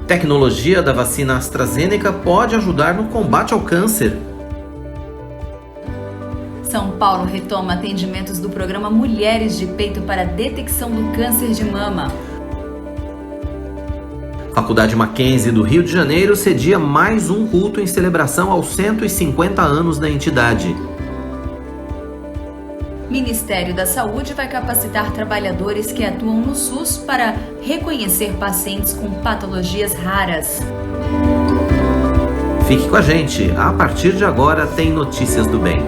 Tecnologia da vacina AstraZeneca pode ajudar no combate ao câncer. São Paulo retoma atendimentos do programa Mulheres de Peito para detecção do câncer de mama. Faculdade Mackenzie do Rio de Janeiro cedia mais um culto em celebração aos 150 anos da entidade. Ministério da Saúde vai capacitar trabalhadores que atuam no SUS para reconhecer pacientes com patologias raras. Fique com a gente, a partir de agora tem Notícias do Bem.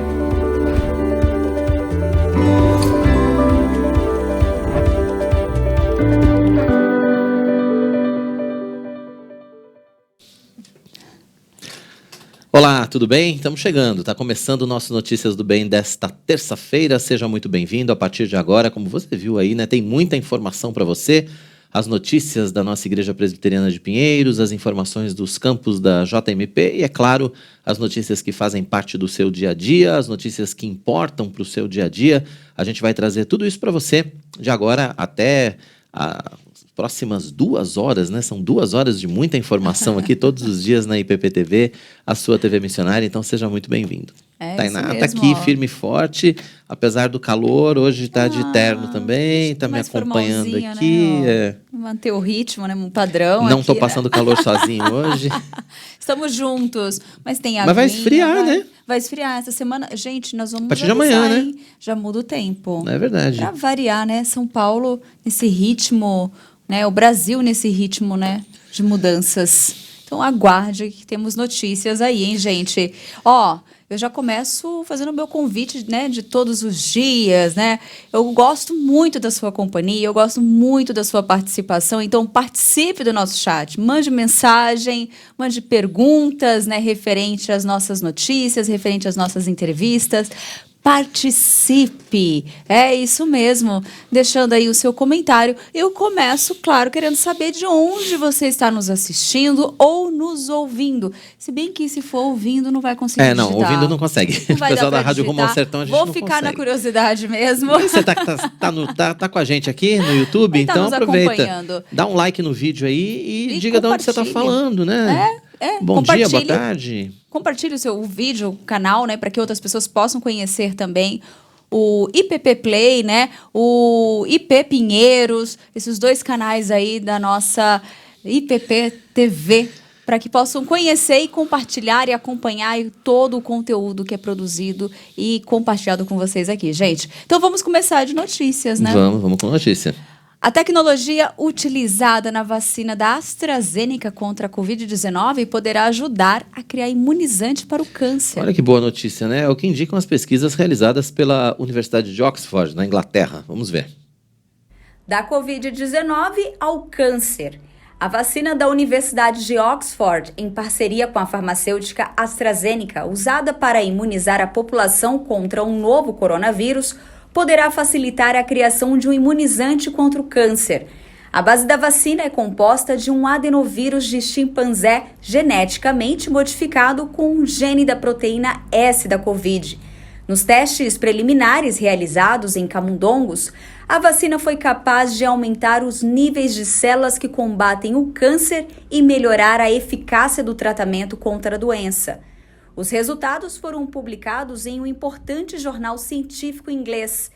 Olá, tudo bem? Estamos chegando, está começando o nosso Notícias do Bem desta terça-feira. Seja muito bem-vindo. A partir de agora, como você viu aí, né, tem muita informação para você. As notícias da nossa Igreja Presbiteriana de Pinheiros, as informações dos campos da JMP e, é claro, as notícias que fazem parte do seu dia a dia, as notícias que importam para o seu dia a dia. A gente vai trazer tudo isso para você de agora até as próximas 2 horas, né? São 2 horas de muita informação aqui todos os dias na IPP-TV, a sua TV missionária, então seja muito bem-vindo. Tainá está aqui firme e forte, apesar do calor, hoje está de terno também, está me acompanhando aqui. Né? Manter o ritmo, né? Um padrão. Não estou passando calor sozinho hoje. Estamos juntos, mas tem Mas vai esfriar, né? Vai esfriar essa semana. Gente, nós vamos a partir de amanhã, né? Já muda o tempo. É verdade. Para variar, né? São Paulo, nesse ritmo, né? O Brasil nesse ritmo, né? De mudanças. Então aguarde que temos notícias aí, hein, gente? Eu já começo fazendo o meu convite, né, de todos os dias, né? Eu gosto muito da sua companhia, eu gosto muito da sua participação, então participe do nosso chat, mande mensagem, mande perguntas, né, referente às nossas notícias, referente às nossas entrevistas. Participe, é isso mesmo, deixando aí o seu comentário. Eu começo, claro, querendo saber de onde você está nos assistindo ou nos ouvindo. Se bem que se for ouvindo, não vai conseguir digitar. Não, ouvindo não consegue. Não vai o pessoal da Rádio digitar. Rumo ao Sertão, a gente Vou não ficar consegue. Na curiosidade mesmo. Você tá com a gente aqui no YouTube, então aproveita. Dá um like no vídeo aí e diga de onde você está falando, né? Bom dia, boa tarde. Compartilhe o vídeo, o canal, né, para que outras pessoas possam conhecer também o IPP Play, né, o IP Pinheiros, esses 2 canais aí da nossa IPP TV, para que possam conhecer e compartilhar e acompanhar todo o conteúdo que é produzido e compartilhado com vocês aqui, gente. Então vamos começar de notícias, né? Vamos com notícia. A tecnologia utilizada na vacina da AstraZeneca contra a Covid-19 poderá ajudar a criar imunizante para o câncer. Olha que boa notícia, né? É o que indicam as pesquisas realizadas pela Universidade de Oxford, na Inglaterra. Vamos ver. Da Covid-19 ao câncer. A vacina da Universidade de Oxford, em parceria com a farmacêutica AstraZeneca, usada para imunizar a população contra um novo coronavírus, poderá facilitar a criação de um imunizante contra o câncer. A base da vacina é composta de um adenovírus de chimpanzé geneticamente modificado com um gene da proteína S da Covid. Nos testes preliminares realizados em camundongos, a vacina foi capaz de aumentar os níveis de células que combatem o câncer e melhorar a eficácia do tratamento contra a doença. Os resultados foram publicados em um importante jornal científico inglês.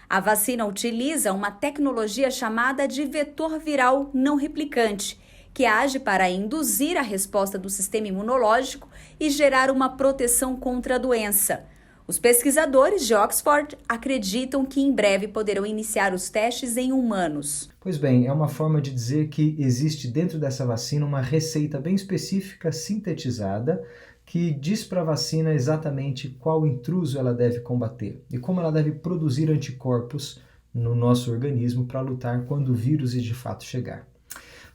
A vacina utiliza uma tecnologia chamada de vetor viral não replicante, que age para induzir a resposta do sistema imunológico e gerar uma proteção contra a doença. Os pesquisadores de Oxford acreditam que em breve poderão iniciar os testes em humanos. Pois bem, é uma forma de dizer que existe dentro dessa vacina uma receita bem específica, sintetizada, que diz para a vacina exatamente qual intruso ela deve combater e como ela deve produzir anticorpos no nosso organismo para lutar quando o vírus de fato chegar.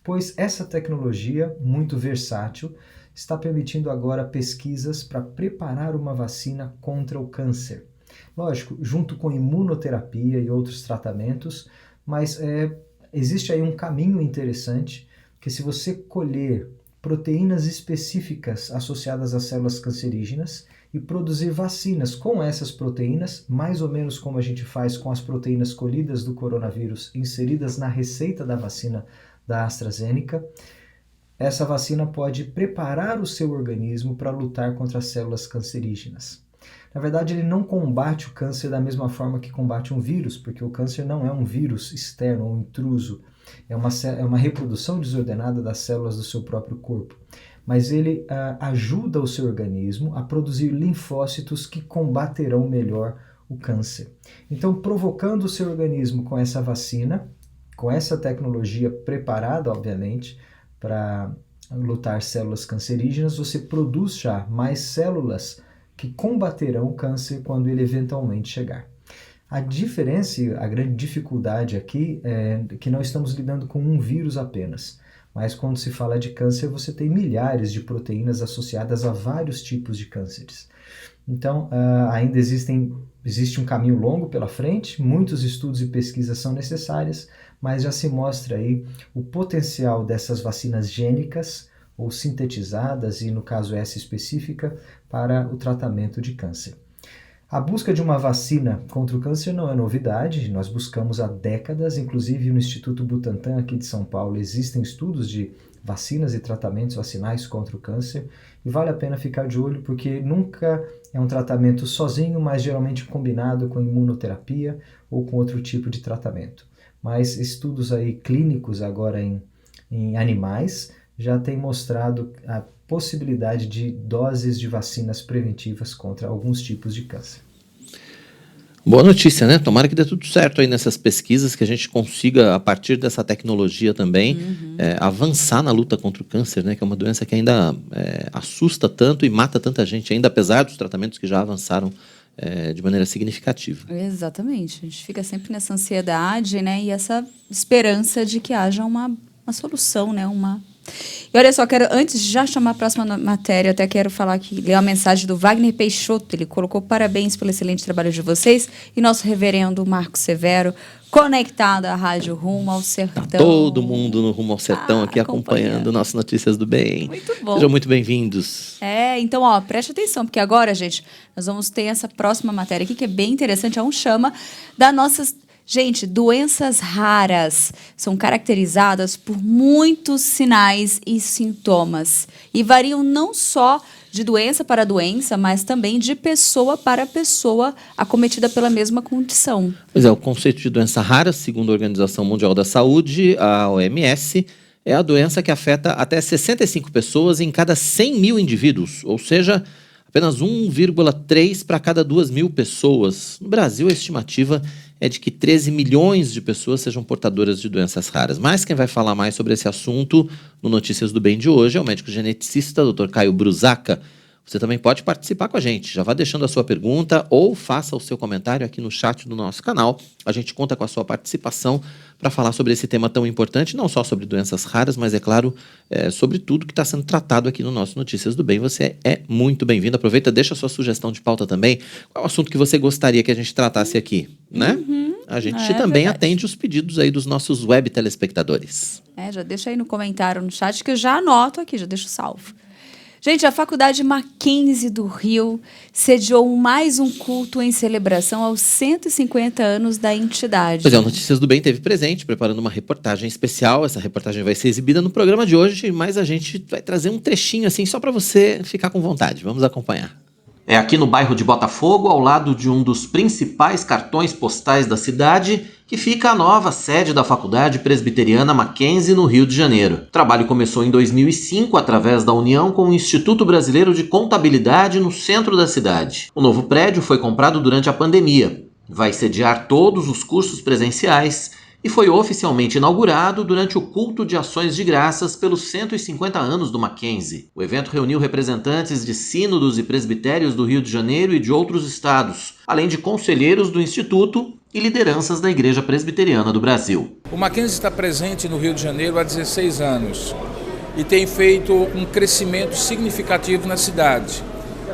Pois essa tecnologia, muito versátil, está permitindo agora pesquisas para preparar uma vacina contra o câncer. Lógico, junto com imunoterapia e outros tratamentos, mas existe aí um caminho interessante, que se você colher proteínas específicas associadas às células cancerígenas e produzir vacinas com essas proteínas, mais ou menos como a gente faz com as proteínas colhidas do coronavírus inseridas na receita da vacina da AstraZeneca, essa vacina pode preparar o seu organismo para lutar contra as células cancerígenas. Na verdade, ele não combate o câncer da mesma forma que combate um vírus, porque o câncer não é um vírus externo ou intruso, é uma reprodução desordenada das células do seu próprio corpo. Mas ele ajuda o seu organismo a produzir linfócitos que combaterão melhor o câncer. Então, provocando o seu organismo com essa vacina, com essa tecnologia preparada, obviamente, para lutar células cancerígenas, você produz já mais células que combaterão o câncer quando ele eventualmente chegar. A diferença e a grande dificuldade aqui é que não estamos lidando com um vírus apenas, mas quando se fala de câncer, você tem milhares de proteínas associadas a vários tipos de cânceres. Então, ainda existe um caminho longo pela frente, muitos estudos e pesquisas são necessárias, mas já se mostra aí o potencial dessas vacinas gênicas ou sintetizadas, e no caso essa específica, para o tratamento de câncer. A busca de uma vacina contra o câncer não é novidade, nós buscamos há décadas, inclusive no Instituto Butantan aqui de São Paulo existem estudos de vacinas e tratamentos vacinais contra o câncer, e vale a pena ficar de olho porque nunca é um tratamento sozinho, mas geralmente combinado com imunoterapia ou com outro tipo de tratamento. Mas estudos aí clínicos agora em animais já têm mostrado a possibilidade de doses de vacinas preventivas contra alguns tipos de câncer. Boa notícia, né? Tomara que dê tudo certo aí nessas pesquisas, que a gente consiga, a partir dessa tecnologia também, avançar na luta contra o câncer, né? Que é uma doença que ainda assusta tanto e mata tanta gente, ainda apesar dos tratamentos que já avançaram de maneira significativa. Exatamente. A gente fica sempre nessa ansiedade, né? E essa esperança de que haja uma solução, né? E olha só, antes de já chamar a próxima matéria, até quero falar aqui, ler a mensagem do Wagner Peixoto. Ele colocou parabéns pelo excelente trabalho de vocês e nosso reverendo Marco Severo, conectado à Rádio Rumo ao Sertão. Tá todo mundo no Rumo ao Sertão aqui acompanhando nossas Notícias do Bem. Muito bom. Sejam muito bem-vindos. Então, preste atenção, porque agora, gente, nós vamos ter essa próxima matéria aqui, que é bem interessante, é um chama das nossas... Gente, doenças raras são caracterizadas por muitos sinais e sintomas e variam não só de doença para doença, mas também de pessoa para pessoa acometida pela mesma condição. Pois é, o conceito de doença rara, segundo a Organização Mundial da Saúde, a OMS, é a doença que afeta até 65 pessoas em cada 100 mil indivíduos, ou seja, apenas 1,3 para cada 2.000 pessoas. No Brasil, a estimativa é de que 13 milhões de pessoas sejam portadoras de doenças raras. Mas quem vai falar mais sobre esse assunto no Notícias do Bem de hoje é o médico geneticista, Dr. Caio Brusaca. Você também pode participar com a gente. Já vá deixando a sua pergunta ou faça o seu comentário aqui no chat do nosso canal. A gente conta com a sua participação para falar sobre esse tema tão importante, não só sobre doenças raras, mas, é claro, sobre tudo que está sendo tratado aqui no nosso Notícias do Bem. Você é muito bem-vindo. Aproveita, deixa a sua sugestão de pauta também. Qual é o assunto que você gostaria que a gente tratasse aqui, né? A gente também atende os pedidos aí dos nossos web telespectadores. Já deixa aí no comentário, no chat, que eu já anoto aqui, já deixo salvo. Gente, a Faculdade Mackenzie do Rio sediou mais um culto em celebração aos 150 anos da entidade. Pois é, o Notícias do Bem esteve presente, preparando uma reportagem especial. Essa reportagem vai ser exibida no programa de hoje, mas a gente vai trazer um trechinho assim só para você ficar com vontade. Vamos acompanhar. É aqui no bairro de Botafogo, ao lado de um dos principais cartões postais da cidade, que fica a nova sede da Faculdade Presbiteriana Mackenzie, no Rio de Janeiro. O trabalho começou em 2005, através da união com o Instituto Brasileiro de Contabilidade, no centro da cidade. O novo prédio foi comprado durante a pandemia. Vai sediar todos os cursos presenciais e foi oficialmente inaugurado durante o culto de ações de graças pelos 150 anos do Mackenzie. O evento reuniu representantes de sínodos e presbitérios do Rio de Janeiro e de outros estados, além de conselheiros do Instituto e lideranças da Igreja Presbiteriana do Brasil. O Mackenzie está presente no Rio de Janeiro há 16 anos e tem feito um crescimento significativo na cidade,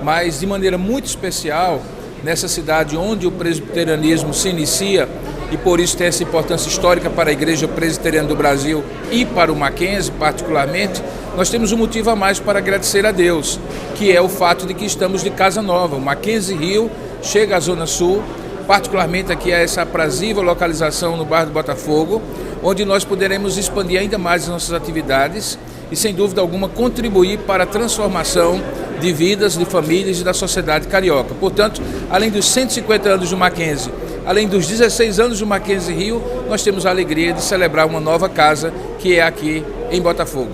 mas de maneira muito especial nessa cidade onde o presbiterianismo se inicia, e por isso tem essa importância histórica para a Igreja Presbiteriana do Brasil e para o Mackenzie particularmente. Nós temos um motivo a mais para agradecer a Deus, que é o fato de que estamos de casa nova. O Mackenzie Rio chega à Zona Sul, particularmente aqui a essa aprazível localização no bairro do Botafogo, onde nós poderemos expandir ainda mais as nossas atividades e, sem dúvida alguma, contribuir para a transformação de vidas, de famílias e da sociedade carioca. Portanto, além dos 150 anos do Mackenzie, além dos 16 anos do Mackenzie Rio, nós temos a alegria de celebrar uma nova casa, que é aqui em Botafogo.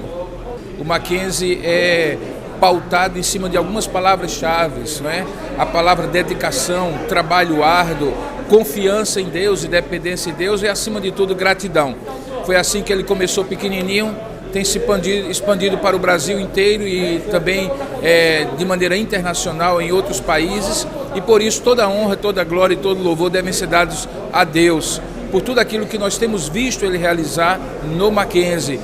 O Mackenzie é pautado em cima de algumas palavras-chave, não é? A palavra dedicação, trabalho árduo, confiança em Deus e dependência em Deus e, acima de tudo, gratidão. Foi assim que ele começou pequenininho, tem se expandido para o Brasil inteiro e também de maneira internacional em outros países, e por isso toda a honra, toda a glória e todo o louvor devem ser dados a Deus, por tudo aquilo que nós temos visto ele realizar no Mackenzie.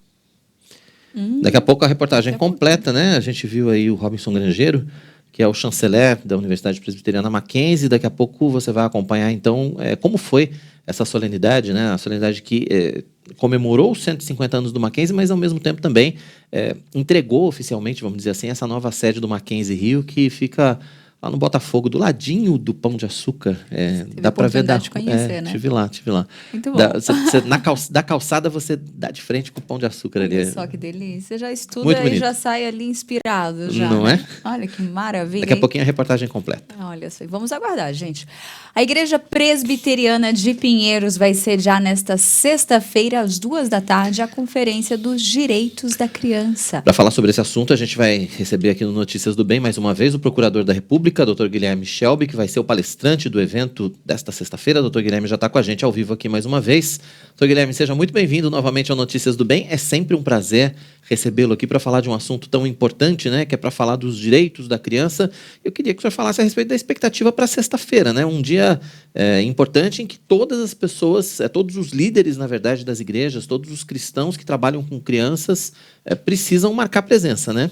Daqui a pouco a reportagem completa, né? A gente viu aí o Robinson Grangeiro, que é o chanceler da Universidade Presbiteriana Mackenzie. Daqui a pouco você vai acompanhar, então, como foi essa solenidade, né? A solenidade que comemorou os 150 anos do Mackenzie, mas, ao mesmo tempo, também entregou oficialmente, vamos dizer assim, essa nova sede do Mackenzie Rio, que fica lá no Botafogo, do ladinho do Pão de Açúcar. Dá para ver. De conhecer, né? Tive lá. Muito bom. Da calçada você dá de frente com o Pão de Açúcar ali. Olha só que delícia. Você já estuda Muito e bonito. já sai ali inspirado. Já, não né? é? Olha que maravilha. Daqui a pouquinho a reportagem completa. Olha só, vamos aguardar, gente. A Igreja Presbiteriana de Pinheiros vai sediar nesta sexta-feira, às 14h, a Conferência dos Direitos da Criança. Para falar sobre esse assunto, a gente vai receber aqui no Notícias do Bem, mais uma vez, o Procurador da República, Dr. Guilherme Shelby, que vai ser o palestrante do evento desta sexta-feira. Dr. Guilherme já está com a gente ao vivo aqui mais uma vez. Dr. Guilherme, seja muito bem-vindo novamente ao Notícias do Bem. É sempre um prazer recebê-lo aqui para falar de um assunto tão importante, né, que é para falar dos direitos da criança. Eu queria que o senhor falasse a respeito da expectativa para sexta-feira, né, um dia importante em que todas as pessoas, todos os líderes, na verdade, das igrejas, todos os cristãos que trabalham com crianças precisam marcar presença, né?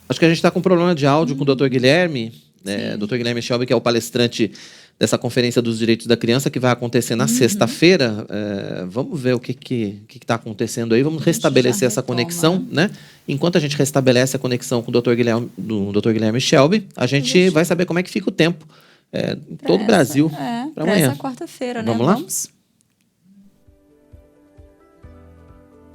Acho que a gente está com um problema de áudio com o Dr. Guilherme. Dr. Guilherme Shelby, que é o palestrante dessa Conferência dos Direitos da Criança, que vai acontecer na sexta-feira. Vamos ver o que está acontecendo aí. Vamos restabelecer essa conexão, né? Enquanto a gente restabelece a conexão com o Dr. Guilherme Shelby, a gente vai saber como é que fica o tempo em todo o Brasil para amanhã. Essa quarta-feira, né? Vamos lá?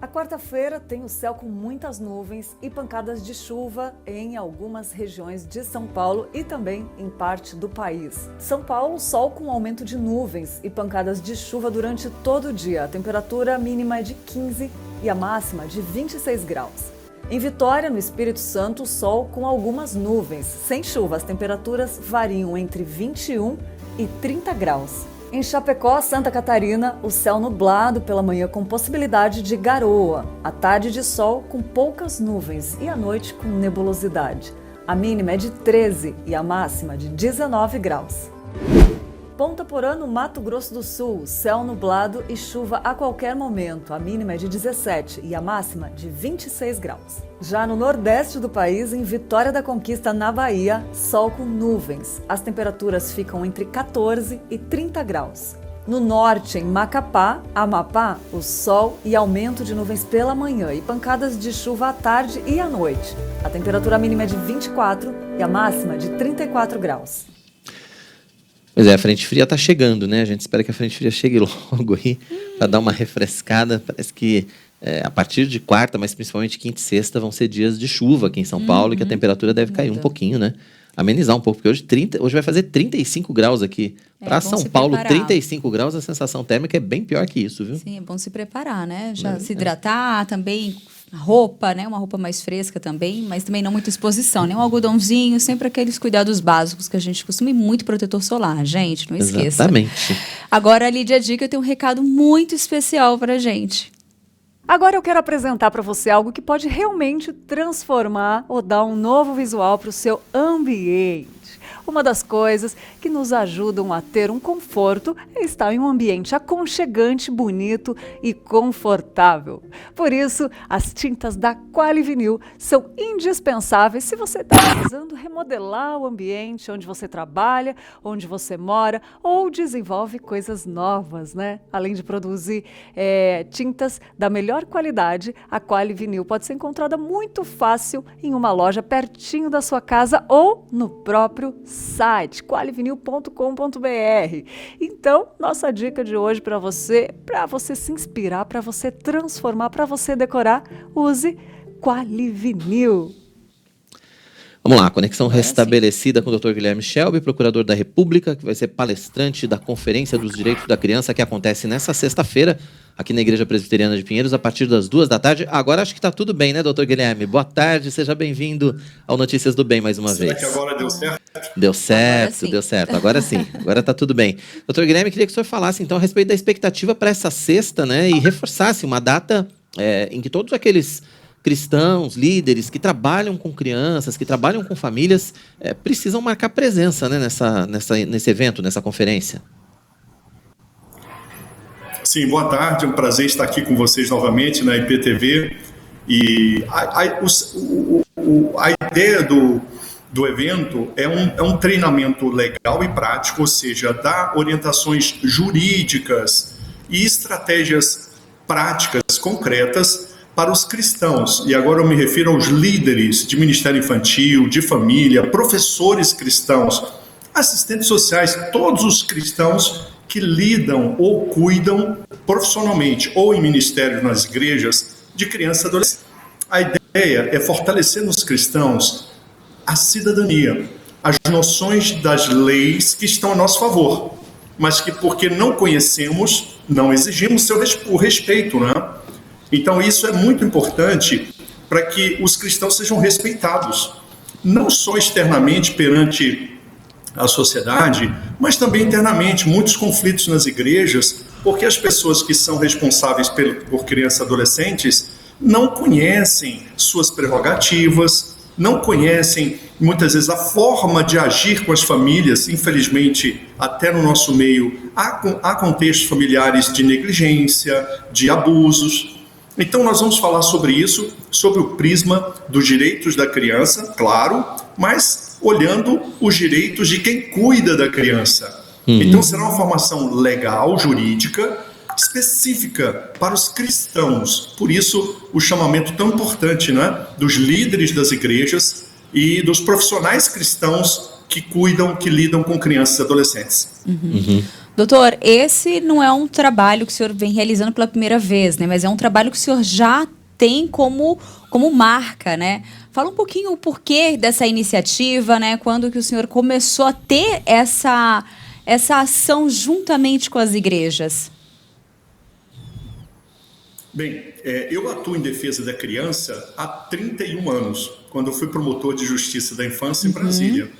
A quarta-feira tem o céu com muitas nuvens e pancadas de chuva em algumas regiões de São Paulo e também em parte do país. São Paulo, sol com aumento de nuvens e pancadas de chuva durante todo o dia. A temperatura mínima é de 15 e a máxima de 26 graus. Em Vitória, no Espírito Santo, sol com algumas nuvens. Sem chuva, as temperaturas variam entre 21 e 30 graus. Em Chapecó, Santa Catarina, o céu nublado pela manhã com possibilidade de garoa. À tarde de sol com poucas nuvens e à noite com nebulosidade. A mínima é de 13 e a máxima de 19 graus. Ponta Porã, no Mato Grosso do Sul, céu nublado e chuva a qualquer momento. A mínima é de 17 e a máxima de 26 graus. Já no nordeste do país, em Vitória da Conquista, na Bahia, sol com nuvens. As temperaturas ficam entre 14 e 30 graus. No norte, em Macapá, Amapá, o sol e aumento de nuvens pela manhã e pancadas de chuva à tarde e à noite. A temperatura mínima é de 24 e a máxima de 34 graus. Pois é, a frente fria está chegando, né? A gente espera que a frente fria chegue logo aí para dar uma refrescada. Parece que a partir de quarta, mas principalmente quinta e sexta, vão ser dias de chuva aqui em São Paulo e que a temperatura deve cair um pouquinho, né? Amenizar um pouco, porque hoje vai fazer 35 graus aqui. Para São Paulo, 35 graus, a sensação térmica é bem pior que isso, viu? Sim, é bom se preparar, né? Já se hidratar também, roupa, né? Uma roupa mais fresca também, mas também não muita exposição, né? Um algodãozinho, sempre aqueles cuidados básicos que a gente costuma, e muito protetor solar, gente, não esqueça. Exatamente. Agora, Lídia Dica tem um recado muito especial pra gente. Agora eu quero apresentar para você algo que pode realmente transformar ou dar um novo visual para o seu ambiente. Uma das coisas que nos ajudam a ter um conforto é estar em um ambiente aconchegante, bonito e confortável. Por isso, as tintas da Quali-Vinil são indispensáveis se você está precisando remodelar o ambiente onde você trabalha, onde você mora ou desenvolve coisas novas, né? Além de produzir tintas da melhor qualidade, a Quali-Vinil pode ser encontrada muito fácil em uma loja pertinho da sua casa ou no próprio site qualivinil.com.br. Então, nossa dica de hoje para você se inspirar, para você transformar, para você decorar, use Quali-Vinil. Vamos lá, conexão restabelecida com o Dr. Guilherme Shelby, procurador da República, que vai ser palestrante da Conferência dos Direitos da Criança, que acontece nessa sexta-feira, aqui na Igreja Presbiteriana de Pinheiros, a partir das 2h. Agora acho que está tudo bem, né, doutor Guilherme? Boa tarde, seja bem-vindo ao Notícias do Bem mais uma vez. Será que agora deu certo? Deu certo, deu certo. Agora sim, agora está tudo bem. Doutor Guilherme, queria que o senhor falasse, então, a respeito da expectativa para essa sexta, né, e reforçasse uma data em que todos aqueles cristãos, líderes que trabalham com crianças, que trabalham com famílias, precisam marcar presença, né, nesse evento, nessa conferência. Sim, boa tarde, é um prazer estar aqui com vocês novamente na IPTV. E a ideia do evento é um treinamento legal e prático, ou seja, dá orientações jurídicas e estratégias práticas, concretas, para os cristãos, e agora eu me refiro aos líderes de ministério infantil, de família, professores cristãos, assistentes sociais, todos os cristãos que lidam ou cuidam profissionalmente ou em ministérios nas igrejas de crianças e adolescentes. A ideia é fortalecer nos cristãos a cidadania, as noções das leis que estão a nosso favor, mas que porque não conhecemos, não exigimos o respeito, né? Então isso é muito importante para que os cristãos sejam respeitados, não só externamente perante a sociedade, mas também internamente. Muitos conflitos nas igrejas, porque as pessoas que são responsáveis por crianças e adolescentes não conhecem suas prerrogativas, não conhecem muitas vezes a forma de agir com as famílias. Infelizmente, até no nosso meio, há contextos familiares de negligência, de abusos. Então nós vamos falar sobre isso, sobre o prisma dos direitos da criança, claro, mas olhando os direitos de quem cuida da criança. Então será uma formação legal, jurídica, específica para os cristãos. Por isso o chamamento tão importante, né, dos líderes das igrejas e dos profissionais cristãos que cuidam, que lidam com crianças e adolescentes. Doutor, esse não é um trabalho que o senhor vem realizando pela primeira vez, né? Mas é um trabalho que o senhor já tem como marca, né? Fala um pouquinho o porquê dessa iniciativa, né? Quando que o senhor começou a ter essa ação juntamente com as igrejas? Bem, eu atuo em defesa da criança há 31 anos, quando eu fui promotor de justiça da infância em Brasília.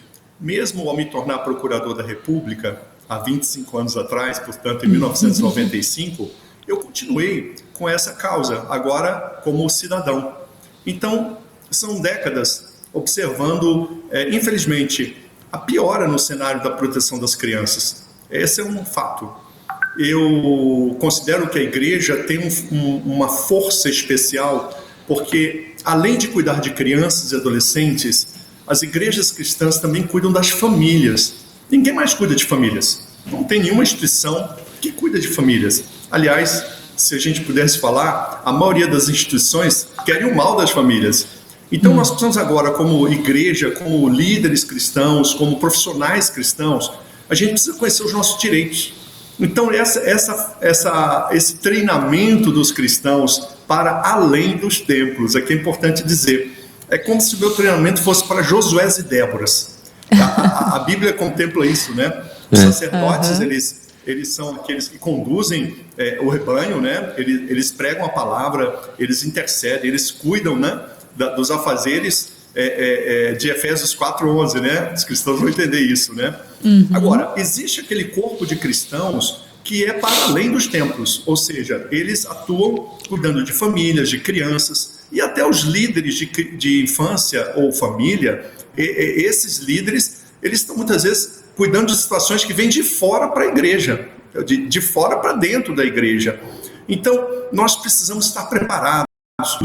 Mesmo ao me tornar procurador da República, há 25 anos atrás, portanto, em 1995, eu continuei com essa causa, agora como cidadão. Então, são décadas observando, infelizmente, a piora no cenário da proteção das crianças. Esse é um fato. Eu considero que a igreja tem uma força especial, porque, além de cuidar de crianças e adolescentes, as igrejas cristãs também cuidam das famílias. Ninguém mais cuida de famílias. Não tem nenhuma instituição que cuida de famílias. Aliás, se a gente pudesse falar, a maioria das instituições querem o mal das famílias. Então nós precisamos agora, como igreja, como líderes cristãos, como profissionais cristãos, a gente precisa conhecer os nossos direitos. Então esse treinamento dos cristãos para além dos templos, é que é importante dizer. É como se o meu treinamento fosse para Josué e Déboras. A Bíblia contempla isso, né? Os sacerdotes, eles são aqueles que conduzem o rebanho, né? Eles pregam a palavra, eles intercedem, eles cuidam, né, dos afazeres de Efésios 4:11, né? Os cristãos vão entender isso, né? Agora, existe aquele corpo de cristãos que é para além dos templos, ou seja, eles atuam cuidando de famílias, de crianças, e até os líderes de infância ou família, esses líderes eles estão muitas vezes cuidando de situações que vêm de fora para a igreja, de fora para dentro da igreja. Então, nós precisamos estar preparados,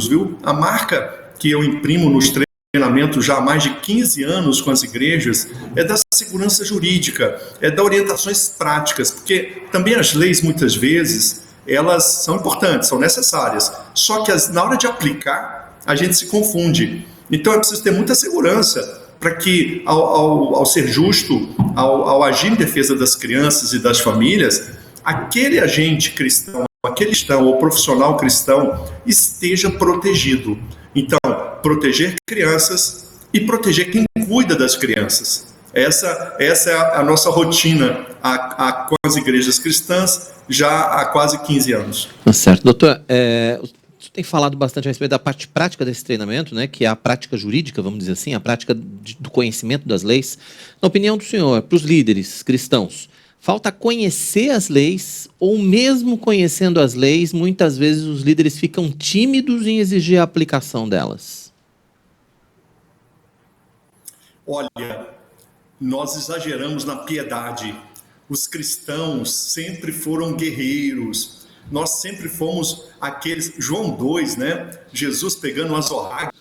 viu? A marca que eu imprimo nos treinamentos já há mais de 15 anos com as igrejas é da segurança jurídica, é das orientações práticas, porque também as leis, muitas vezes, elas são importantes, são necessárias, só que na hora de aplicar, a gente se confunde. Então, é preciso ter muita segurança para que, ao ser justo, ao agir em defesa das crianças e das famílias, aquele agente cristão, aquele cristão ou profissional cristão esteja protegido. Então, proteger crianças e proteger quem cuida das crianças. Essa é a nossa rotina com as igrejas cristãs já há quase 15 anos. Certo. Doutor, você tem falado bastante a respeito da parte prática desse treinamento, né, que é a prática jurídica, vamos dizer assim, a prática do conhecimento das leis. Na opinião do senhor, para os líderes cristãos, falta conhecer as leis, ou mesmo conhecendo as leis, muitas vezes os líderes ficam tímidos em exigir a aplicação delas? Olha, nós exageramos na piedade. Os cristãos sempre foram guerreiros. Nós sempre fomos aqueles... João 2, né? Jesus pegando uma azorrague.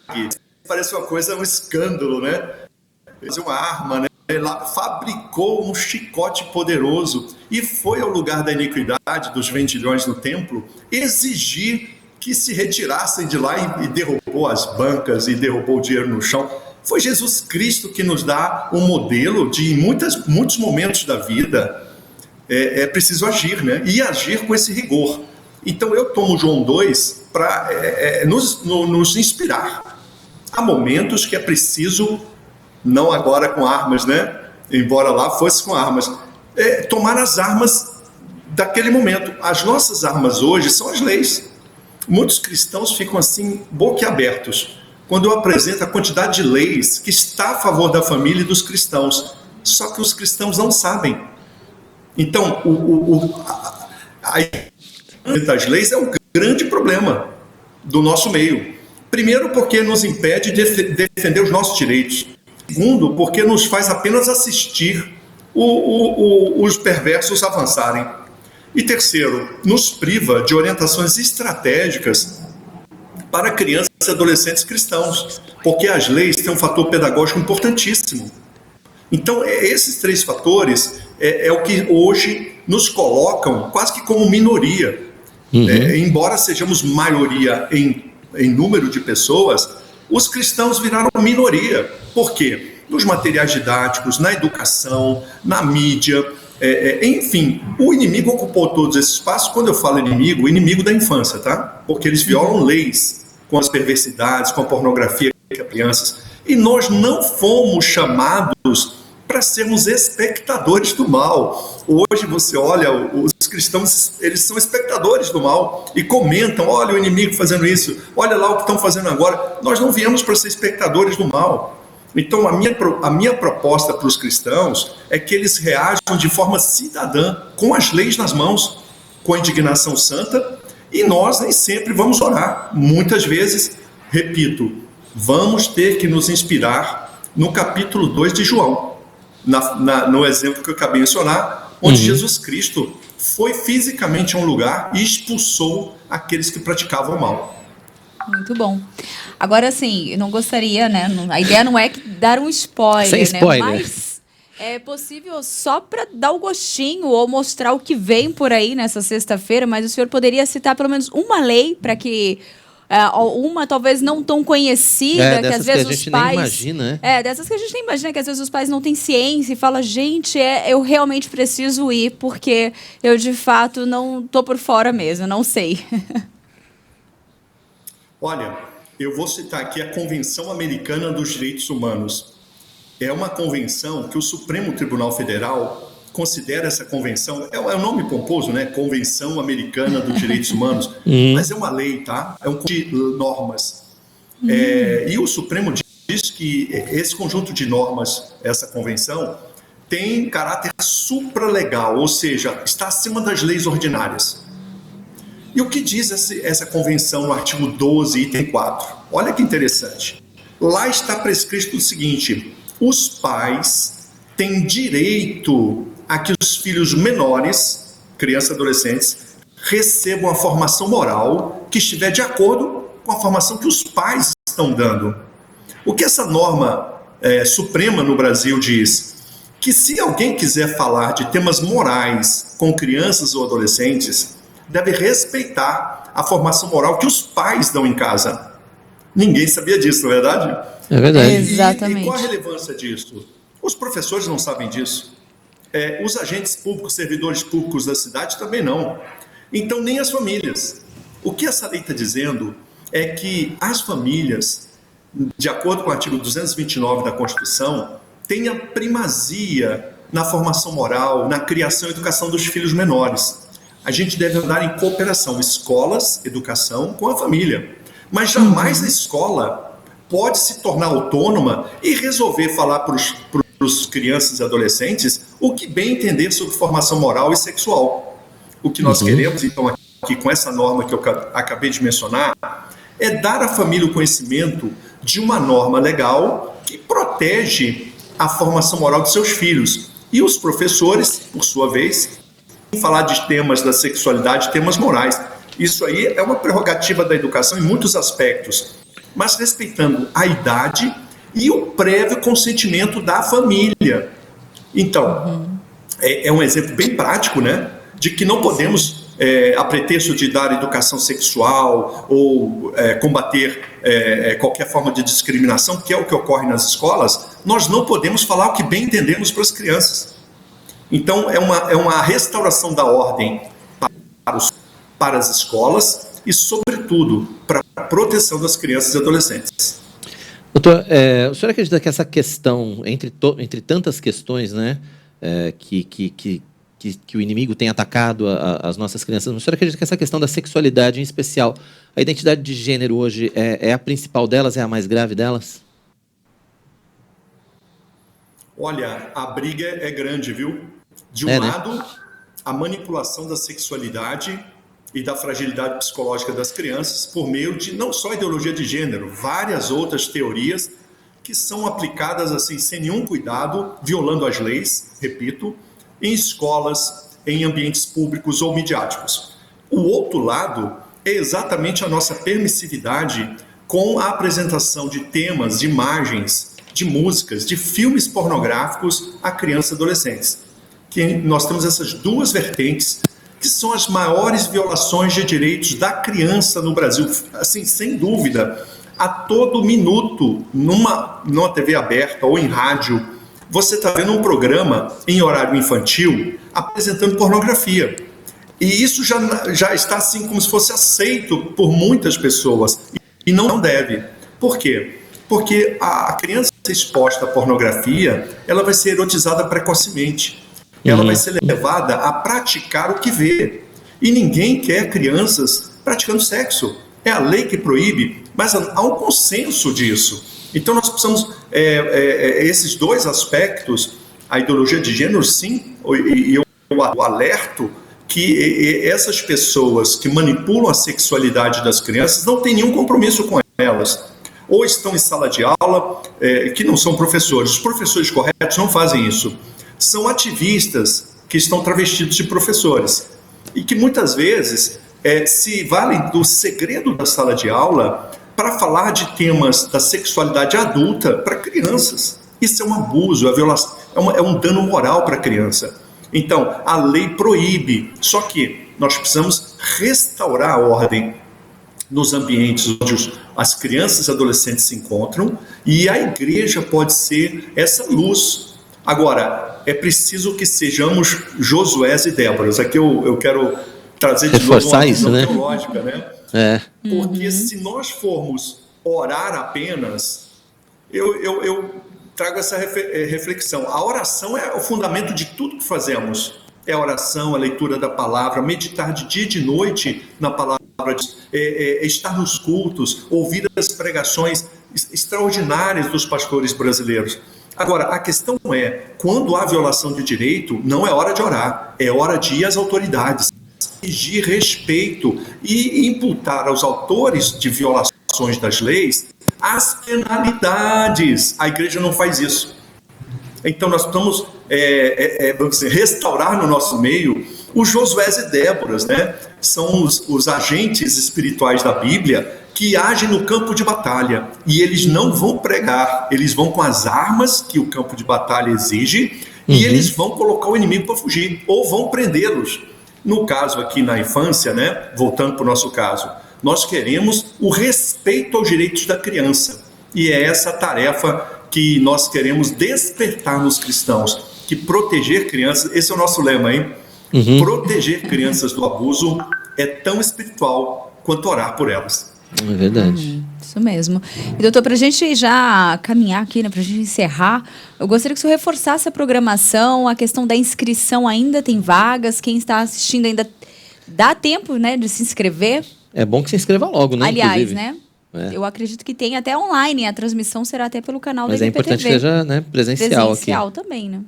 Parece uma coisa, um escândalo, né? Fez uma arma, né? Ela fabricou um chicote poderoso e foi ao lugar da iniquidade dos vendilhões no templo exigir que se retirassem de lá e derrubou as bancas e derrubou o dinheiro no chão. Foi Jesus Cristo que nos dá um modelo de muitos momentos da vida é preciso agir, né? E agir com esse rigor. Então eu tomo João 2 para nos inspirar. Há momentos que é preciso, não agora com armas, né? Embora lá fosse com armas, tomar as armas daquele momento. As nossas armas hoje são as leis. Muitos cristãos ficam assim, boquiabertos, quando eu apresento a quantidade de leis que está a favor da família e dos cristãos. Só que os cristãos não sabem. Então, as leis é um grande problema do nosso meio. Primeiro, porque nos impede de defender os nossos direitos. Segundo, porque nos faz apenas assistir os perversos avançarem. E terceiro, nos priva de orientações estratégicas para crianças e adolescentes cristãos, porque as leis têm um fator pedagógico importantíssimo. Então, esses três fatores é o que hoje nos colocam quase que como minoria. Embora sejamos maioria em número de pessoas, os cristãos viraram minoria. Por quê? Nos materiais didáticos, na educação, na mídia, enfim, o inimigo ocupou todos esses espaços. Quando eu falo inimigo, o inimigo da infância, tá? Porque eles violam leis com as perversidades, com a pornografia que as crianças. E nós não fomos chamados para sermos espectadores do mal. Hoje você olha, os cristãos, eles são espectadores do mal e comentam, olha o inimigo fazendo isso, olha lá o que estão fazendo agora. Nós não viemos para ser espectadores do mal. Então a minha proposta para os cristãos é que eles reajam de forma cidadã, com as leis nas mãos, com a indignação santa, e nós nem sempre vamos orar. Muitas vezes, repito, vamos ter que nos inspirar no capítulo 2 de João, no exemplo que eu acabei de mencionar, onde Jesus Cristo foi fisicamente a um lugar e expulsou aqueles que praticavam mal. Muito bom. Agora, assim, eu não gostaria, né? A ideia não é dar um spoiler, sem spoiler, né? Mas é possível só para dar o gostinho ou mostrar o que vem por aí nessa sexta-feira, mas o senhor poderia citar pelo menos uma lei para que uma talvez não tão conhecida, que às vezes os pais... Imagina, né? Dessas que a gente nem imagina, que às vezes os pais não têm ciência e falam, gente, eu realmente preciso ir, porque eu de fato não tô por fora mesmo, não sei. Olha, eu vou citar aqui a Convenção Americana dos Direitos Humanos. É uma convenção que o Supremo Tribunal Federal considera essa convenção, é um nome pomposo, né? Convenção Americana dos Direitos Humanos, mas é uma lei, tá? É um conjunto de normas. E o Supremo diz que esse conjunto de normas, essa convenção, tem caráter supralegal, ou seja, está acima das leis ordinárias. E o que diz essa convenção no artigo 12, item 4? Olha que interessante. Lá está prescrito o seguinte: os pais tem direito a que os filhos menores, crianças e adolescentes, recebam a formação moral que estiver de acordo com a formação que os pais estão dando. O que essa norma suprema no Brasil diz? Que se alguém quiser falar de temas morais com crianças ou adolescentes, deve respeitar a formação moral que os pais dão em casa. Ninguém sabia disso, não é verdade? É verdade. Exatamente. E qual a relevância disso? Os professores não sabem disso. Os agentes públicos, servidores públicos da cidade também não. Então, nem as famílias. O que essa lei está dizendo é que as famílias, de acordo com o artigo 229 da Constituição, têm a primazia na formação moral, na criação e educação dos filhos menores. A gente deve andar em cooperação, escolas, educação, com a família. Mas jamais a escola pode se tornar autônoma e resolver falar para os crianças e adolescentes o que bem entender sobre formação moral e sexual. O que nós queremos, então, aqui com essa norma que eu acabei de mencionar, é dar à família o conhecimento de uma norma legal que protege a formação moral de seus filhos. E os professores, por sua vez, falar de temas da sexualidade, temas morais. Isso aí é uma prerrogativa da educação em muitos aspectos, mas respeitando a idade e o prévio consentimento da família. Então, é um exemplo bem prático, né, de que não podemos, a pretexto de dar educação sexual ou combater qualquer forma de discriminação, que é o que ocorre nas escolas, nós não podemos falar o que bem entendemos para as crianças. Então, é uma restauração da ordem para as escolas e, sobretudo, para a proteção das crianças e adolescentes. Doutor, o senhor acredita que essa questão, entre tantas questões, né, que o inimigo tem atacado as nossas crianças, o senhor acredita que essa questão da sexualidade, em especial, a identidade de gênero hoje, é a principal delas, é a mais grave delas? Olha, a briga é grande, viu? De um lado, a manipulação da sexualidade e da fragilidade psicológica das crianças por meio de não só ideologia de gênero, várias outras teorias que são aplicadas assim sem nenhum cuidado, violando as leis, repito, em escolas, em ambientes públicos ou midiáticos. O outro lado é exatamente a nossa permissividade com a apresentação de temas, de imagens, de músicas, de filmes pornográficos a crianças e adolescentes. Que nós temos essas duas vertentes que são as maiores violações de direitos da criança no Brasil, assim, sem dúvida. A todo minuto, numa TV aberta ou em rádio, você está vendo um programa em horário infantil apresentando pornografia. E isso já está assim como se fosse aceito por muitas pessoas. E não deve. Por quê? Porque a criança exposta à pornografia, ela vai ser erotizada precocemente. Ela vai ser levada a praticar o que vê. E ninguém quer crianças praticando sexo. É a lei que proíbe, mas há um consenso disso. Então nós precisamos, esses dois aspectos, a ideologia de gênero, sim, e eu alerto que essas pessoas que manipulam a sexualidade das crianças não têm nenhum compromisso com elas. Ou estão em sala de aula, que não são professores. Os professores corretos não fazem isso. São ativistas que estão travestidos de professores e que muitas vezes se valem do segredo da sala de aula para falar de temas da sexualidade adulta para crianças. Isso é um abuso, é violação, é um dano moral para a criança. Então, a lei proíbe, só que nós precisamos restaurar a ordem nos ambientes onde as crianças e adolescentes se encontram, e a igreja pode ser essa luz. Agora, é preciso que sejamos Josués e Déboras. Aqui eu quero trazer de novo uma visão teológica, né? Porque se nós formos orar apenas, eu trago essa reflexão. A oração é o fundamento de tudo que fazemos. É a oração, a leitura da palavra, meditar de dia e de noite na palavra, estar nos cultos, ouvir as pregações extraordinárias dos pastores brasileiros. Agora, a questão é, quando há violação de direito, não é hora de orar, é hora de ir às autoridades, exigir respeito e imputar aos autores de violações das leis as penalidades. A igreja não faz isso. Então nós precisamos vamos dizer, restaurar no nosso meio os Josués e Déboras, né? São os agentes espirituais da Bíblia que agem no campo de batalha, e eles não vão pregar, eles vão com as armas que o campo de batalha exige, e eles vão colocar o inimigo para fugir, ou vão prendê-los. No caso aqui na infância, né? Voltando para o nosso caso, nós queremos o respeito aos direitos da criança, e é essa tarefa que nós queremos despertar nos cristãos, que proteger crianças, esse é o nosso lema, hein? Proteger crianças do abuso é tão espiritual quanto orar por elas. É verdade. Isso mesmo. E, doutor, para a gente já caminhar aqui, né, para a gente encerrar, eu gostaria que o senhor reforçasse a programação, a questão da inscrição. Ainda tem vagas, quem está assistindo ainda dá tempo, né, de se inscrever. É bom que se inscreva logo, né? Aliás, inclusive. né? Eu acredito que tem até online, a transmissão será até pelo canal da IPTV. Mas é importante que seja, né, presencial aqui. Também, né?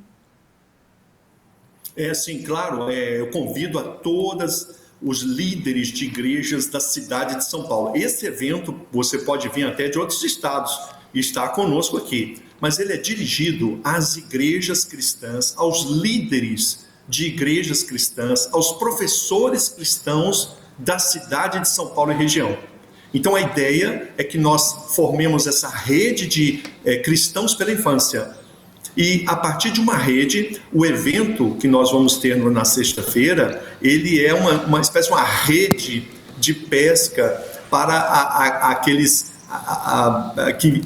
Sim, claro. Eu convido a todas os líderes de igrejas da cidade de São Paulo. Esse evento, você pode vir até de outros estados e estar conosco aqui, mas ele é dirigido às igrejas cristãs, aos líderes de igrejas cristãs, aos professores cristãos da cidade de São Paulo e região. Então a ideia é que nós formemos essa rede de cristãos pela infância. E a partir de uma rede, o evento que nós vamos ter na sexta-feira, ele é uma espécie de uma rede de pesca para aqueles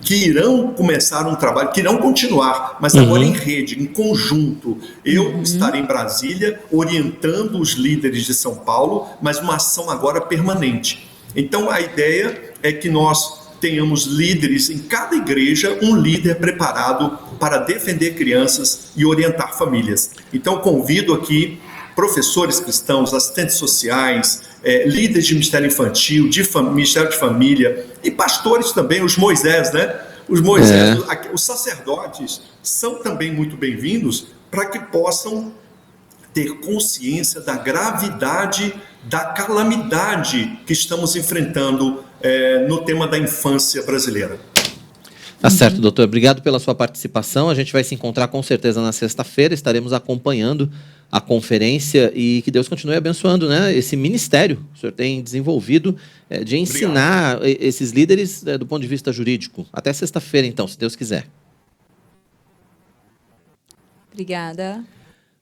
que irão começar um trabalho, que irão continuar, mas agora em rede, em conjunto. Eu estarei em Brasília orientando os líderes de São Paulo, mas uma ação agora permanente. Então a ideia é que nós tenhamos líderes em cada igreja, um líder preparado para defender crianças e orientar famílias. Então convido aqui professores cristãos, assistentes sociais, líderes de ministério infantil, de ministério de família e pastores também, os Moisés, né? Os Moisés, os sacerdotes são também muito bem-vindos para que possam ter consciência da gravidade, da calamidade que estamos enfrentando no tema da infância brasileira. Tá certo, doutor. Obrigado pela sua participação. A gente vai se encontrar com certeza na sexta-feira. Estaremos acompanhando a conferência e que Deus continue abençoando, né, esse ministério que o senhor tem desenvolvido de ensinar esses líderes do ponto de vista jurídico. Até sexta-feira, então, se Deus quiser. Obrigada.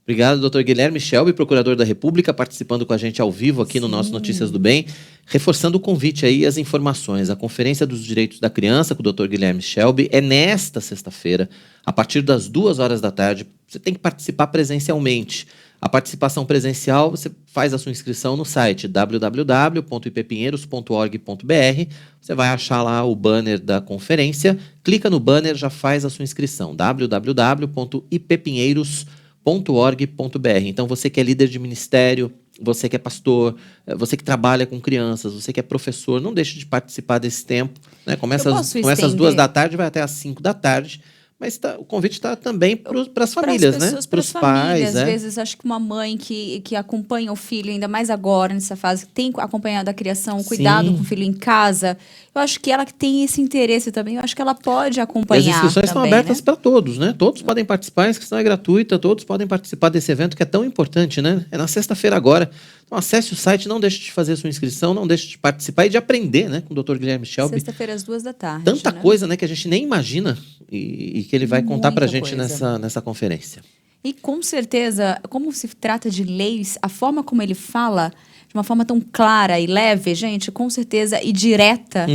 Obrigado, doutor Guilherme Shelby, procurador da República, participando com a gente ao vivo aqui no nosso Notícias do Bem, reforçando o convite aí, as informações. A Conferência dos Direitos da Criança com o doutor Guilherme Shelby é nesta sexta-feira, a partir das 2h da tarde. Você tem que participar presencialmente. A participação presencial, você faz a sua inscrição no site www.ippinheiros.org.br. Você vai achar lá o banner da conferência, clica no banner, já faz a sua inscrição, www.ippinheiros.org.br. Então, você que é líder de ministério, você que é pastor, você que trabalha com crianças, você que é professor, não deixe de participar desse tempo. Né? Começa às 2h e vai até às 5h. Mas o convite está também para as famílias, né? Para os pais. Às vezes, acho que uma mãe que acompanha o filho, ainda mais agora, nessa fase, que tem acompanhado a criação, cuidado com o filho em casa, eu acho que ela que tem esse interesse também, eu acho que ela pode acompanhar. E as inscrições estão abertas, né, para todos, né? Todos podem participar, a inscrição é gratuita, todos podem participar desse evento que é tão importante, né? É na sexta-feira agora. Então, acesse o site, não deixe de fazer a sua inscrição, não deixe de participar e de aprender, né, com o Dr. Guilherme Shelby. Sexta-feira às 2h. Tanta coisa, né, que a gente nem imagina e que ele vai contar pra gente nessa conferência. E com certeza, como se trata de leis, a forma como ele fala, de uma forma tão clara e leve, gente, com certeza, e direta,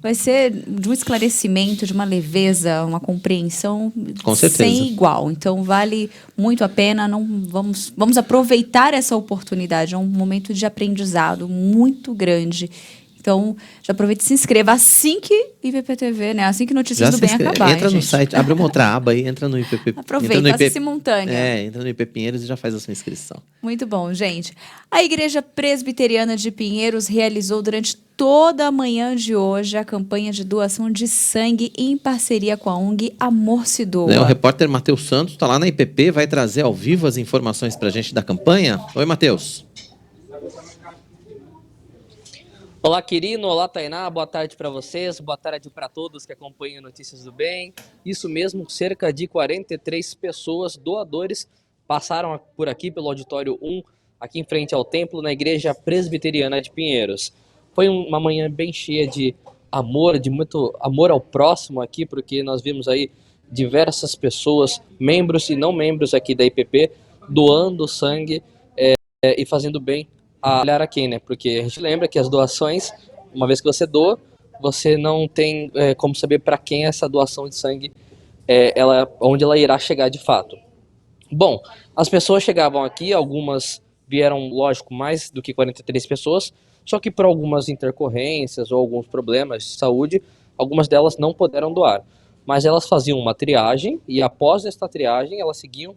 vai ser de um esclarecimento, de uma leveza, uma compreensão sem igual. Então, vale muito a pena. Vamos aproveitar essa oportunidade. É um momento de aprendizado muito grande. Então, já aproveita e se inscreva assim que IPTV, né? Assim que Notícias do Bem acabar. Entra no site, abre uma outra aba aí, entra no IPP. Aproveita, faça simultânea. Entra no IP Pinheiros e já faz a sua inscrição. Muito bom, gente. A Igreja Presbiteriana de Pinheiros realizou durante toda a manhã de hoje a campanha de doação de sangue em parceria com a ONG Amor Se Doa. O repórter Matheus Santos está lá na IPP, vai trazer ao vivo as informações para a gente da campanha. Oi, Matheus. Olá, Quirino. Olá, Tainá. Boa tarde para vocês. Boa tarde para todos que acompanham Notícias do Bem. Isso mesmo, cerca de 43 pessoas, doadores, passaram por aqui pelo Auditório 1, aqui em frente ao templo, na Igreja Presbiteriana de Pinheiros. Foi uma manhã bem cheia de amor, de muito amor ao próximo aqui, porque nós vimos aí diversas pessoas, membros e não membros aqui da IPP, doando sangue e fazendo bem a olhar a quem, né? Porque a gente lembra que as doações, uma vez que você doa, você não tem como saber para quem essa doação de sangue, onde ela irá chegar de fato. Bom, as pessoas chegavam aqui, algumas vieram, lógico, mais do que 43 pessoas, só que por algumas intercorrências ou alguns problemas de saúde, algumas delas não puderam doar. Mas elas faziam uma triagem e após esta triagem elas seguiam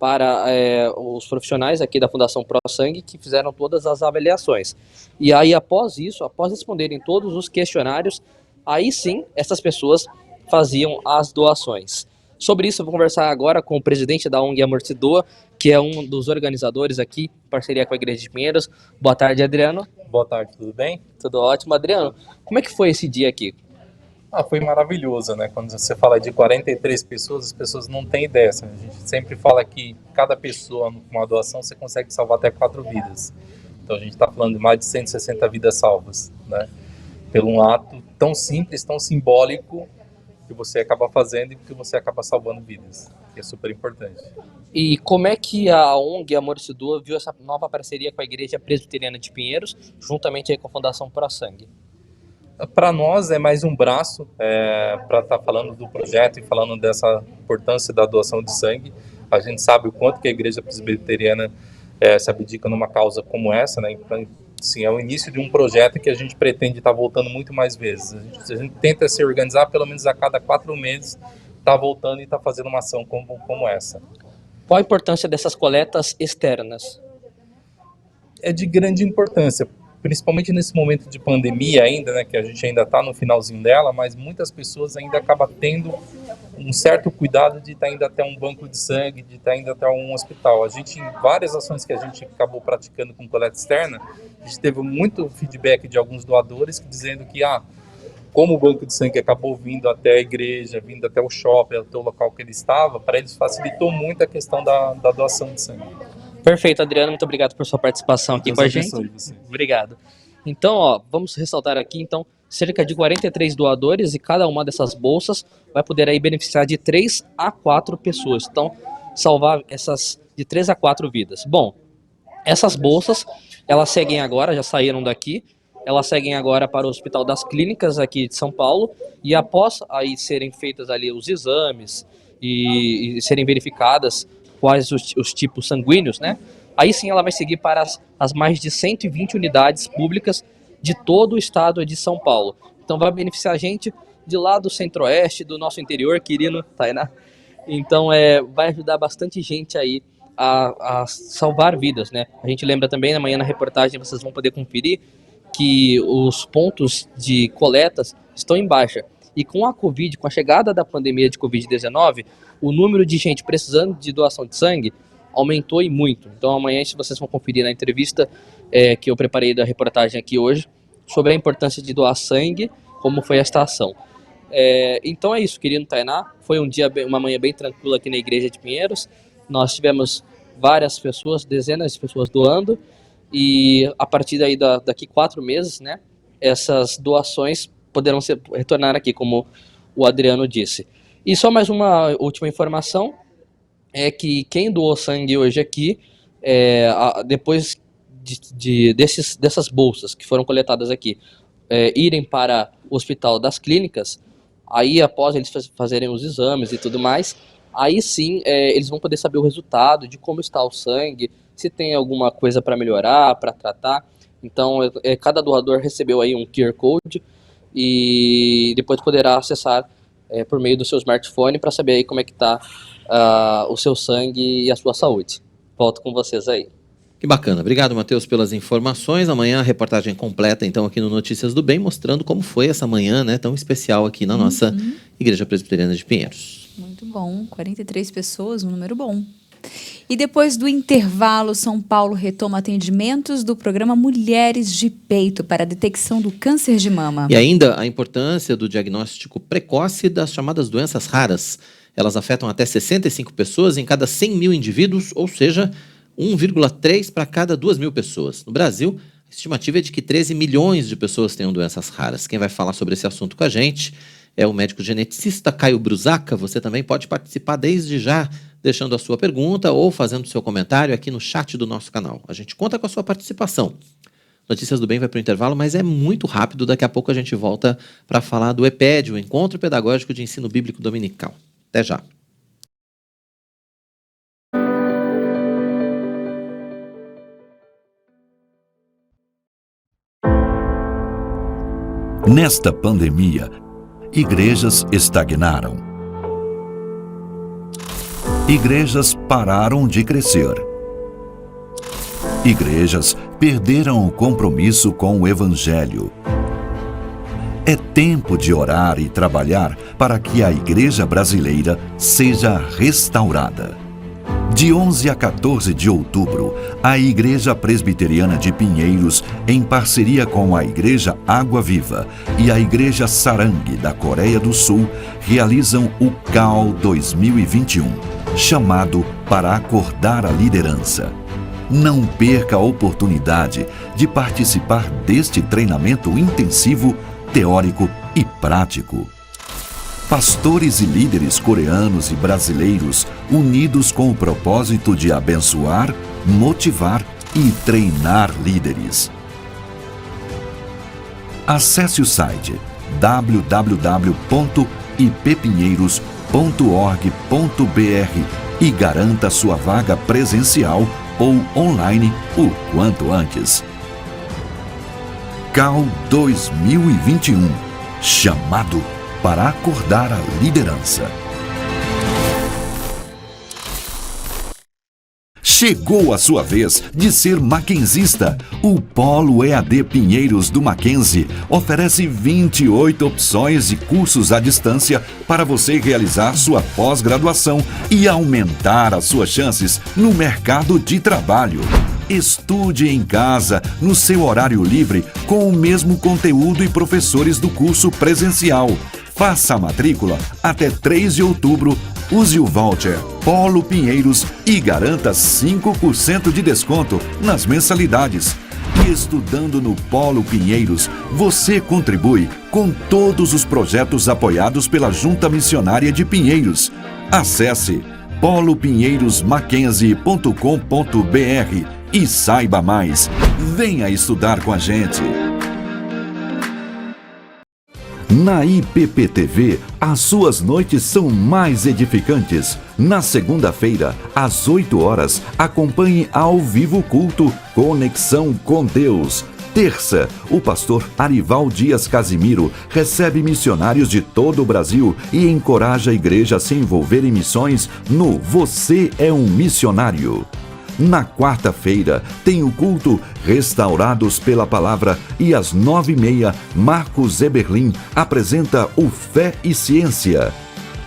para os profissionais aqui da Fundação Pro Sangue que fizeram todas as avaliações. E aí após isso, após responderem todos os questionários, aí sim essas pessoas faziam as doações. Sobre isso eu vou conversar agora com o presidente da ONG Amor Se Doa, que é um dos organizadores aqui, em parceria com a Igreja de Pinheiros. Boa tarde, Adriano. Boa tarde, tudo bem? Tudo ótimo. Adriano, como é que foi esse dia aqui? Foi maravilhoso, né? Quando você fala de 43 pessoas, as pessoas não têm ideia. A gente sempre fala que cada pessoa, com uma doação, você consegue salvar até 4 vidas. Então a gente está falando de mais de 160 vidas salvas, né? Pelo um ato tão simples, tão simbólico, que você acaba fazendo e que você acaba salvando vidas, que é super importante. E como é que a ONG Amor Se Doa viu essa nova parceria com a Igreja Presbiteriana de Pinheiros, juntamente aí com a Fundação Pro Sangue? Para nós é mais um braço para estar falando do projeto e falando dessa importância da doação de sangue. A gente sabe o quanto que a Igreja Presbiteriana se abdica numa causa como essa, né? Então, assim, é o início de um projeto que a gente pretende estar voltando muito mais vezes. A gente tenta se organizar pelo menos a cada 4 meses, estar voltando e estar fazendo uma ação como essa. Qual a importância dessas coletas externas? É de grande importância, principalmente nesse momento de pandemia ainda, né, que a gente ainda está no finalzinho dela, mas muitas pessoas ainda acabam tendo um certo cuidado de estar indo até um banco de sangue, de estar indo até um hospital. A gente, em várias ações que a gente acabou praticando com coleta externa, a gente teve muito feedback de alguns doadores dizendo que, como o banco de sangue acabou vindo até a igreja, vindo até o shopping, até o local que ele estava, para eles facilitou muito a questão da doação de sangue. Perfeito, Adriano, muito obrigado por sua participação aqui com a gente. Obrigado. Então, vamos ressaltar aqui, cerca de 43 doadores e cada uma dessas bolsas vai poder aí beneficiar de 3 a 4 pessoas. Então, salvar essas de 3 a 4 vidas. Bom, essas bolsas, elas seguem agora, já saíram daqui, elas seguem agora para o Hospital das Clínicas aqui de São Paulo e após aí serem feitas ali os exames e serem verificadas quais os tipos sanguíneos, né? Aí sim ela vai seguir para as mais de 120 unidades públicas de todo o estado de São Paulo. Então vai beneficiar a gente de lá do centro-oeste, do nosso interior, Quirino, Tainá. Então vai ajudar bastante gente aí a salvar vidas, né? A gente lembra também, amanhã na reportagem vocês vão poder conferir que os pontos de coletas estão em baixa. E com a Covid, com a chegada da pandemia de Covid-19, o número de gente precisando de doação de sangue aumentou e muito. Então amanhã vocês vão conferir na entrevista que eu preparei da reportagem aqui hoje sobre a importância de doar sangue, como foi esta ação. Então é isso, querido Tainá. Foi uma manhã bem tranquila aqui na Igreja de Pinheiros. Nós tivemos várias pessoas, dezenas de pessoas doando e a partir daí daqui 4 meses, né, essas doações poderão retornar aqui, como o Adriano disse. E só mais uma última informação, é que quem doou sangue hoje aqui, depois dessas bolsas que foram coletadas aqui, irem para o Hospital das Clínicas, aí após eles fazerem os exames e tudo mais, aí sim eles vão poder saber o resultado de como está o sangue, se tem alguma coisa para melhorar, para tratar. Então cada doador recebeu aí um QR Code, e depois poderá acessar por meio do seu smartphone para saber aí como é que está o seu sangue e a sua saúde. Volto com vocês aí. Que bacana. Obrigado, Matheus, pelas informações. Amanhã a reportagem completa, então, aqui no Notícias do Bem, mostrando como foi essa manhã, né, tão especial aqui na nossa Igreja Presbiteriana de Pinheiros. Muito bom. 43 pessoas, um número bom. E depois do intervalo, São Paulo retoma atendimentos do programa Mulheres de Peito para a detecção do câncer de mama. E ainda a importância do diagnóstico precoce das chamadas doenças raras. Elas afetam até 65 pessoas em cada 100 mil indivíduos, ou seja, 1,3 para cada 2 mil pessoas. No Brasil, a estimativa é de que 13 milhões de pessoas tenham doenças raras. Quem vai falar sobre esse assunto com a gente é o médico geneticista Caio Brusaca. Você também pode participar desde já, deixando a sua pergunta ou fazendo seu comentário aqui no chat do nosso canal. A gente conta com a sua participação. Notícias do Bem vai para o intervalo, mas é muito rápido. Daqui a pouco a gente volta para falar do EPED, o Encontro Pedagógico de Ensino Bíblico Dominical. Até já. Nesta pandemia, igrejas estagnaram. Igrejas pararam de crescer. Igrejas perderam o compromisso com o Evangelho. É tempo de orar e trabalhar para que a igreja brasileira seja restaurada. De 11 a 14 de outubro, a Igreja Presbiteriana de Pinheiros, em parceria com a Igreja Água Viva e a Igreja Sarang da Coreia do Sul, realizam o CAL 2021, chamado para acordar a liderança. Não perca a oportunidade de participar deste treinamento intensivo, teórico e prático. Pastores e líderes coreanos e brasileiros unidos com o propósito de abençoar, motivar e treinar líderes. Acesse o site www.ippinheiros.org.br e garanta sua vaga presencial ou online o quanto antes. CAL 2021, chamado para acordar a liderança. Chegou a sua vez de ser mackenzista. O Polo EAD Pinheiros do Mackenzie oferece 28 opções de cursos à distância para você realizar sua pós-graduação e aumentar as suas chances no mercado de trabalho. Estude em casa, no seu horário livre, com o mesmo conteúdo e professores do curso presencial. Faça a matrícula até 3 de outubro, use o voucher Polo Pinheiros e garanta 5% de desconto nas mensalidades. E estudando no Polo Pinheiros, você contribui com todos os projetos apoiados pela Junta Missionária de Pinheiros. Acesse polopinheirosmackenzie.com.br e saiba mais. Venha estudar com a gente. Na IPP-TV, as suas noites são mais edificantes. Na segunda-feira, às 8 horas, acompanhe ao vivo o culto Conexão com Deus. Terça, o pastor Arival Dias Casimiro recebe missionários de todo o Brasil e encoraja a igreja a se envolver em missões no Você é um Missionário. Na quarta-feira, tem o culto Restaurados pela Palavra e às 9h30, Marcos Eberlin apresenta o Fé e Ciência.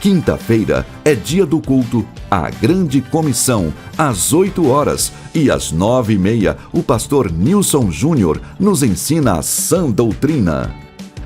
Quinta-feira é dia do culto A Grande Comissão, às 8 horas e às 9h30, o pastor Nilson Júnior nos ensina a sã doutrina.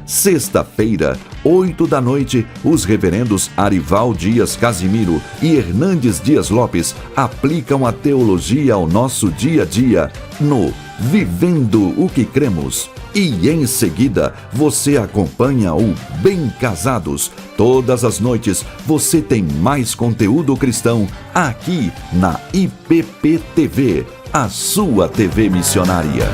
Sexta-feira, 8 da noite, os reverendos Arival Dias Casimiro e Hernandes Dias Lopes aplicam a teologia ao nosso dia a dia no Vivendo o que Cremos. E em seguida, você acompanha o Bem Casados. Todas as noites, você tem mais conteúdo cristão aqui na IPP TV, a sua TV missionária.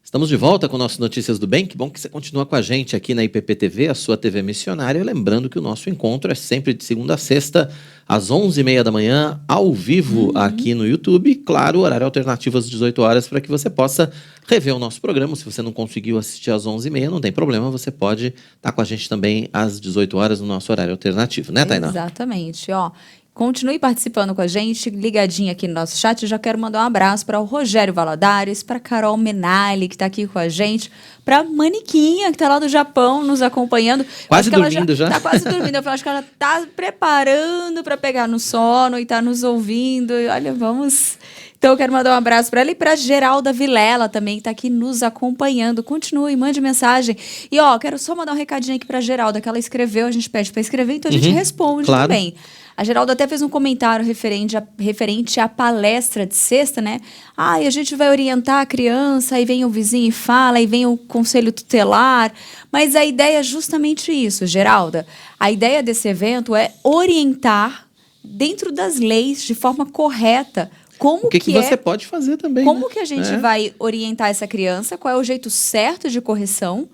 Estamos de volta com o nosso Notícias do Bem. Que bom que você continua com a gente aqui na IPP TV, a sua TV missionária. Lembrando que o nosso encontro é sempre de segunda a sexta, às 11h30 da manhã, ao vivo aqui no YouTube. Claro, horário alternativo às 18 horas, para que você possa rever o nosso programa. Se você não conseguiu assistir às 11h30, não tem problema, você pode estar com a gente também às 18 horas no nosso horário alternativo, né, Tainá? Exatamente. Ó, Continue participando com a gente, ligadinho aqui no nosso chat. Eu já quero mandar um abraço para o Rogério Valadares, para Carol Menali, que está aqui com a gente, para Maniquinha, que está lá do Japão, nos acompanhando. Quase dormindo já. Está quase dormindo. Eu acho que ela está preparando para pegar no sono e está nos ouvindo. E olha, vamos... Então eu quero mandar um abraço para ela e para Geralda Vilela também, que está aqui nos acompanhando. Continue, mande mensagem. E quero só mandar um recadinho aqui para Geralda, que ela escreveu, a gente pede para escrever, então a gente responde também. A Geralda até fez um comentário referente à palestra de sexta, né? E a gente vai orientar a criança, aí vem o vizinho e fala, aí vem o conselho tutelar. Mas a ideia é justamente isso, Geralda. A ideia desse evento é orientar dentro das leis, de forma correta, como o que você pode fazer também. Como que a gente vai orientar essa criança, qual é o jeito certo de correção.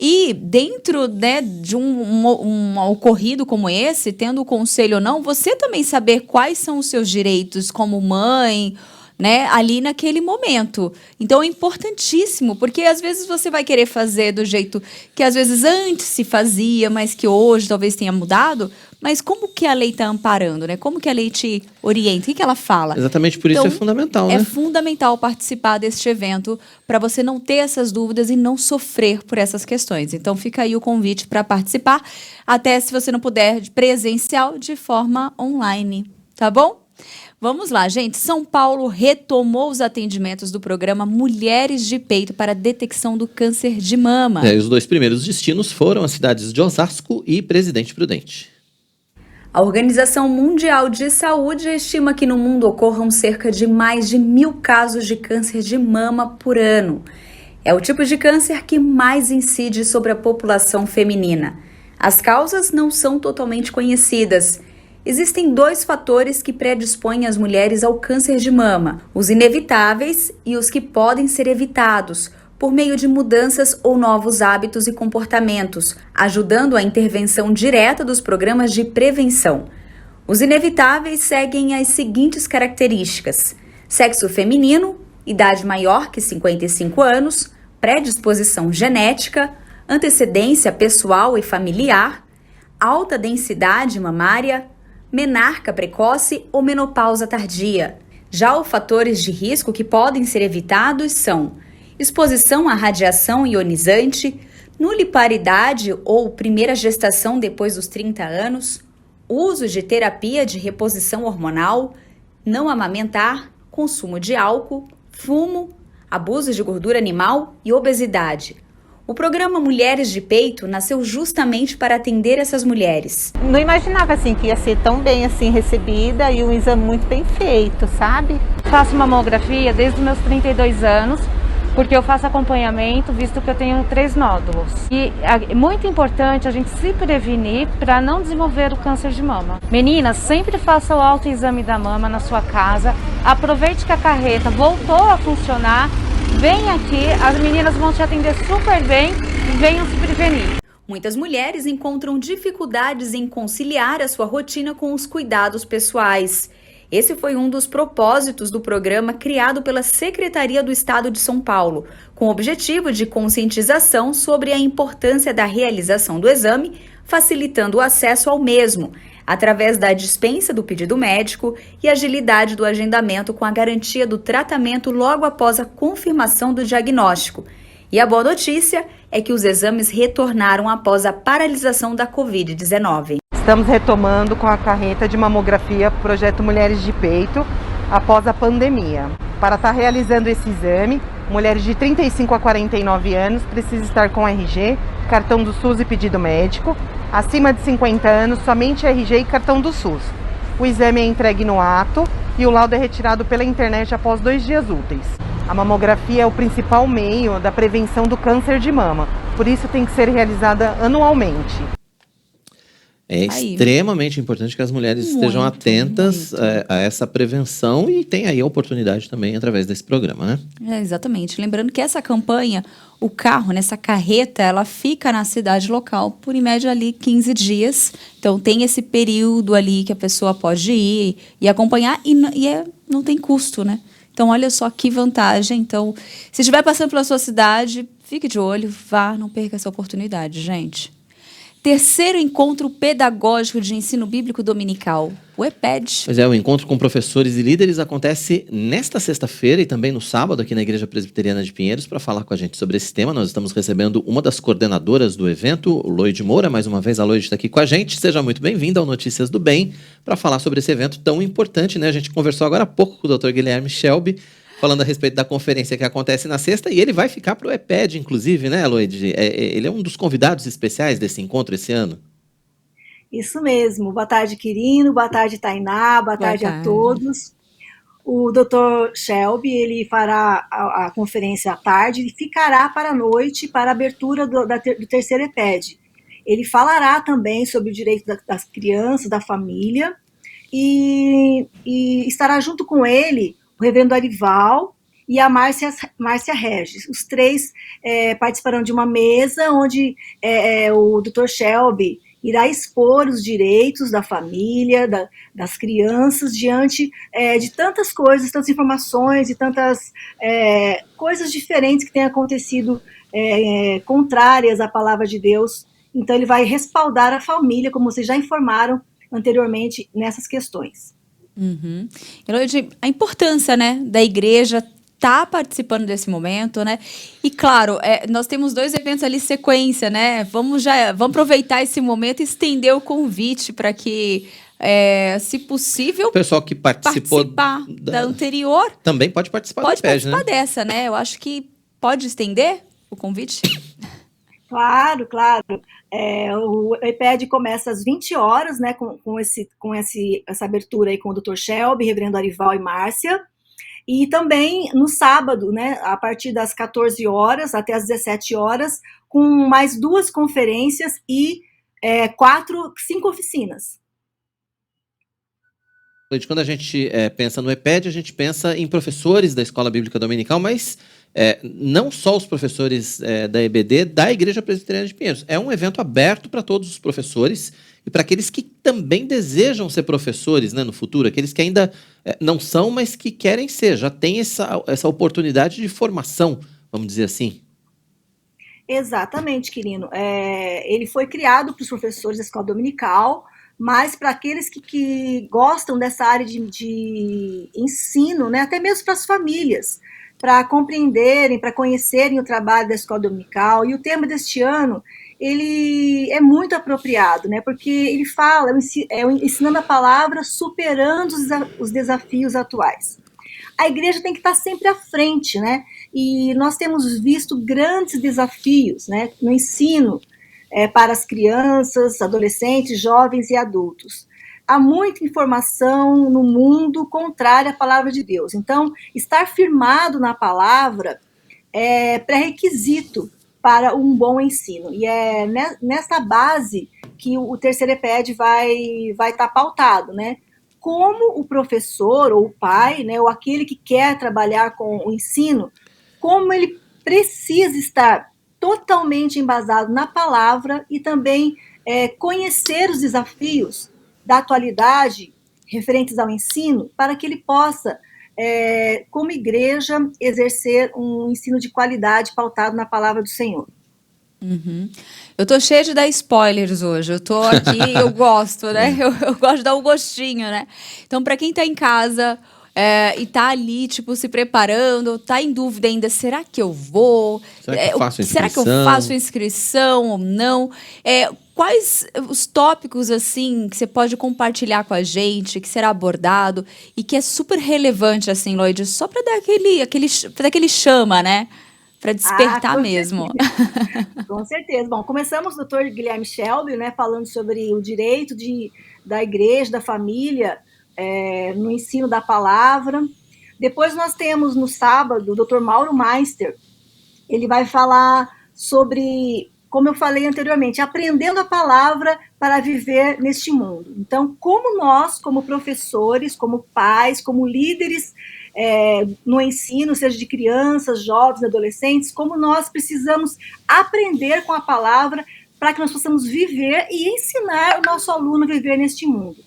E dentro, né, de um ocorrido como esse, tendo o conselho ou não, você também saber quais são os seus direitos como mãe, né, ali naquele momento. Então é importantíssimo, porque às vezes você vai querer fazer do jeito que às vezes antes se fazia, mas que hoje talvez tenha mudado. Mas como que a lei está amparando, né? Como que a lei te orienta? O que ela fala? Exatamente por isso é fundamental, né? É fundamental participar deste evento para você não ter essas dúvidas e não sofrer por essas questões. Então fica aí o convite para participar, até se você não puder presencial, de forma online, tá bom? Vamos lá, gente. São Paulo retomou os atendimentos do programa Mulheres de Peito para detecção do câncer de mama. E os 2 primeiros destinos foram as cidades de Osasco e Presidente Prudente. A Organização Mundial de Saúde estima que no mundo ocorram cerca de mais de 1.000 casos de câncer de mama por ano. É o tipo de câncer que mais incide sobre a população feminina. As causas não são totalmente conhecidas. Existem 2 fatores que predispõem as mulheres ao câncer de mama: os inevitáveis e os que podem ser evitados, por meio de mudanças ou novos hábitos e comportamentos, ajudando a intervenção direta dos programas de prevenção. Os inevitáveis seguem as seguintes características: sexo feminino, idade maior que 55 anos, predisposição genética, antecedência pessoal e familiar, alta densidade mamária, menarca precoce ou menopausa tardia. Já os fatores de risco que podem ser evitados são exposição à radiação ionizante, nuliparidade ou primeira gestação depois dos 30 anos, uso de terapia de reposição hormonal, não amamentar, consumo de álcool, fumo, abuso de gordura animal e obesidade. O programa Mulheres de Peito nasceu justamente para atender essas mulheres. Não imaginava assim que ia ser tão bem assim recebida e um exame muito bem feito, sabe? Faço mamografia desde os meus 32 anos, porque eu faço acompanhamento, visto que eu tenho 3 nódulos. E é muito importante a gente se prevenir para não desenvolver o câncer de mama. Meninas, sempre faça o autoexame da mama na sua casa. Aproveite que a carreta voltou a funcionar. Vem aqui, as meninas vão te atender super bem e venham se prevenir. Muitas mulheres encontram dificuldades em conciliar a sua rotina com os cuidados pessoais. Esse foi um dos propósitos do programa criado pela Secretaria do Estado de São Paulo, com o objetivo de conscientização sobre a importância da realização do exame, facilitando o acesso ao mesmo, através da dispensa do pedido médico e agilidade do agendamento com a garantia do tratamento logo após a confirmação do diagnóstico. E a boa notícia é que os exames retornaram após a paralisação da Covid-19. Estamos retomando com a carreta de mamografia Projeto Mulheres de Peito após a pandemia. Para estar realizando esse exame, mulheres de 35 a 49 anos precisam estar com RG, cartão do SUS e pedido médico. Acima de 50 anos, somente RG e cartão do SUS. O exame é entregue no ato e o laudo é retirado pela internet após 2 dias úteis. A mamografia é o principal meio da prevenção do câncer de mama, por isso tem que ser realizada anualmente. É extremamente importante que as mulheres estejam atentas a essa prevenção e tem aí a oportunidade também através desse programa, né? Exatamente. Lembrando que essa campanha, o carro, nessa carreta, ela fica na cidade local por, em média, ali 15 dias. Então, tem esse período ali que a pessoa pode ir e acompanhar e não tem custo, né? Então, olha só que vantagem. Então, se estiver passando pela sua cidade, fique de olho, vá, não perca essa oportunidade, gente. terceiro encontro pedagógico de ensino bíblico dominical, o EPED. Pois é, o encontro com professores e líderes acontece nesta sexta-feira e também no sábado aqui na Igreja Presbiteriana de Pinheiros. Para falar com a gente sobre esse tema, nós estamos recebendo uma das coordenadoras do evento, Loide Moura. Mais uma vez a Loide está aqui com a gente. Seja muito bem-vinda ao Notícias do Bem para falar sobre esse evento tão importante, né? A gente conversou agora há pouco com o Dr. Guilherme Shelby, falando a respeito da conferência que acontece na sexta, e ele vai ficar para o EPED, inclusive, né, Loide? Ele é um dos convidados especiais desse encontro esse ano. Isso mesmo. Boa tarde, Quirino. Boa tarde, Tainá. Boa tarde a todos. O Dr. Shelby, ele fará a conferência à tarde e ficará para a noite, para a abertura do terceiro EPED. Ele falará também sobre o direito das crianças, da família, e estará junto com ele o reverendo Arival e a Márcia Regis. Os três participarão de uma mesa onde o Dr. Shelby irá expor os direitos da família, das crianças, diante de tantas coisas, tantas informações e tantas coisas diferentes que têm acontecido contrárias à palavra de Deus. Então, ele vai respaldar a família, como vocês já informaram anteriormente, nessas questões. Uhum. A importância, né, da igreja tá participando desse momento, né? E claro, nós temos 2 eventos ali sequência, né? Vamos aproveitar esse momento e estender o convite para que, se possível, o pessoal que participou da anterior também pode participar do EPED, né? dessa, né? Eu acho que pode estender o convite. Claro. O EPED começa às 20 horas, né, com essa abertura aí com o Dr. Shelby, reverendo Arival e Márcia. E também no sábado, né, a partir das 14 horas até as 17 horas, com mais 2 conferências e 5 oficinas. Quando a gente pensa no EPED, a gente pensa em professores da Escola Bíblica Dominical, mas não só os professores da EBD, da Igreja Presbiteriana de Pinheiros. É um evento aberto para todos os professores e para aqueles que também desejam ser professores, né, no futuro, aqueles que ainda não são, mas que querem ser, já tem essa oportunidade de formação, vamos dizer assim. Exatamente, Quirino. Ele foi criado para os professores da Escola Dominical, mas para aqueles que gostam dessa área de ensino, né, até mesmo para as famílias, para compreenderem, para conhecerem o trabalho da Escola Dominical. E o tema deste ano, ele é muito apropriado, né, porque ele fala, ensinando a palavra, superando os desafios atuais. A igreja tem que estar sempre à frente, né, e nós temos visto grandes desafios, né, no ensino, para as crianças, adolescentes, jovens e adultos. Há muita informação no mundo contrária à palavra de Deus. Então, estar firmado na palavra é pré-requisito para um bom ensino. E é nessa base que o terceiro EPED vai estar pautado, né? Como o professor ou o pai, né, ou aquele que quer trabalhar com o ensino, como ele precisa estar totalmente embasado na palavra e também conhecer os desafios da atualidade referentes ao ensino, para que ele possa, como igreja, exercer um ensino de qualidade pautado na palavra do Senhor. Uhum. Eu tô cheia de dar spoilers hoje, eu tô aqui, eu gosto, né? Eu gosto de dar um gostinho, né? Então, para quem tá em casa e tá ali, tipo, se preparando, tá em dúvida ainda, será que eu vou? Será que eu faço inscrição ou não? Quais os tópicos, assim, que você pode compartilhar com a gente, que será abordado e que é super relevante, assim, Loide, só para dar aquele chama, né? Para despertar mesmo. Com certeza. Bom, começamos o Dr. Guilherme Shelby, né, falando sobre o direito da igreja, da família, no ensino da palavra. Depois nós temos no sábado o Dr. Mauro Meister. Ele vai falar sobre, como eu falei anteriormente, aprendendo a palavra para viver neste mundo. Então, como nós, como professores, como pais, como líderes no ensino, seja de crianças, jovens, adolescentes, como nós precisamos aprender com a palavra para que nós possamos viver e ensinar o nosso aluno a viver neste mundo.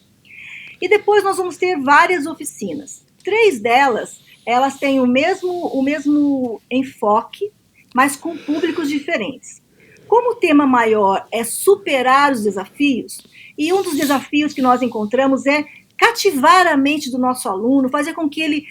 E depois nós vamos ter várias oficinas. 3 delas, elas têm o mesmo enfoque, mas com públicos diferentes. Como o tema maior é superar os desafios, e um dos desafios que nós encontramos é cativar a mente do nosso aluno, fazer com que ele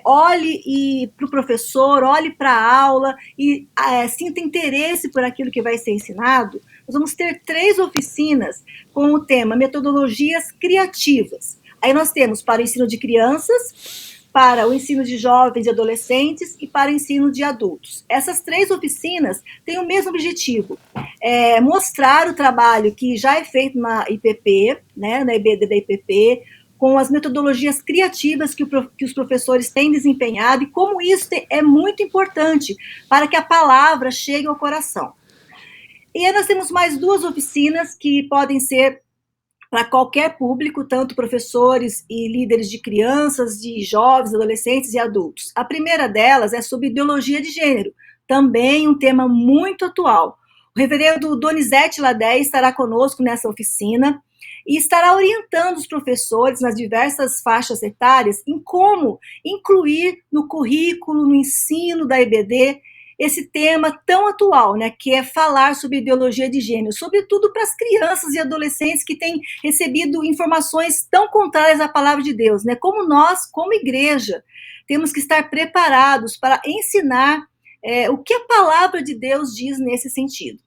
olhe para o professor, olhe para a aula e sinta interesse por aquilo que vai ser ensinado. Nós vamos ter 3 oficinas com o tema metodologias criativas. Aí nós temos para o ensino de crianças, para o ensino de jovens e adolescentes e para o ensino de adultos. Essas 3 oficinas têm o mesmo objetivo, mostrar o trabalho que já é feito na IPP, né, na EBD da IPP, com as metodologias criativas que os professores têm desempenhado e como isso é muito importante para que a palavra chegue ao coração. E aí nós temos mais 2 oficinas que podem ser para qualquer público, tanto professores e líderes de crianças, de jovens, adolescentes e adultos. A primeira delas é sobre ideologia de gênero, também um tema muito atual. O reverendo Donizete Ladé estará conosco nessa oficina e estará orientando os professores nas diversas faixas etárias em como incluir no currículo, no ensino da EBD, esse tema tão atual, né, que é falar sobre ideologia de gênero, sobretudo para as crianças e adolescentes que têm recebido informações tão contrárias à palavra de Deus, né, como nós, como igreja, temos que estar preparados para ensinar o que a palavra de Deus diz nesse sentido.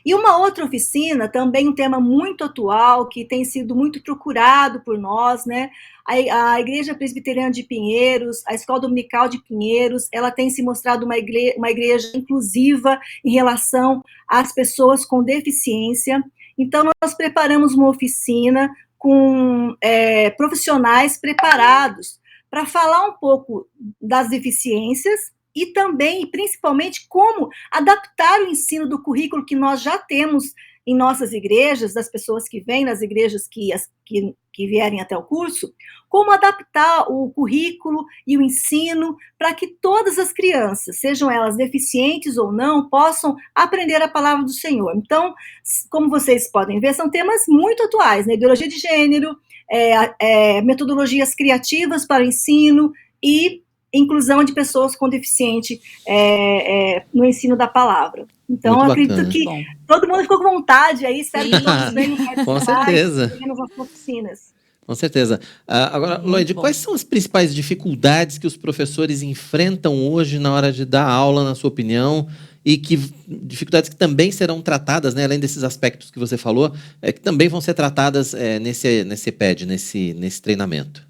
E uma outra oficina, também um tema muito atual, que tem sido muito procurado por nós, né? A Igreja Presbiteriana de Pinheiros, a Escola Dominical de Pinheiros, ela tem se mostrado uma igreja inclusiva em relação às pessoas com deficiência. Então, nós preparamos uma oficina com profissionais preparados para falar um pouco das deficiências e também, e principalmente, como adaptar o ensino do currículo que nós já temos em nossas igrejas, das pessoas que vêm nas igrejas que vierem até o curso, como adaptar o currículo e o ensino para que todas as crianças, sejam elas deficientes ou não, possam aprender a palavra do Senhor. Então, como vocês podem ver, são temas muito atuais, né? Ideologia de gênero, metodologias criativas para o ensino e inclusão de pessoas com deficiente no ensino da palavra. Então, eu acredito que todo mundo ficou com vontade aí, espero que todos venham participar. Com certeza. Nas oficinas. Com certeza. Agora, Lloyd, quais são as principais dificuldades que os professores enfrentam hoje na hora de dar aula, na sua opinião, e que dificuldades que também serão tratadas, né, além desses aspectos que você falou, que também vão ser tratadas nesse EPED, nesse treinamento?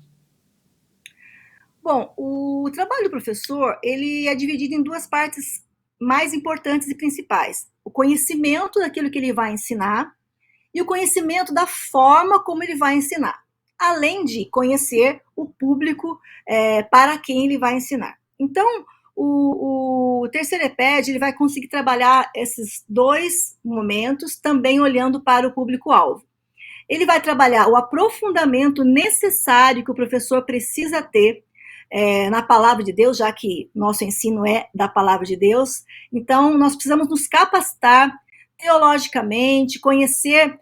Bom, o trabalho do professor, ele é dividido em 2 partes mais importantes e principais. O conhecimento daquilo que ele vai ensinar e o conhecimento da forma como ele vai ensinar, além de conhecer o público para quem ele vai ensinar. Então, o terceiro EPED, ele vai conseguir trabalhar esses 2 momentos, também olhando para o público-alvo. Ele vai trabalhar o aprofundamento necessário que o professor precisa ter na palavra de Deus, já que nosso ensino é da palavra de Deus. Então, nós precisamos nos capacitar teologicamente, conhecer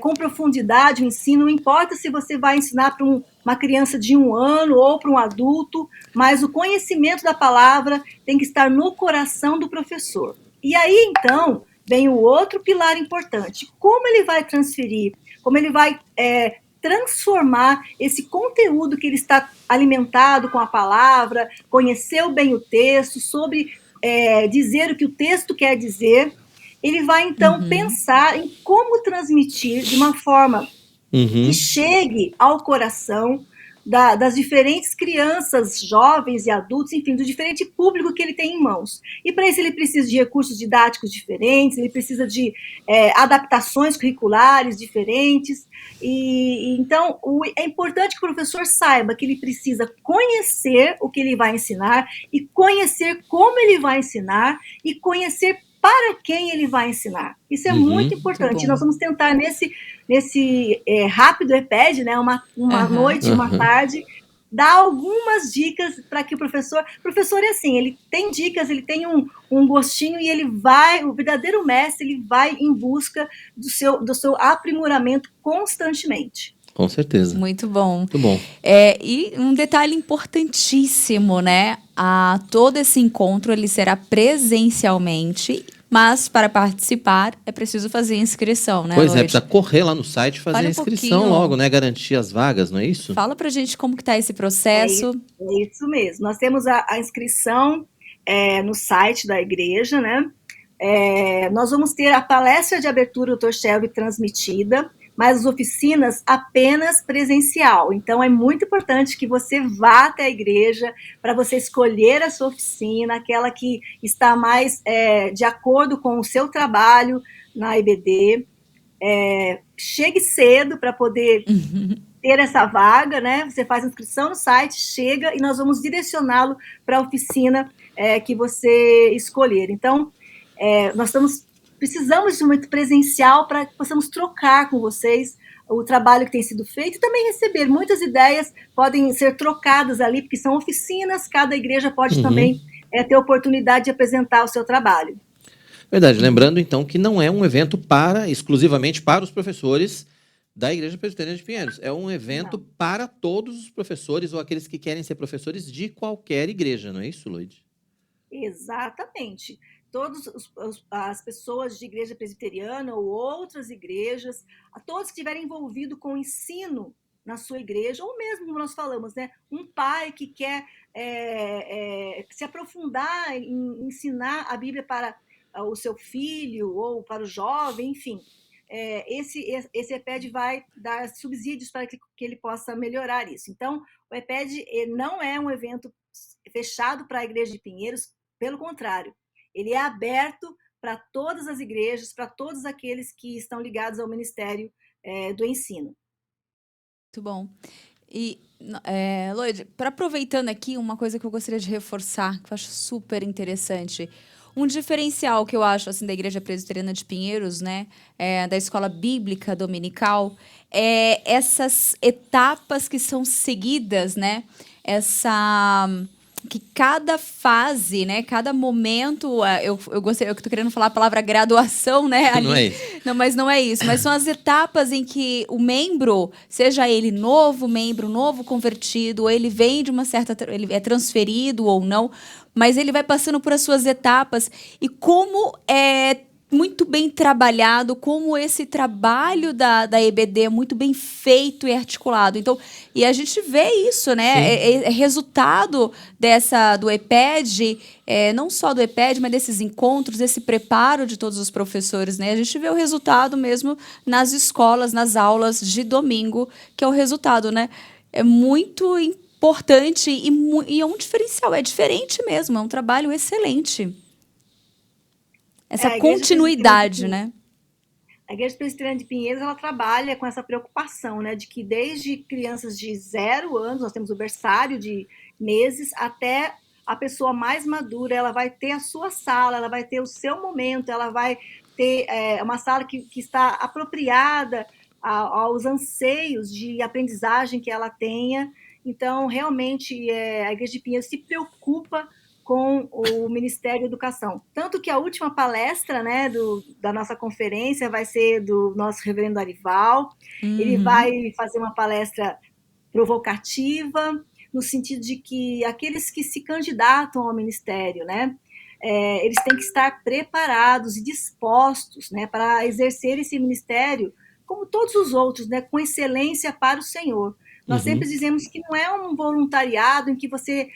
com profundidade o ensino. Não importa se você vai ensinar para uma criança de 1 ano ou para um adulto, mas o conhecimento da palavra tem que estar no coração do professor. E aí, então, vem o outro pilar importante. Como ele vai transferir, como ele vai transformar esse conteúdo que ele está alimentado com a palavra, conheceu bem o texto, sobre dizer o que o texto quer dizer, ele vai, então, pensar em como transmitir de uma forma que chegue ao coração das diferentes crianças, jovens e adultos, enfim, do diferente público que ele tem em mãos. E para isso ele precisa de recursos didáticos diferentes, ele precisa de adaptações curriculares diferentes. Então, é importante que o professor saiba que ele precisa conhecer o que ele vai ensinar e conhecer como ele vai ensinar e conhecer para quem ele vai ensinar. Isso é muito importante. Nós vamos tentar nesse rápido EPED, né, uma noite, uma tarde, dar algumas dicas para que o professor é assim, ele tem dicas, ele tem um gostinho e ele vai, o verdadeiro mestre, ele vai em busca do seu aprimoramento constantemente. Com certeza. Muito bom. Muito bom. E um detalhe importantíssimo, né? Todo esse encontro ele será presencialmente mas para participar é preciso fazer inscrição, né, Pois é, Lloyd? precisa correr lá no site e fazer Fale a um inscrição pouquinho. logo, né? Garantir as vagas, não é isso? Fala pra gente como que tá esse processo. É isso mesmo. Nós temos a inscrição no site da igreja, né? Nós vamos ter a palestra de abertura do Dr. Shelby transmitida, mas as oficinas apenas presencial. Então, é muito importante que você vá até a igreja para você escolher a sua oficina, aquela que está mais de acordo com o seu trabalho na IBD. Chegue cedo para poder ter essa vaga, né? Você faz a inscrição no site, chega e nós vamos direcioná-lo para a oficina que você escolher. Então, nós precisamos de muito presencial para que possamos trocar com vocês o trabalho que tem sido feito e também receber. Muitas ideias podem ser trocadas ali, porque são oficinas, cada igreja pode também ter a oportunidade de apresentar o seu trabalho. Verdade. Lembrando, então, que não é um evento exclusivamente para os professores da Igreja Presbiteriana de Pinheiros. É um evento para todos os professores ou aqueles que querem ser professores de qualquer igreja, não é isso, Lloyd? Exatamente. Todas as pessoas de igreja presbiteriana ou outras igrejas, a todos que estiverem envolvidos com o ensino na sua igreja, ou mesmo, como nós falamos, né, um pai que quer se aprofundar em ensinar a Bíblia para o seu filho ou para o jovem, enfim, esse EPED vai dar subsídios para que ele possa melhorar isso. Então, o EPED não é um evento fechado para a Igreja de Pinheiros, pelo contrário, ele é aberto para todas as igrejas, para todos aqueles que estão ligados ao Ministério do Ensino. Muito bom. E, Lloyd, aproveitando aqui, uma coisa que eu gostaria de reforçar, que eu acho super interessante. Um diferencial que eu acho assim, da Igreja Presbiteriana de Pinheiros, né, da Escola Bíblica Dominical, é essas etapas que são seguidas, né, que cada fase, né, cada momento, eu tô querendo falar a palavra graduação, né, ali. Não é isso. Não, mas não é isso. Mas são as etapas em que o membro, seja ele membro novo convertido, ou ele vem de ele é transferido ou não, mas ele vai passando por as suas etapas e como é muito bem trabalhado, como esse trabalho da EBD é muito bem feito e articulado. Então, e a gente vê isso, né? É resultado do EPED, não só do EPED, mas desses encontros, desse preparo de todos os professores, né? A gente vê o resultado mesmo nas escolas, nas aulas de domingo, que é o resultado, né? É muito importante e é um diferencial, é diferente mesmo, é um trabalho excelente. Essa continuidade, né? A Igreja Presbiteriana de Pinheiros, ela trabalha com essa preocupação, né, de que desde crianças de 0 anos, nós temos o berçário de meses, até a pessoa mais madura, ela vai ter a sua sala, ela vai ter o seu momento, ela vai ter uma sala que está apropriada aos anseios de aprendizagem que ela tenha. Então, realmente, a Igreja de Pinheiros se preocupa com o Ministério da Educação. Tanto que a última palestra, né, da nossa conferência vai ser do nosso reverendo Arival. Ele vai fazer uma palestra provocativa, no sentido de que aqueles que se candidatam ao ministério, né, eles têm que estar preparados e dispostos, né, para exercer esse ministério como todos os outros, né, com excelência para o Senhor. Nós sempre dizemos que não é um voluntariado em que você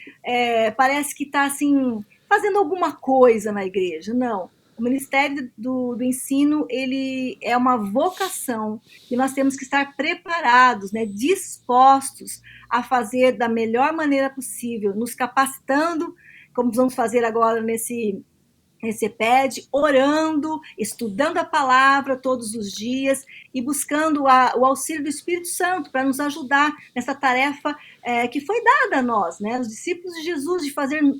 parece que está assim, fazendo alguma coisa na igreja. Não. O Ministério do Ensino, ele é uma vocação e nós temos que estar preparados, né, dispostos a fazer da melhor maneira possível, nos capacitando, como vamos fazer agora nesse EPED, orando, estudando a palavra todos os dias e buscando o auxílio do Espírito Santo para nos ajudar nessa tarefa que foi dada a nós, né, os discípulos de Jesus, de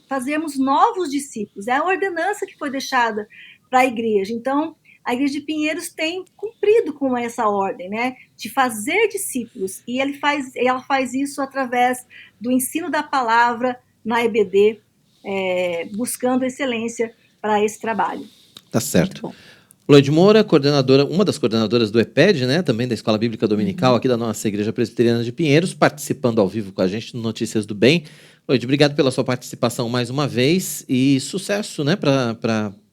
fazermos novos discípulos. É a ordenança que foi deixada para a igreja. Então, a Igreja de Pinheiros tem cumprido com essa ordem, né, de fazer discípulos, e ela faz isso através do ensino da palavra na EBD, buscando excelência para esse trabalho. Tá certo. Lloyd Moura, coordenadora, uma das coordenadoras do EPED, né, também da Escola Bíblica Dominical aqui da nossa Igreja Presbiteriana de Pinheiros, participando ao vivo com a gente no Notícias do Bem. Lloyd, obrigado pela sua participação mais uma vez e sucesso, né, para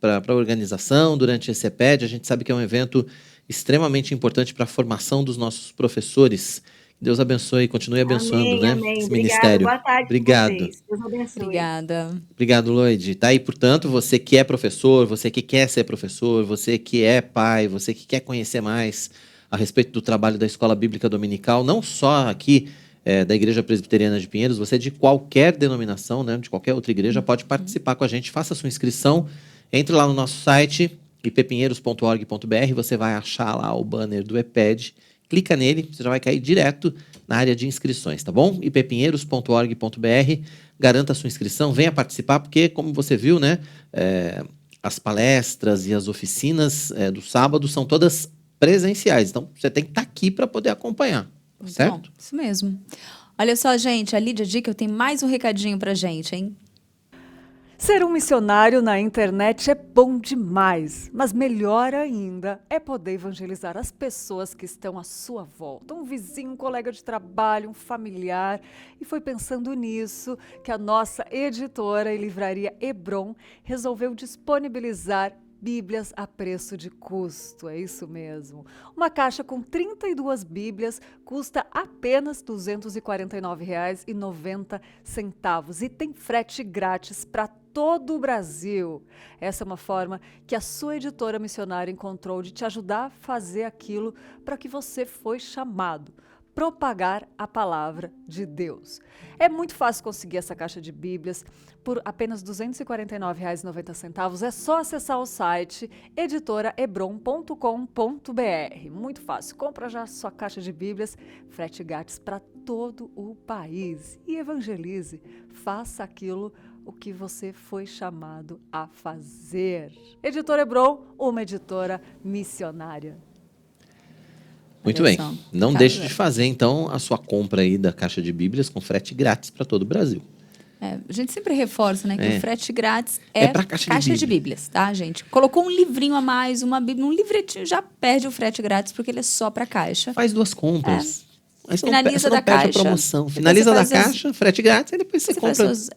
a organização durante esse EPED. A gente sabe que é um evento extremamente importante para a formação dos nossos professores. Deus abençoe e continue abençoando, Amém, né, amém. esse Obrigada, ministério. boa tarde Obrigado. pra vocês. Deus abençoe. Obrigada. Obrigado, Lloyd. Tá aí, portanto, você que é professor, você que quer ser professor, você que é pai, você que quer conhecer mais a respeito do trabalho da Escola Bíblica Dominical, não só aqui da Igreja Presbiteriana de Pinheiros, você de qualquer denominação, né, de qualquer outra igreja, pode participar com a gente, faça sua inscrição, entre lá no nosso site, ippinheiros.org.br, você vai achar lá o banner do EPED, clica nele, você já vai cair direto na área de inscrições, tá bom? ippinheiros.org.br, garanta a sua inscrição, venha participar, porque, como você viu, né, as palestras e as oficinas do sábado são todas presenciais, então você tem que estar aqui para poder acompanhar, certo? Bom, isso mesmo. Olha só, gente, a Lídia Dica, eu tenho mais um recadinho pra gente, hein? Ser um missionário na internet é bom demais, mas melhor ainda é poder evangelizar as pessoas que estão à sua volta. Um vizinho, um colega de trabalho, um familiar. E foi pensando nisso que a nossa editora e livraria Hebron resolveu disponibilizar Bíblias a preço de custo, é isso mesmo. Uma caixa com 32 Bíblias custa apenas R$ 249,90 e tem frete grátis para todo o Brasil. Essa é uma forma que a sua editora missionária encontrou de te ajudar a fazer aquilo para que você foi chamado. Propagar a palavra de Deus. É muito fácil conseguir essa caixa de Bíblias por apenas R$ 249,90. É só acessar o site editoraebron.com.br. Muito fácil. Compra já sua caixa de Bíblias, frete grátis para todo o país. E evangelize. Faça aquilo o que você foi chamado a fazer. Editora Hebron, uma editora missionária. Muito bem. Não deixe de fazer, então, a sua compra aí da caixa de Bíblias com frete grátis para todo o Brasil. A gente sempre reforça, né, que o frete grátis é para caixa de Bíblias, tá, gente? Colocou um livrinho a mais, uma Bíblia, um livretinho, já perde o frete grátis, porque ele é só para caixa. Faz 2 compras. Mas finaliza não da perde caixa. A promoção. Finaliza da caixa, frete grátis, e depois você compra os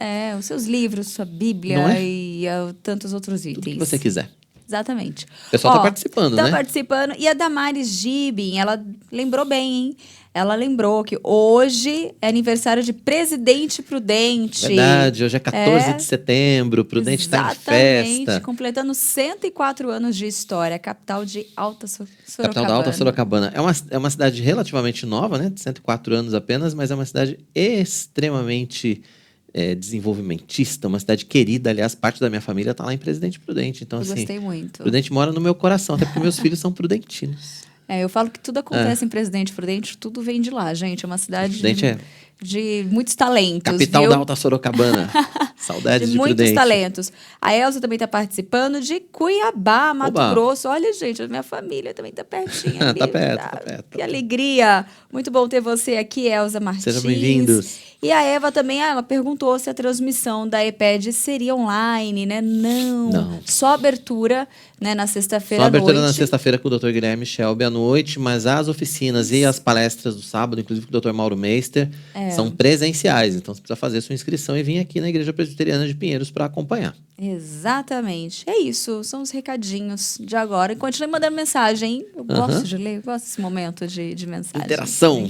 seus livros, sua Bíblia e tantos outros itens. tudo que você quiser. Exatamente. O pessoal tá participando, né? Tá participando. E a Damares Gibin, ela lembrou bem, hein? Ela lembrou que hoje é aniversário de Presidente Prudente. Verdade, hoje é 14 de setembro, Prudente está em festa. Completando 104 anos de história, capital de Alta Sorocabana. Capital da Alta Sorocabana. É uma cidade relativamente nova, né? De 104 anos apenas, mas é uma cidade extremamente desenvolvimentista, uma cidade querida. Aliás, parte da minha família está lá em Presidente Prudente. Então, eu gostei muito. Prudente mora no meu coração, até porque meus filhos são prudentinos. Eu falo que tudo acontece em Presidente Prudente, tudo vem de lá, gente. É uma cidade de muitos talentos. Capital da Alta Sorocabana. Saudades de muitos Prudente. Talentos. A Elza também está participando de Cuiabá, Mato Grosso. Olha, gente, a minha família também está pertinho ali. Tá perto. Que alegria. Muito bom ter você aqui, Elza Martins. Sejam bem-vindos. E a Eva também, ela perguntou se a transmissão da EPED seria online, né? Não. Só abertura, né, na sexta-feira à noite. Só abertura na sexta-feira com o Dr. Guilherme Shelby à noite, mas as oficinas e as palestras do sábado, inclusive com o Dr. Mauro Meister, são presenciais. Então você precisa fazer sua inscrição e vir aqui na Igreja Presbiteriana de Pinheiros para acompanhar. Exatamente. É isso, são os recadinhos de agora. E continue mandando mensagem, hein? Eu gosto de ler, eu gosto desse momento de mensagem. Interação. Com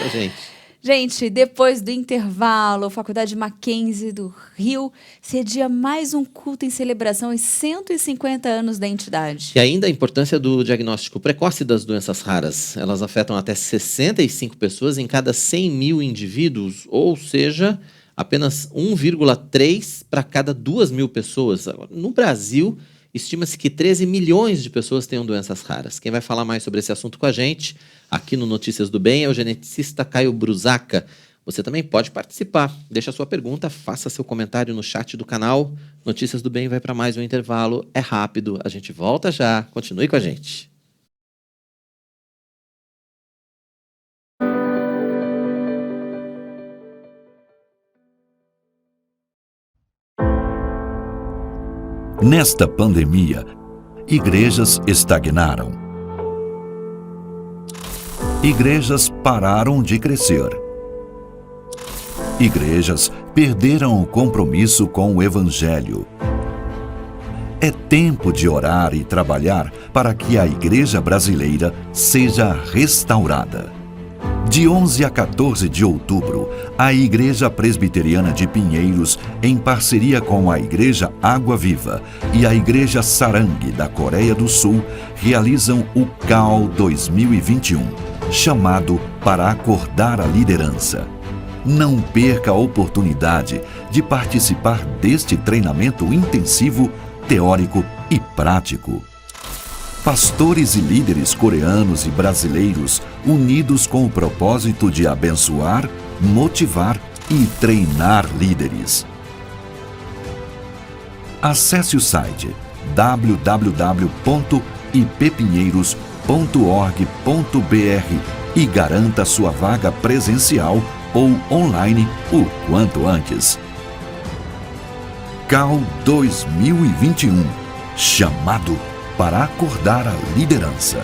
gente. Gente, depois do intervalo, a Faculdade Mackenzie do Rio cedia mais um culto em celebração aos 150 anos da entidade. E ainda a importância do diagnóstico precoce das doenças raras. Elas afetam até 65 pessoas em cada 100 mil indivíduos, ou seja, apenas 1,3 para cada 2 mil pessoas. No Brasil, estima-se que 13 milhões de pessoas tenham doenças raras. Quem vai falar mais sobre esse assunto com a gente, aqui no Notícias do Bem, é o geneticista Caio Brusaca. Você também pode participar. Deixa a sua pergunta, faça seu comentário no chat do canal. Notícias do Bem vai para mais um intervalo. É rápido, a gente volta já. Continue com a gente. Nesta pandemia, Igrejas estagnaram. Igrejas pararam de crescer. Igrejas perderam o compromisso com o Evangelho. É tempo de orar e trabalhar para que a Igreja brasileira seja restaurada. De 11 a 14 de outubro, a Igreja Presbiteriana de Pinheiros, em parceria com a Igreja Água Viva e a Igreja Sarang da Coreia do Sul, realizam o CAL 2021, chamado para acordar a liderança. Não perca a oportunidade de participar deste treinamento intensivo, teórico e prático. Pastores e líderes coreanos e brasileiros unidos com o propósito de abençoar, motivar e treinar líderes. Acesse o site www.ippinheiros.org.br e garanta sua vaga presencial ou online o quanto antes. CAL 2021, chamado para acordar a liderança.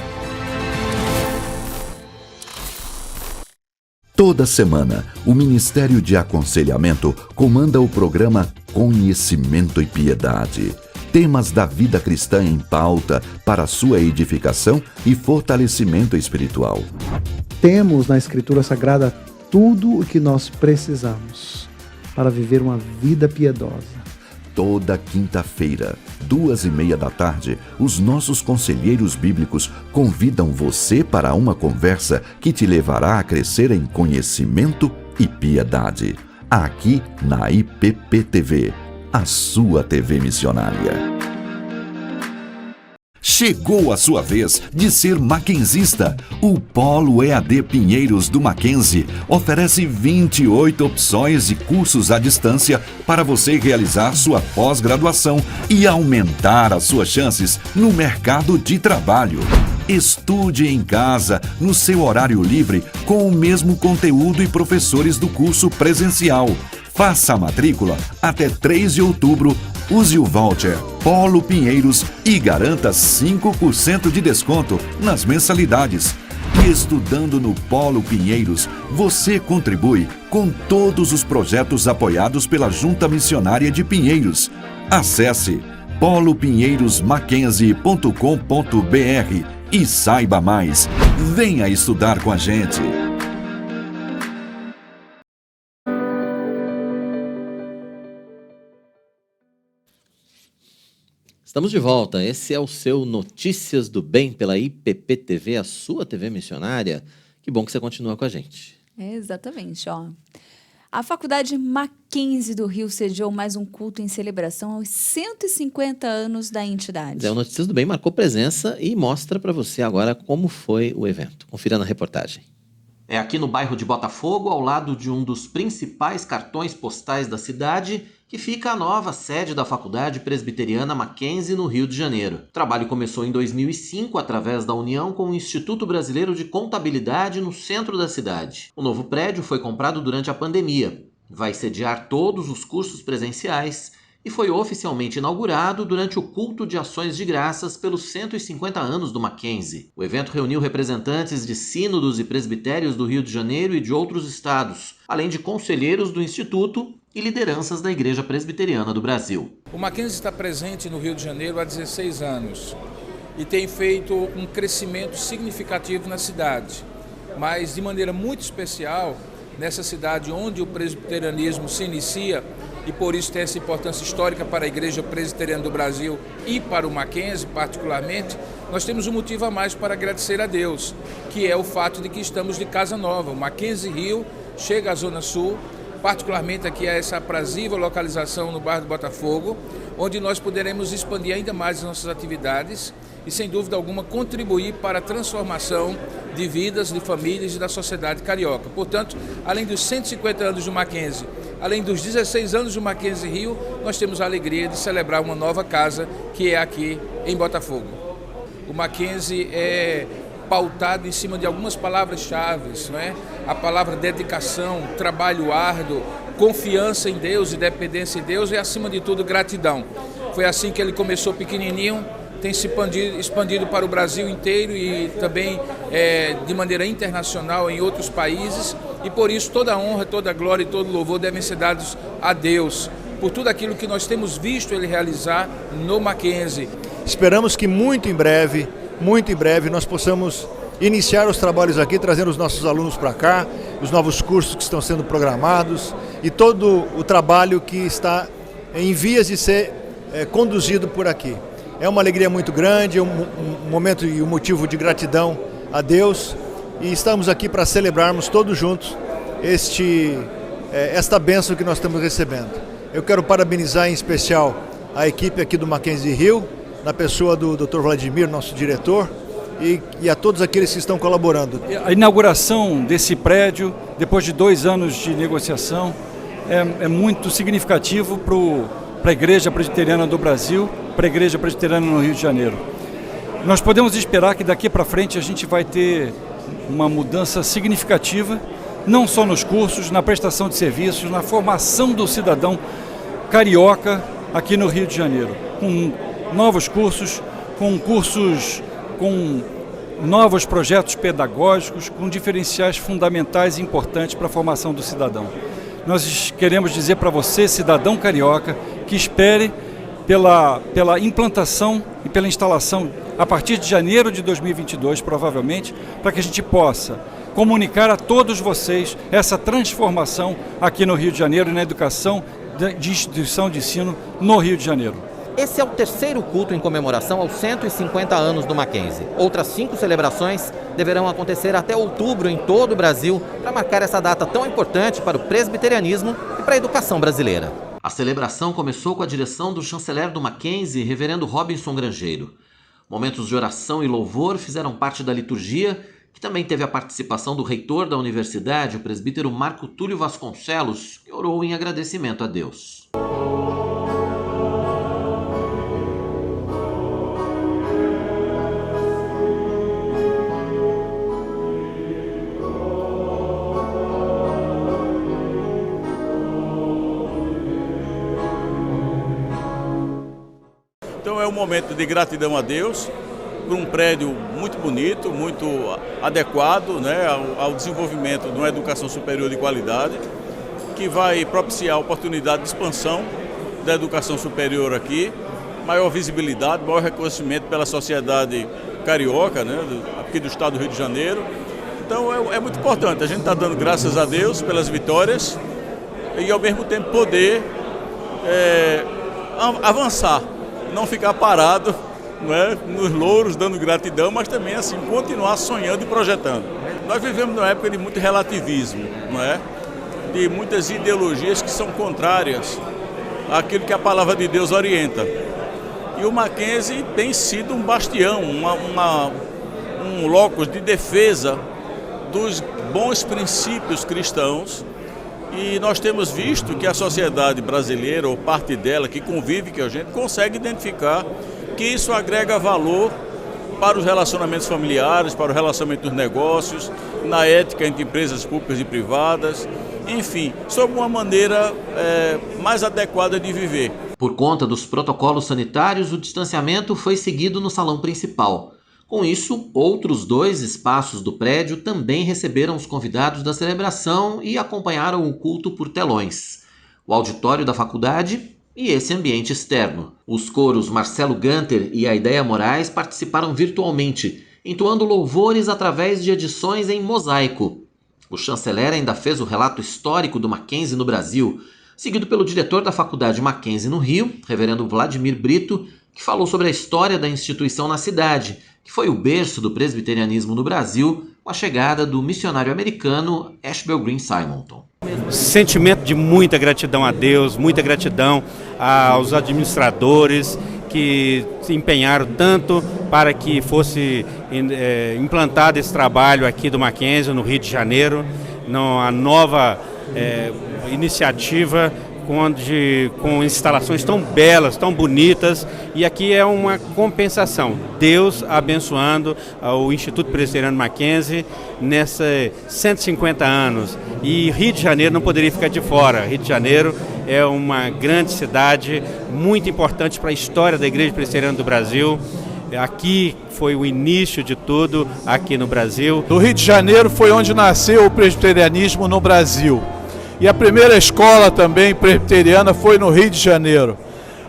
Toda semana, o Ministério de Aconselhamento comanda o programa Conhecimento e Piedade. Temas da vida cristã em pauta para sua edificação e fortalecimento espiritual. Temos na Escritura Sagrada tudo o que nós precisamos para viver uma vida piedosa. Toda quinta-feira, 2:30 da tarde, os nossos conselheiros bíblicos convidam você para uma conversa que te levará a crescer em conhecimento e piedade. Aqui na IPPTV, a sua TV missionária. Chegou a sua vez de ser mackenzista. O Polo EAD Pinheiros do Mackenzie oferece 28 opções de cursos à distância para você realizar sua pós-graduação e aumentar as suas chances no mercado de trabalho. Estude em casa, no seu horário livre, com o mesmo conteúdo e professores do curso presencial. Faça a matrícula até 3 de outubro. Use o voucher Polo Pinheiros e garanta 5% de desconto nas mensalidades. E estudando no Polo Pinheiros, você contribui com todos os projetos apoiados pela Junta Missionária de Pinheiros. Acesse polopinheirosmackenzie.com.br e saiba mais. Venha estudar com a gente. Estamos de volta. Esse é o seu Notícias do Bem pela IPPTV, a sua TV missionária. Que bom que você continua com a gente. Exatamente, ó. A Faculdade Mackenzie do Rio sediou mais um culto em celebração aos 150 anos da entidade. O Notícias do Bem marcou presença e mostra para você agora como foi o evento. Confira na reportagem. É aqui no bairro de Botafogo, ao lado de um dos principais cartões postais da cidade, que fica a nova sede da Faculdade Presbiteriana Mackenzie, no Rio de Janeiro. O trabalho começou em 2005 através da união com o Instituto Brasileiro de Contabilidade no centro da cidade. O novo prédio foi comprado durante a pandemia. Vai sediar todos os cursos presenciais e foi oficialmente inaugurado durante o culto de ações de graças pelos 150 anos do Mackenzie. O evento reuniu representantes de sínodos e presbitérios do Rio de Janeiro e de outros estados, além de conselheiros do Instituto e lideranças da Igreja Presbiteriana do Brasil. O Mackenzie está presente no Rio de Janeiro há 16 anos e tem feito um crescimento significativo na cidade, mas de maneira muito especial nessa cidade onde o presbiterianismo se inicia e por isso tem essa importância histórica para a Igreja Presbiteriana do Brasil e para o Mackenzie particularmente. Nós temos um motivo a mais para agradecer a Deus, que é o fato de que estamos de casa nova. O Mackenzie Rio chega à Zona Sul, particularmente aqui a essa aprazível localização no bairro do Botafogo, onde nós poderemos expandir ainda mais as nossas atividades e, sem dúvida alguma, contribuir para a transformação de vidas, de famílias e da sociedade carioca. Portanto, além dos 150 anos do Mackenzie, além dos 16 anos do Mackenzie Rio, nós temos a alegria de celebrar uma nova casa, que é aqui em Botafogo. O Mackenzie é pautado em cima de algumas palavras-chave, não é? A palavra dedicação, trabalho árduo, confiança em Deus e dependência em Deus e, acima de tudo, gratidão. Foi assim que ele começou pequenininho, tem se expandido para o Brasil inteiro e também de maneira internacional em outros países, e por isso toda a honra, toda a glória e todo o louvor devem ser dados a Deus, por tudo aquilo que nós temos visto Ele realizar no Mackenzie. Esperamos que muito em breve, nós possamos iniciar os trabalhos aqui, trazendo os nossos alunos para cá, os novos cursos que estão sendo programados e todo o trabalho que está em vias de ser conduzido por aqui. É uma alegria muito grande, um momento e um motivo de gratidão a Deus, e estamos aqui para celebrarmos todos juntos esta bênção que nós estamos recebendo. Eu quero parabenizar em especial a equipe aqui do Mackenzie Rio, na pessoa do Dr. Vladimir, nosso diretor, e a todos aqueles que estão colaborando. A inauguração desse prédio, depois de 2 anos de negociação, é muito significativo para a Igreja Presbiteriana do Brasil, para a Igreja Presbiteriana no Rio de Janeiro. Nós podemos esperar que daqui para frente a gente vai ter uma mudança significativa, não só nos cursos, na prestação de serviços, na formação do cidadão carioca aqui no Rio de Janeiro, com novos cursos, com novos projetos pedagógicos, com diferenciais fundamentais e importantes para a formação do cidadão. Nós queremos dizer para você, cidadão carioca, que espere pela implantação e pela instalação, a partir de janeiro de 2022, provavelmente, para que a gente possa comunicar a todos vocês essa transformação aqui no Rio de Janeiro e na educação de instituição de ensino no Rio de Janeiro. Esse é o 3º culto em comemoração aos 150 anos do Mackenzie. Outras 5 celebrações deverão acontecer até outubro em todo o Brasil para marcar essa data tão importante para o presbiterianismo e para a educação brasileira. A celebração começou com a direção do chanceler do Mackenzie, reverendo Robinson Grangeiro. Momentos de oração e louvor fizeram parte da liturgia, que também teve a participação do reitor da universidade, o presbítero Marco Túlio Vasconcelos, que orou em agradecimento a Deus. Então é um momento de gratidão a Deus por um prédio muito bonito, muito adequado, né, ao desenvolvimento de uma educação superior de qualidade, que vai propiciar a oportunidade de expansão da educação superior aqui, maior visibilidade, maior reconhecimento pela sociedade carioca, né, aqui do estado do Rio de Janeiro. Então é muito importante, a gente está dando graças a Deus pelas vitórias e ao mesmo tempo poder avançar, não ficar parado, não é, nos louros, dando gratidão, mas também assim continuar sonhando e projetando. Nós vivemos numa época de muito relativismo, não é? De muitas ideologias que são contrárias àquilo que a palavra de Deus orienta. E o Mackenzie tem sido um bastião, um locus de defesa dos bons princípios cristãos. E nós temos visto que a sociedade brasileira, ou parte dela que convive com a gente, consegue identificar que isso agrega valor para os relacionamentos familiares, para o relacionamento dos negócios, na ética entre empresas públicas e privadas, enfim, sob uma maneira mais adequada de viver. Por conta dos protocolos sanitários, o distanciamento foi seguido no salão principal. Com isso, outros 2 espaços do prédio também receberam os convidados da celebração e acompanharam o culto por telões. O auditório da faculdade e esse ambiente externo. Os coros Marcelo Ganter e Aideia Moraes participaram virtualmente, entoando louvores através de edições em mosaico. O chanceler ainda fez o relato histórico do Mackenzie no Brasil, seguido pelo diretor da Faculdade Mackenzie no Rio, reverendo Vladimir Brito, que falou sobre a história da instituição na cidade, que foi o berço do presbiterianismo no Brasil, com a chegada do missionário americano Ashbel Green Simonton. Sentimento de muita gratidão a Deus, muita gratidão aos administradores que se empenharam tanto para que fosse implantado esse trabalho aqui do Mackenzie, no Rio de Janeiro, a nova iniciativa com instalações tão belas, tão bonitas, e aqui é uma compensação. Deus abençoando o Instituto Presbiteriano Mackenzie nesses 150 anos. E Rio de Janeiro não poderia ficar de fora. Rio de Janeiro é uma grande cidade, muito importante para a história da Igreja Presbiteriana do Brasil. Aqui foi o início de tudo, aqui no Brasil. Do Rio de Janeiro foi onde nasceu o presbiterianismo no Brasil. E a primeira escola também presbiteriana foi no Rio de Janeiro.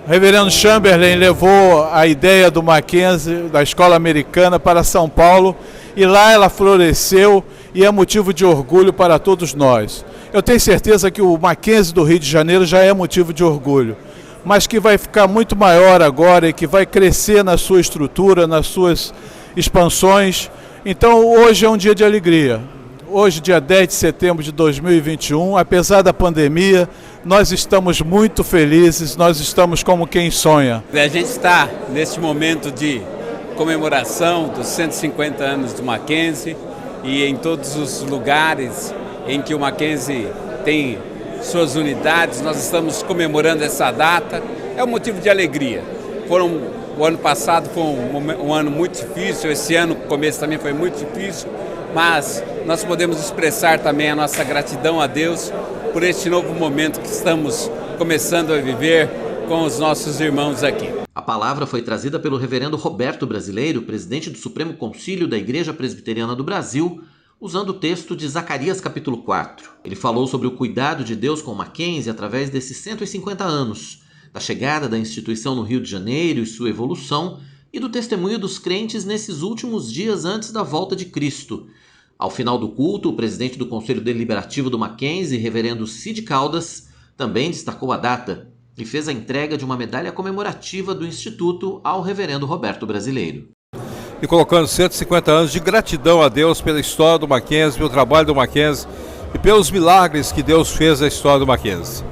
O reverendo Chamberlain levou a ideia do Mackenzie, da escola americana, para São Paulo, e lá ela floresceu e é motivo de orgulho para todos nós. Eu tenho certeza que o Mackenzie do Rio de Janeiro já é motivo de orgulho, mas que vai ficar muito maior agora e que vai crescer na sua estrutura, nas suas expansões. Então hoje é um dia de alegria. Hoje, dia 10 de setembro de 2021, apesar da pandemia, nós estamos muito felizes, nós estamos como quem sonha. A gente está neste momento de comemoração dos 150 anos do Mackenzie e em todos os lugares em que o Mackenzie tem suas unidades, nós estamos comemorando essa data. É um motivo de alegria. O ano passado foi um ano muito difícil, esse ano, o começo também foi muito difícil, mas nós podemos expressar também a nossa gratidão a Deus por este novo momento que estamos começando a viver com os nossos irmãos aqui. A palavra foi trazida pelo reverendo Roberto Brasileiro, presidente do Supremo Concílio da Igreja Presbiteriana do Brasil, usando o texto de Zacarias capítulo 4. Ele falou sobre o cuidado de Deus com o Mackenzie através desses 150 anos, da chegada da instituição no Rio de Janeiro e sua evolução, e do testemunho dos crentes nesses últimos dias antes da volta de Cristo. Ao final do culto, o presidente do Conselho Deliberativo do Mackenzie, reverendo Cid Caldas, também destacou a data e fez a entrega de uma medalha comemorativa do Instituto ao reverendo Roberto Brasileiro. E colocando 150 anos de gratidão a Deus pela história do Mackenzie, pelo trabalho do Mackenzie e pelos milagres que Deus fez na história do Mackenzie.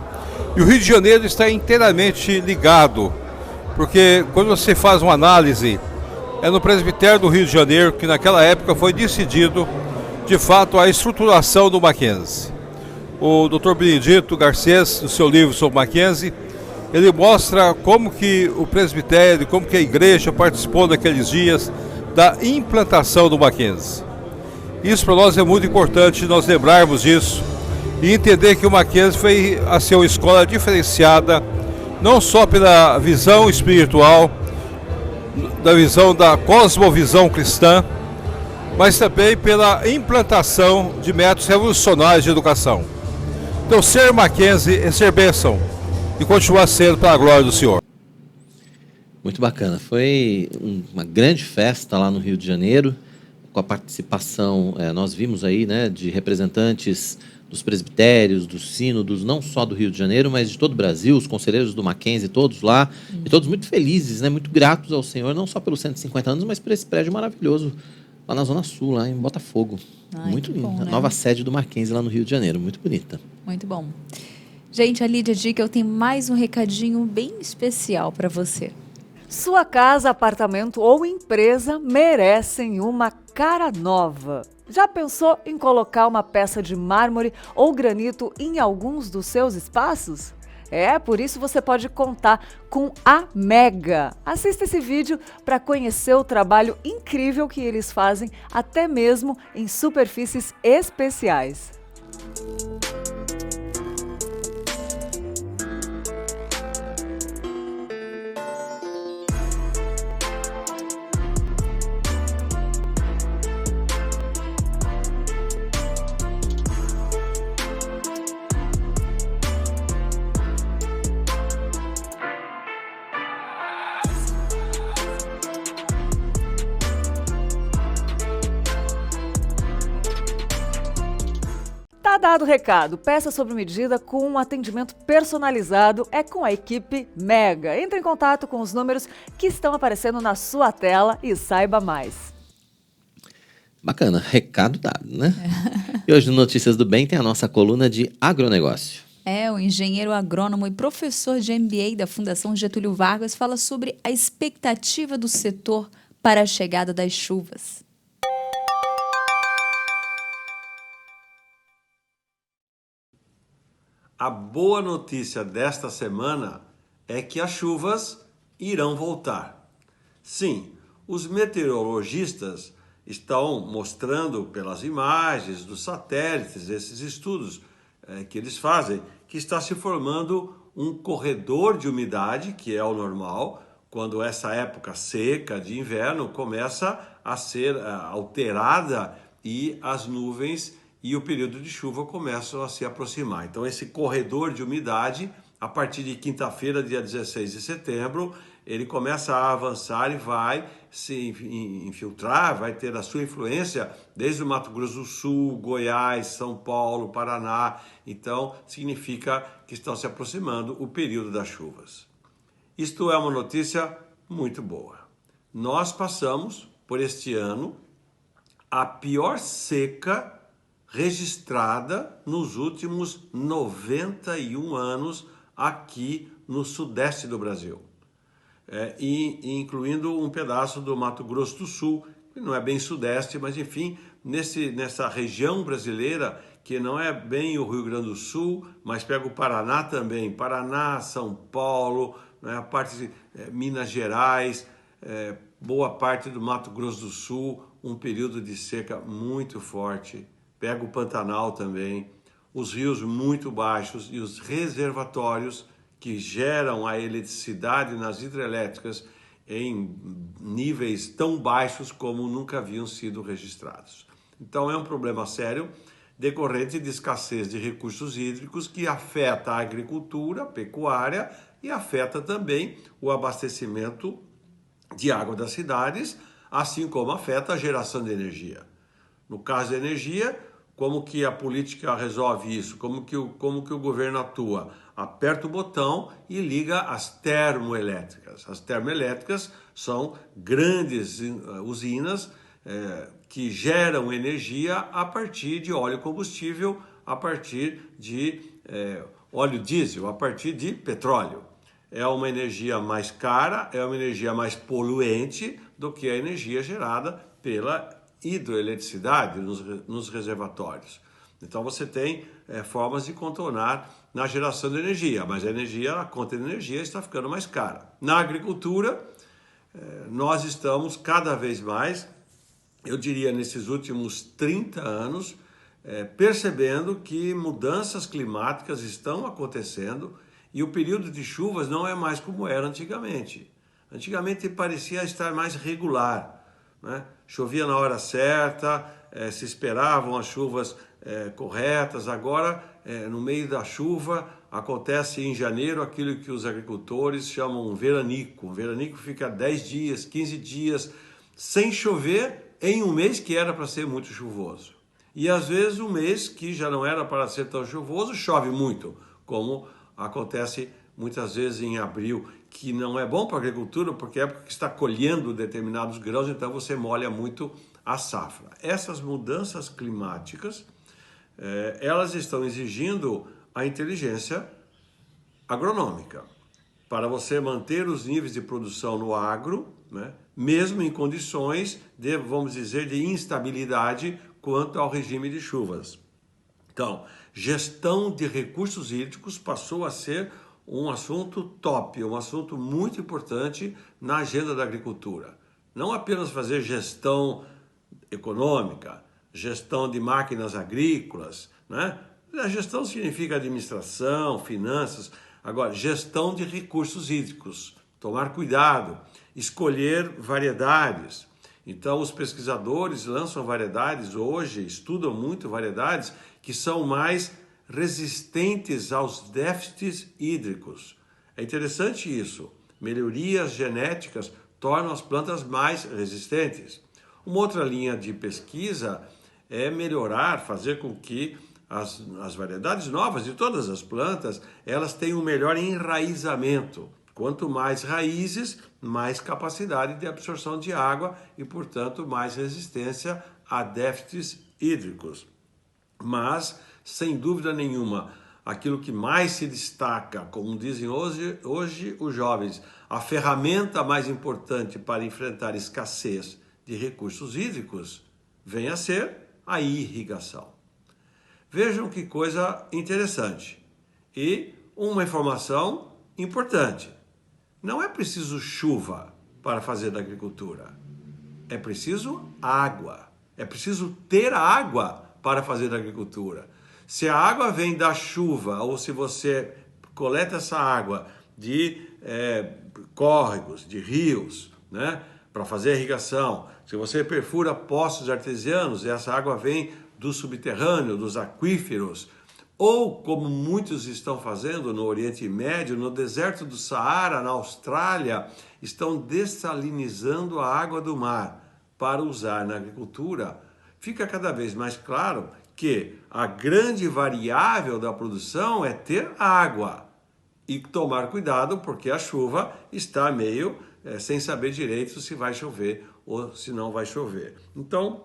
E o Rio de Janeiro está inteiramente ligado, porque quando você faz uma análise, é no presbitério do Rio de Janeiro que naquela época foi decidido, de fato, a estruturação do Mackenzie. O Dr. Benedito Garcês, no seu livro sobre Mackenzie, ele mostra como que o presbitério, como que a igreja participou naqueles dias da implantação do Mackenzie. Isso para nós é muito importante, nós lembrarmos disso e entender que o Mackenzie foi a ser uma escola diferenciada, não só pela visão espiritual, da visão da cosmovisão cristã, mas também pela implantação de métodos revolucionários de educação. Então, ser Mackenzie é ser bênção e continuar sendo para a glória do Senhor. Muito bacana. Foi uma grande festa lá no Rio de Janeiro, com a participação, nós vimos aí, né, de representantes dos presbitérios, dos sínodos, não só do Rio de Janeiro, mas de todo o Brasil, os conselheiros do Mackenzie, todos lá, e todos muito felizes, né, muito gratos ao Senhor, não só pelos 150 anos, mas por esse prédio maravilhoso lá na Zona Sul, lá em Botafogo. Muito lindo. Bom, né? A nova sede do Mackenzie lá no Rio de Janeiro, muito bonita. Muito bom. Gente, a Lídia Dica, eu tenho mais um recadinho bem especial para você. Sua casa, apartamento ou empresa merecem uma cara nova. Já pensou em colocar uma peça de mármore ou granito em alguns dos seus espaços? Por isso você pode contar com a Mega. Assista esse vídeo para conhecer o trabalho incrível que eles fazem, até mesmo em superfícies especiais. Tá dado o recado, peça sob medida com um atendimento personalizado é com a equipe Mega. Entre em contato com os números que estão aparecendo na sua tela e saiba mais. Bacana, recado dado, né? E hoje no Notícias do Bem tem a nossa coluna de agronegócio. O engenheiro agrônomo e professor de MBA da Fundação Getúlio Vargas fala sobre a expectativa do setor para a chegada das chuvas. A boa notícia desta semana é que as chuvas irão voltar. Sim, os meteorologistas estão mostrando pelas imagens dos satélites, esses estudos que eles fazem, que está se formando um corredor de umidade, que é o normal, quando essa época seca de inverno começa a ser alterada e as nuvens e o período de chuva começam a se aproximar. Então esse corredor de umidade, a partir de quinta-feira, dia 16 de setembro, ele começa a avançar e vai se infiltrar, vai ter a sua influência desde o Mato Grosso do Sul, Goiás, São Paulo, Paraná. Então significa que estão se aproximando o período das chuvas. Isto é uma notícia muito boa. Nós passamos por este ano a pior seca registrada nos últimos 91 anos aqui no sudeste do Brasil, incluindo um pedaço do Mato Grosso do Sul, que não é bem sudeste, mas enfim, nessa região brasileira, que não é bem o Rio Grande do Sul, mas pega o Paraná também, Paraná, São Paulo, a parte de Minas Gerais, boa parte do Mato Grosso do Sul, um período de seca muito forte, pega o Pantanal também, os rios muito baixos e os reservatórios que geram a eletricidade nas hidrelétricas em níveis tão baixos como nunca haviam sido registrados. Então é um problema sério decorrente de escassez de recursos hídricos que afeta a agricultura, a pecuária e afeta também o abastecimento de água das cidades, assim como afeta a geração de energia. No caso da energia, como que a política resolve isso? Como que o governo atua? Aperta o botão e liga as termoelétricas. As termoelétricas são grandes usinas que geram energia a partir de óleo combustível, a partir de óleo diesel, a partir de petróleo. É uma energia mais cara, é uma energia mais poluente do que a energia gerada pela hidroeletricidade nos reservatórios. Então você tem formas de contornar na geração de energia, mas a conta de energia está ficando mais cara. Na agricultura, nós estamos cada vez mais, eu diria nesses últimos 30 anos, percebendo que mudanças climáticas estão acontecendo e o período de chuvas não é mais como era antigamente. Antigamente parecia estar mais regular, né? Chovia na hora certa, se esperavam as chuvas corretas. Agora, no meio da chuva, acontece em janeiro aquilo que os agricultores chamam um veranico. O veranico fica 10 dias, 15 dias sem chover em um mês que era para ser muito chuvoso. E às vezes um mês que já não era para ser tão chuvoso, chove muito, como acontece muitas vezes em abril, que não é bom para a agricultura, porque é época que está colhendo determinados grãos, então você molha muito a safra. Essas mudanças climáticas, elas estão exigindo a inteligência agronômica, para você manter os níveis de produção no agro, né, mesmo em condições de, vamos dizer, de instabilidade quanto ao regime de chuvas. Então, gestão de recursos hídricos passou a ser um assunto top, um assunto muito importante na agenda da agricultura. Não apenas fazer gestão econômica, gestão de máquinas agrícolas, né? A gestão significa administração, finanças. Agora, gestão de recursos hídricos, tomar cuidado, escolher variedades. Então, os pesquisadores lançam variedades hoje, estudam muito variedades que são mais resistentes aos déficits hídricos. É interessante isso. Melhorias genéticas tornam as plantas mais resistentes. Uma outra linha de pesquisa é melhorar, fazer com que as variedades novas de todas as plantas, elas tenham um melhor enraizamento. Quanto mais raízes, mais capacidade de absorção de água e, portanto, mais resistência a déficits hídricos. Mas, sem dúvida nenhuma, aquilo que mais se destaca, como dizem hoje os jovens, a ferramenta mais importante para enfrentar escassez de recursos hídricos vem a ser a irrigação. Vejam que coisa interessante e uma informação importante. Não é preciso chuva para fazer da agricultura, é preciso água, é preciso ter água para fazer da agricultura. Se a água vem da chuva ou se você coleta essa água de córregos, de rios, né, para fazer irrigação. Se você perfura poços artesianos, essa água vem do subterrâneo, dos aquíferos, ou como muitos estão fazendo no Oriente Médio, no deserto do Saara, na Austrália, estão dessalinizando a água do mar para usar na agricultura. Fica cada vez mais claro que a grande variável da produção é ter água e tomar cuidado porque a chuva está meio sem saber direito se vai chover ou se não vai chover. Então,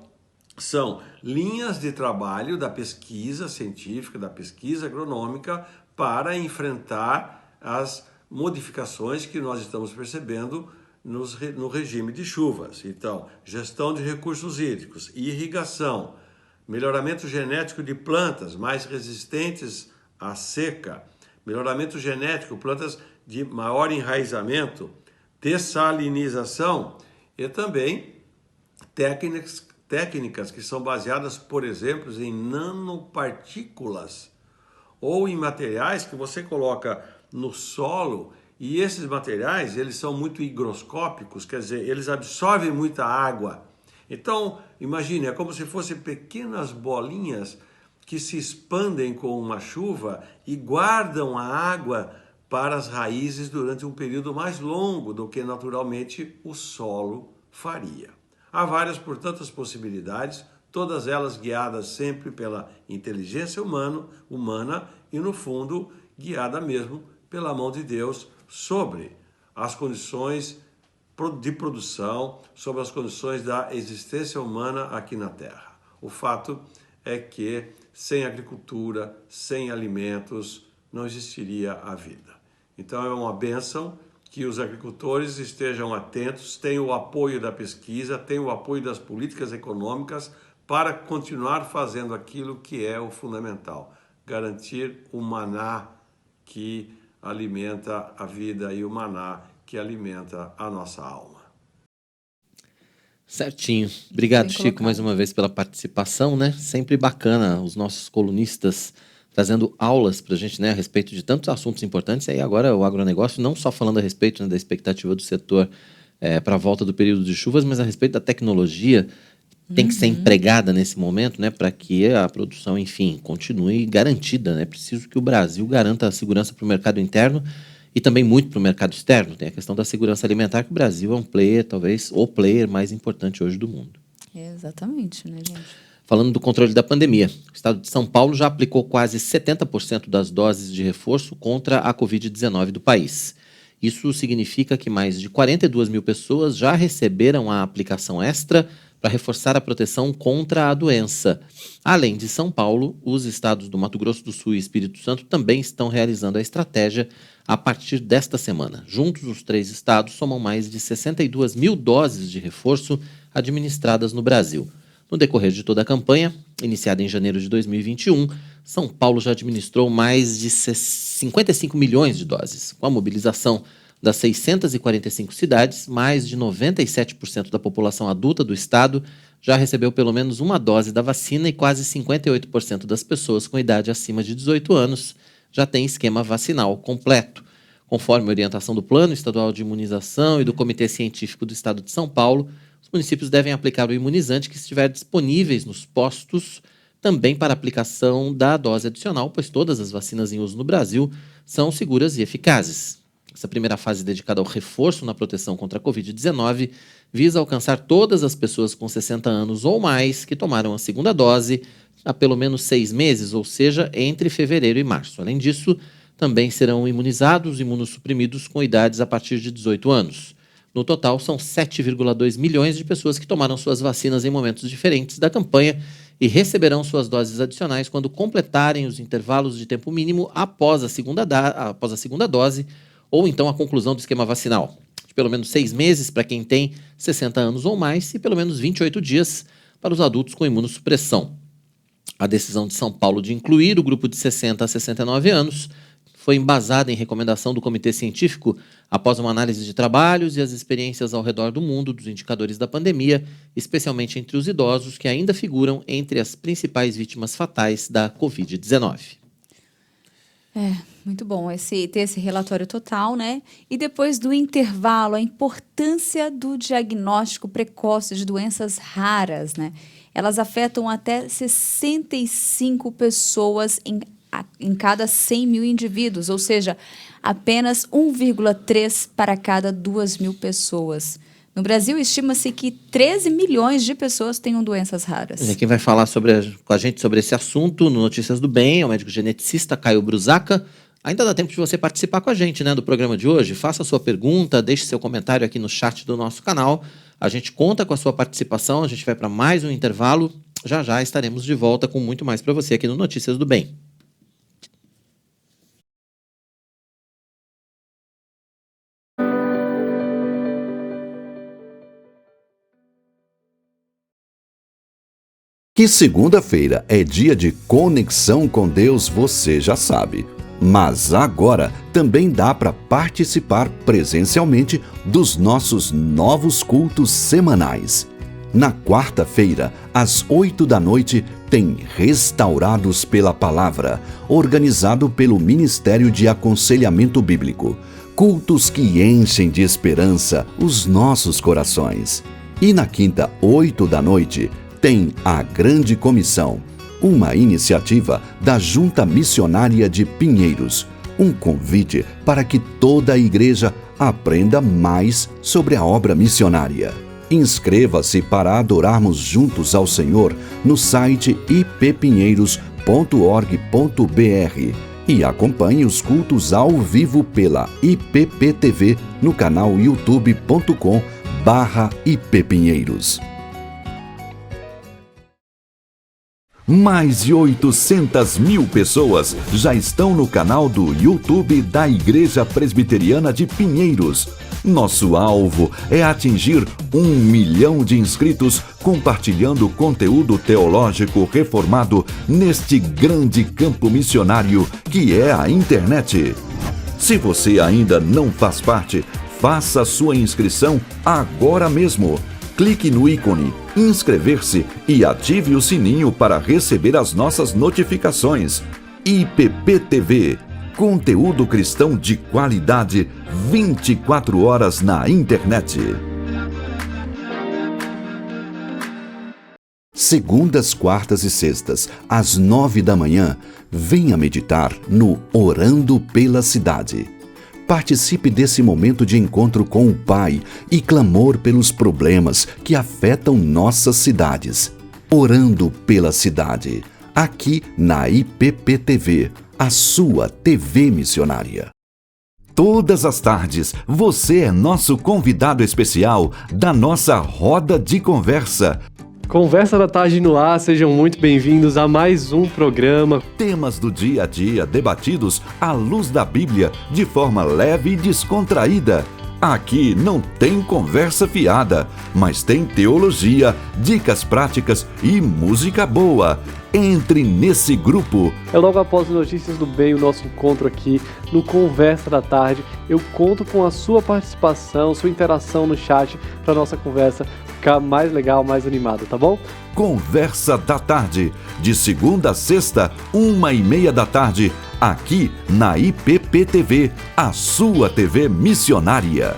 são linhas de trabalho da pesquisa científica, da pesquisa agronômica para enfrentar as modificações que nós estamos percebendo no regime de chuvas. Então, gestão de recursos hídricos, irrigação, melhoramento genético de plantas mais resistentes à seca, melhoramento genético, plantas de maior enraizamento, dessalinização e também técnicas que são baseadas, por exemplo, em nanopartículas ou em materiais que você coloca no solo e esses materiais eles são muito higroscópicos, quer dizer, eles absorvem muita água. Então, imagine, é como se fossem pequenas bolinhas que se expandem com uma chuva e guardam a água para as raízes durante um período mais longo do que naturalmente o solo faria. Há várias, portanto, as possibilidades, todas elas guiadas sempre pela inteligência humana e, no fundo, guiada mesmo pela mão de Deus sobre as condições de produção, sobre as condições da existência humana aqui na Terra. O fato é que sem agricultura, sem alimentos, não existiria a vida. Então é uma bênção que os agricultores estejam atentos, tenham o apoio da pesquisa, tenham o apoio das políticas econômicas para continuar fazendo aquilo que é o fundamental, garantir o maná que alimenta a vida e o maná que alimenta a nossa alma. Certinho. Obrigado, Chico, mais uma vez pela participação, né? Sempre bacana os nossos colunistas trazendo aulas para a gente, né, a respeito de tantos assuntos importantes. E aí agora o agronegócio, não só falando a respeito, né, da expectativa do setor para a volta do período de chuvas, mas a respeito da tecnologia tem que ser empregada nesse momento, né, para que a produção, enfim, continue garantida, né? Preciso que o Brasil garanta a segurança para o mercado interno e também muito para o mercado externo. Tem a questão da segurança alimentar, que o Brasil é um player, talvez o player mais importante hoje do mundo. Exatamente, né, gente? Falando do controle da pandemia, o estado de São Paulo já aplicou quase 70% das doses de reforço contra a Covid-19 do país. Isso significa que mais de 42 mil pessoas já receberam a aplicação extra para reforçar a proteção contra a doença. Além de São Paulo, os estados do Mato Grosso do Sul e Espírito Santo também estão realizando a estratégia a partir desta semana. Juntos, os 3 estados somam mais de 62 mil doses de reforço administradas no Brasil. No decorrer de toda a campanha, iniciada em janeiro de 2021, São Paulo já administrou mais de 55 milhões de doses. Com a mobilização das 645 cidades, mais de 97% da população adulta do estado já recebeu pelo menos uma dose da vacina e quase 58% das pessoas com idade acima de 18 anos já têm esquema vacinal completo. Conforme a orientação do Plano Estadual de Imunização e do Comitê Científico do Estado de São Paulo, os municípios devem aplicar o imunizante que estiver disponíveis nos postos, também para aplicação da dose adicional, pois todas as vacinas em uso no Brasil são seguras e eficazes. Essa primeira fase dedicada ao reforço na proteção contra a Covid-19 visa alcançar todas as pessoas com 60 anos ou mais que tomaram a segunda dose há pelo menos 6 meses, ou seja, entre fevereiro e março. Além disso, também serão imunizados imunossuprimidos com idades a partir de 18 anos. No total, são 7,2 milhões de pessoas que tomaram suas vacinas em momentos diferentes da campanha e receberão suas doses adicionais quando completarem os intervalos de tempo mínimo após a segunda dose ou então a conclusão do esquema vacinal. De pelo menos 6 meses para quem tem 60 anos ou mais e pelo menos 28 dias para os adultos com imunossupressão. A decisão de São Paulo de incluir o grupo de 60 a 69 anos foi embasada em recomendação do Comitê Científico após uma análise de trabalhos e as experiências ao redor do mundo dos indicadores da pandemia, especialmente entre os idosos, que ainda figuram entre as principais vítimas fatais da Covid-19. Muito bom ter esse relatório total, né? E depois do intervalo, a importância do diagnóstico precoce de doenças raras, né? Elas afetam até 65 pessoas em cada 100 mil indivíduos, ou seja, apenas 1,3 para cada 2.000 pessoas. No Brasil, estima-se que 13 milhões de pessoas tenham doenças raras. E quem vai falar com a gente sobre esse assunto no Notícias do Bem é o médico geneticista Caio Brusaca. Ainda dá tempo de você participar com a gente, né, do programa de hoje. Faça a sua pergunta, deixe seu comentário aqui no chat do nosso canal. A gente conta com a sua participação, a gente vai para mais um intervalo. Já já estaremos de volta com muito mais para você aqui no Notícias do Bem. Que segunda-feira é dia de conexão com Deus, você já sabe. Mas agora também dá para participar presencialmente dos nossos novos cultos semanais. Na quarta-feira, às 20h, tem Restaurados pela Palavra, organizado pelo Ministério de Aconselhamento Bíblico. Cultos que enchem de esperança os nossos corações. E na quinta, 20h, tem a Grande Comissão, uma iniciativa da Junta Missionária de Pinheiros, um convite para que toda a igreja aprenda mais sobre a obra missionária. Inscreva-se para adorarmos juntos ao Senhor no site ippinheiros.org.br e acompanhe os cultos ao vivo pela IPPTV no canal youtube.com/ippinheiros. Mais de 800 mil pessoas já estão no canal do YouTube da Igreja Presbiteriana de Pinheiros. Nosso alvo é atingir 1 milhão de inscritos compartilhando conteúdo teológico reformado neste grande campo missionário que é a internet. Se você ainda não faz parte, faça sua inscrição agora mesmo. Clique no ícone inscrever-se e ative o sininho para receber as nossas notificações. IPPTV, conteúdo cristão de qualidade 24 horas na internet. Segundas, quartas e sextas, às 9h, venha meditar no Orando pela Cidade. Participe desse momento de encontro com o Pai e clamor pelos problemas que afetam nossas cidades. Orando pela Cidade, aqui na IPPTV, a sua TV missionária. Todas as tardes, você é nosso convidado especial da nossa Roda de Conversa. Conversa da Tarde no ar, sejam muito bem-vindos a mais um programa. Temas do dia a dia debatidos à luz da Bíblia, de forma leve e descontraída. Aqui não tem conversa fiada, mas tem teologia, dicas práticas e música boa. Entre nesse grupo. É logo após as Notícias do Bem, o nosso encontro aqui no Conversa da Tarde. Eu conto com a sua participação, sua interação no chat para a nossa conversa ficar mais legal, mais animada, tá bom? Conversa da Tarde, de segunda a sexta, 13h30, aqui na IPPTV, a sua TV missionária.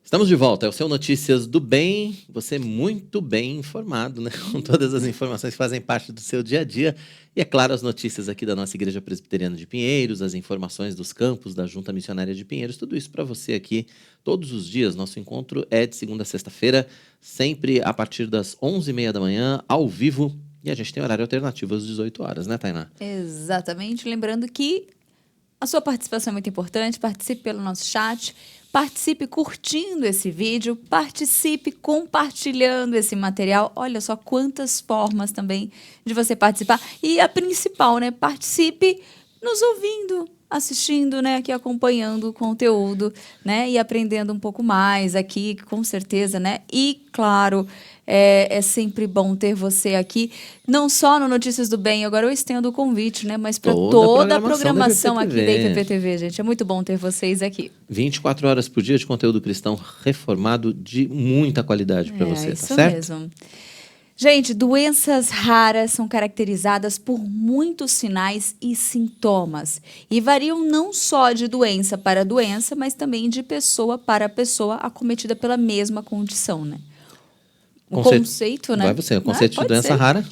Estamos de volta, é o seu Notícias do Bem, você muito bem informado, né? Com todas as informações que fazem parte do seu dia a dia. E, é claro, as notícias aqui da nossa Igreja Presbiteriana de Pinheiros, as informações dos campos da Junta Missionária de Pinheiros, tudo isso para você aqui todos os dias. Nosso encontro é de segunda a sexta-feira, sempre a partir das 11h30, ao vivo. E a gente tem horário alternativo às 18 horas, né, Tainá? Exatamente. Lembrando que a sua participação é muito importante, participe pelo nosso chat, participe curtindo esse vídeo, participe compartilhando esse material. Olha só quantas formas também de você participar. E a principal, né? Participe nos ouvindo, assistindo, né, aqui acompanhando o conteúdo, né, e aprendendo um pouco mais aqui, com certeza, né, e claro, é sempre bom ter você aqui, não só no Notícias do Bem, agora eu estendo o convite, né, mas para toda a programação aqui da IPPTV, gente, é muito bom ter vocês aqui. 24 horas por dia de conteúdo cristão reformado de muita qualidade para você, isso tá certo? Mesmo. Gente, doenças raras são caracterizadas por muitos sinais e sintomas e variam não só de doença para doença, mas também de pessoa para pessoa acometida pela mesma condição, né? O conceito, né? Vai você, o conceito de doença ser. rara.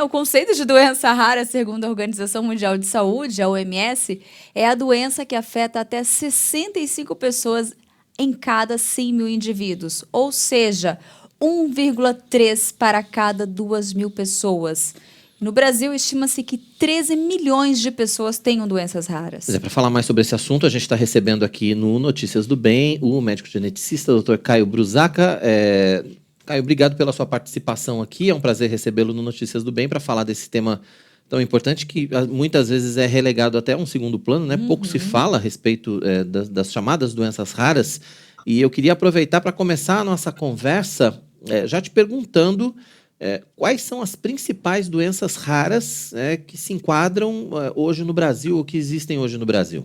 O conceito de doença rara, segundo a Organização Mundial de Saúde, a OMS, é a doença que afeta até 65 pessoas em cada 100 mil indivíduos, ou seja, 1,3 para cada 2.000 pessoas. No Brasil, estima-se que 13 milhões de pessoas tenham doenças raras. Para falar mais sobre esse assunto, a gente está recebendo aqui no Notícias do Bem o médico geneticista, Dr. Caio Brusaca. Caio, obrigado pela sua participação aqui. É um prazer recebê-lo no Notícias do Bem para falar desse tema tão importante que muitas vezes é relegado até a um segundo plano, né? Pouco se fala a respeito das chamadas doenças raras. E eu queria aproveitar para começar a nossa conversa já te perguntando quais são as principais doenças raras que se enquadram hoje no Brasil ou que existem hoje no Brasil.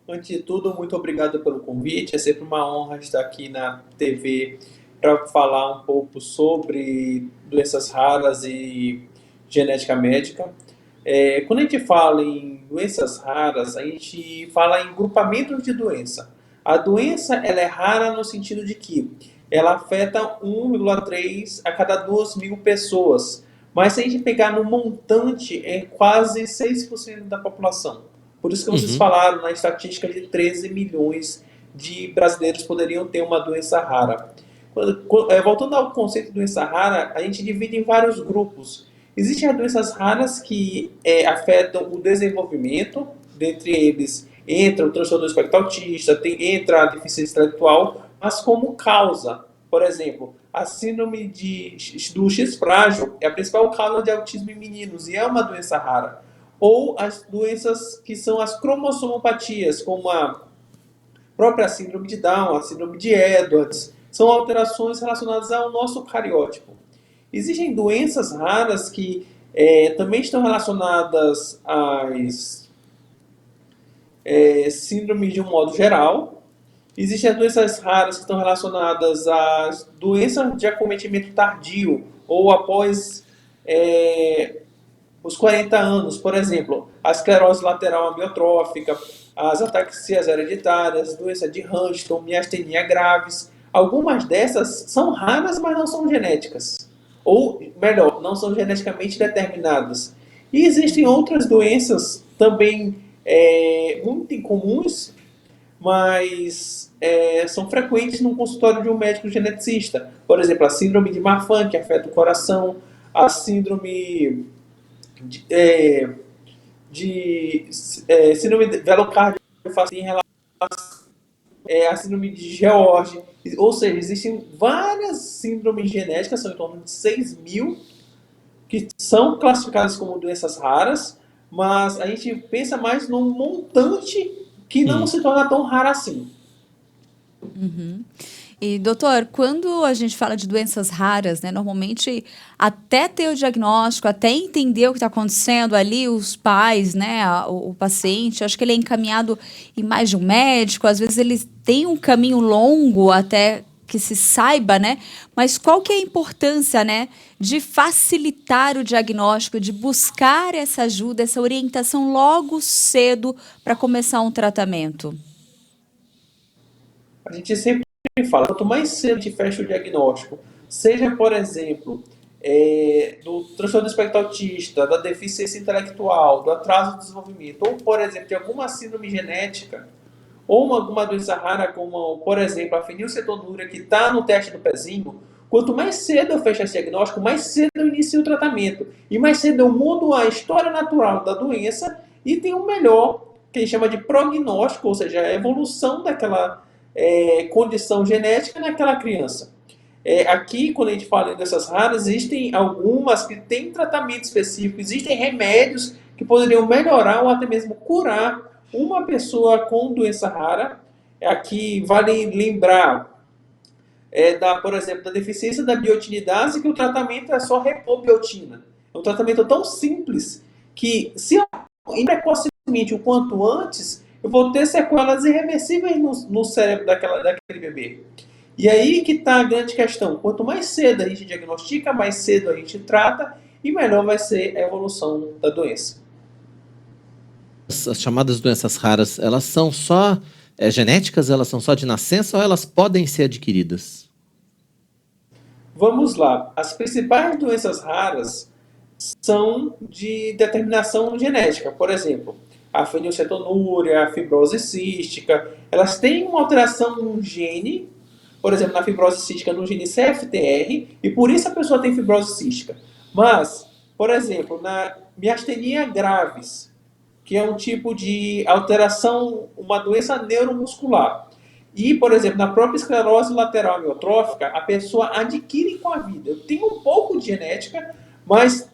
Antes de tudo, muito obrigado pelo convite. É sempre uma honra estar aqui na TV para falar um pouco sobre doenças raras e genética médica. Quando a gente fala em doenças raras, a gente fala em grupamentos de doença. A doença ela é rara no sentido de que ela afeta 1,3 a cada 2.000 pessoas. Mas se a gente pegar no montante, é quase 6% da população. Por isso que vocês falaram na estatística de 13 milhões de brasileiros poderiam ter uma doença rara. Voltando ao conceito de doença rara, a gente divide em vários grupos. Existem as doenças raras que afetam o desenvolvimento, dentre eles entra o transtorno do espectro autista, entra a deficiência intelectual, mas como causa. Por exemplo, a síndrome do X frágil é a principal causa de autismo em meninos e é uma doença rara. Ou as doenças que são as cromossomopatias, como a própria síndrome de Down, a síndrome de Edwards, são alterações relacionadas ao nosso cariótipo. Existem doenças raras que também estão relacionadas às síndromes de um modo geral. Existem as doenças raras que estão relacionadas às doenças de acometimento tardio ou após os 40 anos, por exemplo, a esclerose lateral amiotrófica, as ataxias hereditárias, doença de Huntington, miastenia graves. Algumas dessas são raras, mas não são genéticas. Ou, melhor, não são geneticamente determinadas. E existem outras doenças também muito incomuns, mas são frequentes no consultório de um médico geneticista. Por exemplo, a síndrome de Marfan, que afeta o coração, a síndrome síndrome de velocárdio em relação à síndrome de George. Ou seja, existem várias síndromes genéticas, são em torno de 6.000, que são classificadas como doenças raras, mas a gente pensa mais num montante que não se torna tão raro assim. E, doutor, quando a gente fala de doenças raras, né, normalmente até ter o diagnóstico, até entender o que está acontecendo ali, os pais, né, o paciente, acho que ele é encaminhado em mais de um médico, às vezes ele tem um caminho longo até que se saiba, né? Mas qual que é a importância, né, de facilitar o diagnóstico, de buscar essa ajuda, essa orientação logo cedo para começar um tratamento? A gente sempre fala, quanto mais cedo a gente fecha o diagnóstico, seja, por exemplo, do transtorno do espectro autista, da deficiência intelectual, do atraso do desenvolvimento, ou, por exemplo, de alguma síndrome genética, ou alguma doença rara, como, por exemplo, a fenilcetonúria, que está no teste do pezinho, quanto mais cedo eu fecho esse diagnóstico, mais cedo eu inicio o tratamento. E mais cedo eu mudo a história natural da doença e tenho o melhor, que a gente chama de prognóstico, ou seja, a evolução daquela condição genética naquela criança. Aqui, quando a gente fala dessas raras, existem algumas que têm tratamento específico, existem remédios que poderiam melhorar ou até mesmo curar uma pessoa com doença rara. Aqui vale lembrar, por exemplo, da deficiência da biotinidase, que o tratamento é só repor biotina. É um tratamento tão simples que, se eu ir precocemente o quanto antes, eu vou ter sequelas irreversíveis no cérebro daquele bebê. E aí que está a grande questão. Quanto mais cedo a gente diagnostica, mais cedo a gente trata e melhor vai ser a evolução da doença. As chamadas doenças raras, elas são só genéticas, elas são só de nascença ou elas podem ser adquiridas? Vamos lá. As principais doenças raras são de determinação genética. Por exemplo, a fenilcetonúria, a fibrose cística, elas têm uma alteração no gene, por exemplo, na fibrose cística, no gene CFTR, e por isso a pessoa tem fibrose cística. Mas, por exemplo, na miastenia gravis, que é um tipo de alteração, uma doença neuromuscular, e, por exemplo, na própria esclerose lateral amiotrófica, a pessoa adquire com a vida. Eu tenho um pouco de genética, mas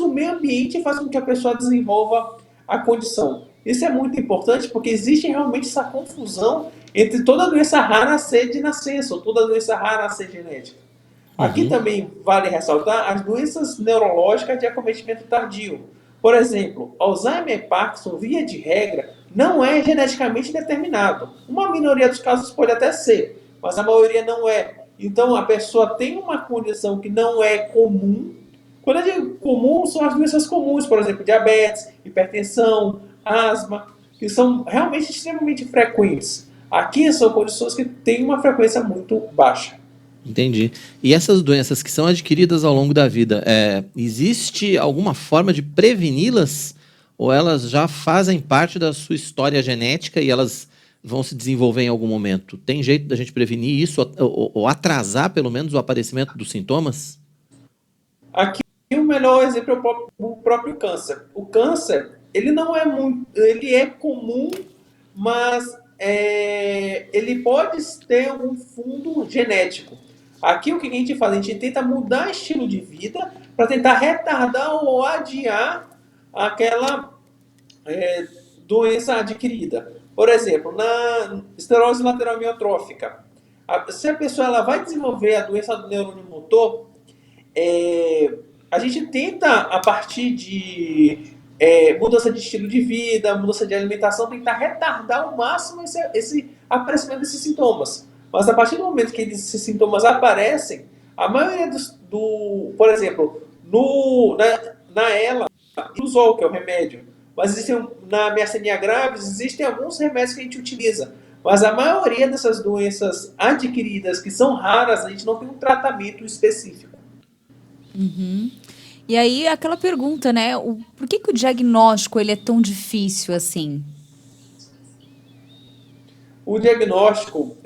o meio ambiente faz com que a pessoa desenvolva a condição. Isso é muito importante porque existe realmente essa confusão entre toda doença rara ser de nascença ou toda doença rara ser genética. Aqui também vale ressaltar as doenças neurológicas de acometimento tardio. Por exemplo, Alzheimer e Parkinson, via de regra, não é geneticamente determinado. Uma minoria dos casos pode até ser, mas a maioria não é. Então, a pessoa tem uma condição que não é comum. Quando eu digo comum, são as doenças comuns, por exemplo, diabetes, hipertensão, asma, que são realmente extremamente frequentes. Aqui são condições que têm uma frequência muito baixa. Entendi. E essas doenças que são adquiridas ao longo da vida, existe alguma forma de preveni-las? Ou elas já fazem parte da sua história genética e elas vão se desenvolver em algum momento? Tem jeito da gente prevenir isso ou atrasar, pelo menos, o aparecimento dos sintomas? Aqui o melhor exemplo é o próprio câncer. O câncer, ele não é muito, ele é comum, mas ele pode ter um fundo genético. Aqui o que a gente faz? A gente tenta mudar estilo de vida para tentar retardar ou adiar aquela doença adquirida. Por exemplo, na esclerose lateral amiotrófica, se a pessoa ela vai desenvolver a doença do neurônio motor, a gente tenta, a partir de mudança de estilo de vida, mudança de alimentação, tentar retardar ao máximo esse aparecimento desses sintomas. Mas a partir do momento que esses sintomas aparecem, a maioria por exemplo, na ELA, Iluzol, que é o remédio, mas na miastenia graves, existem alguns remédios que a gente utiliza. Mas a maioria dessas doenças adquiridas, que são raras, a gente não tem um tratamento específico. E aí, aquela pergunta, né? Por que o diagnóstico ele é tão difícil assim? O diagnóstico,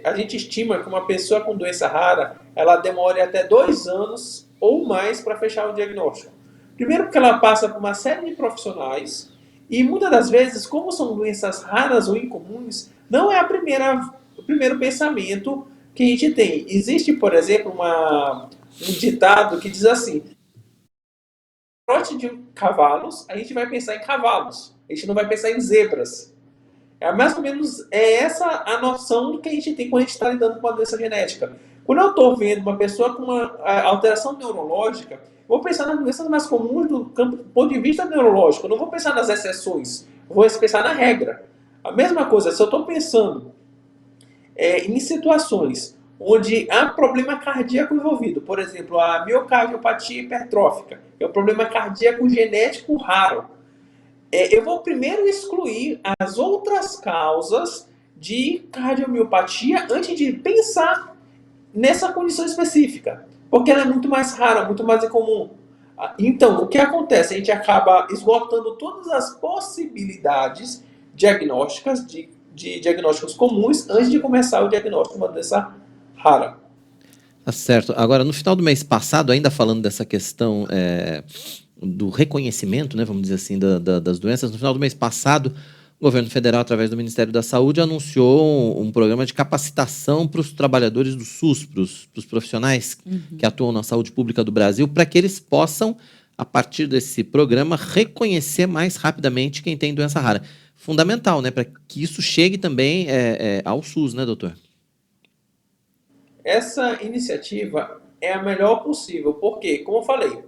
a gente estima que uma pessoa com doença rara, ela demore até 2 anos ou mais para fechar o diagnóstico. Primeiro porque ela passa por uma série de profissionais e muitas das vezes, como são doenças raras ou incomuns, não é o primeiro pensamento que a gente tem. Existe, por exemplo, um ditado que diz assim: trote de cavalos, a gente vai pensar em cavalos, a gente não vai pensar em zebras. Mais ou menos essa a noção que a gente tem quando a gente está lidando com uma doença genética. Quando eu estou vendo uma pessoa com uma alteração neurológica, vou pensar nas doenças mais comuns do ponto de vista neurológico. Eu não vou pensar nas exceções, eu vou pensar na regra. A mesma coisa, se eu estou pensando em situações onde há problema cardíaco envolvido, por exemplo, a miocardiopatia hipertrófica, que é um problema cardíaco genético raro, eu vou primeiro excluir as outras causas de cardiomiopatia antes de pensar nessa condição específica, porque ela é muito mais rara, muito mais incomum. Então, o que acontece? A gente acaba esgotando todas as possibilidades diagnósticas, de diagnósticos comuns, antes de começar o diagnóstico de uma doença rara. Tá certo. Agora, no final do mês passado, ainda falando dessa questão do reconhecimento, né, vamos dizer assim, das doenças, no final do mês passado, o governo federal, através do Ministério da Saúde, anunciou um programa de capacitação para os trabalhadores do SUS, para os profissionais que atuam na saúde pública do Brasil, para que eles possam a partir desse programa, reconhecer mais rapidamente quem tem doença rara. Fundamental, né? Para que isso chegue também ao SUS, né, doutor? Essa iniciativa é a melhor possível, porque, como eu falei,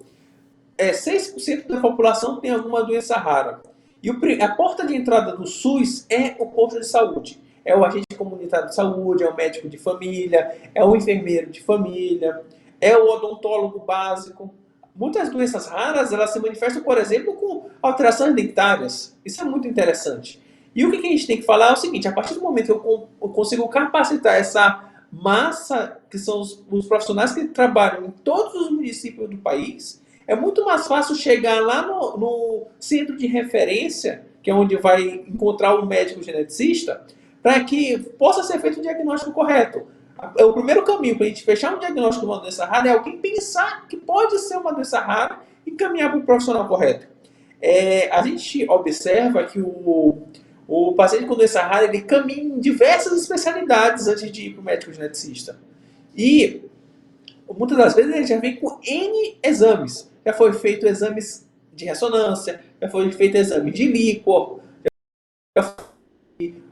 6% da população tem alguma doença rara. E a porta de entrada do SUS é o posto de saúde. É o agente comunitário de saúde, é o médico de família, é o enfermeiro de família, é o odontólogo básico. Muitas doenças raras, elas se manifestam, por exemplo, com alterações dentárias. Isso é muito interessante. E o que a gente tem que falar é o seguinte, a partir do momento que eu consigo capacitar essa massa, que são os profissionais que trabalham em todos os municípios do país, é muito mais fácil chegar lá no centro de referência, que é onde vai encontrar o médico geneticista, para que possa ser feito o diagnóstico correto. O primeiro caminho para a gente fechar um diagnóstico de uma doença rara é alguém pensar que pode ser uma doença rara e caminhar para o profissional correto. A gente observa que o paciente com doença rara ele caminha em diversas especialidades antes de ir para o médico geneticista. E muitas das vezes ele já vem com N exames. Já foi feito exames de ressonância, já foi feito exame de líquor, já foi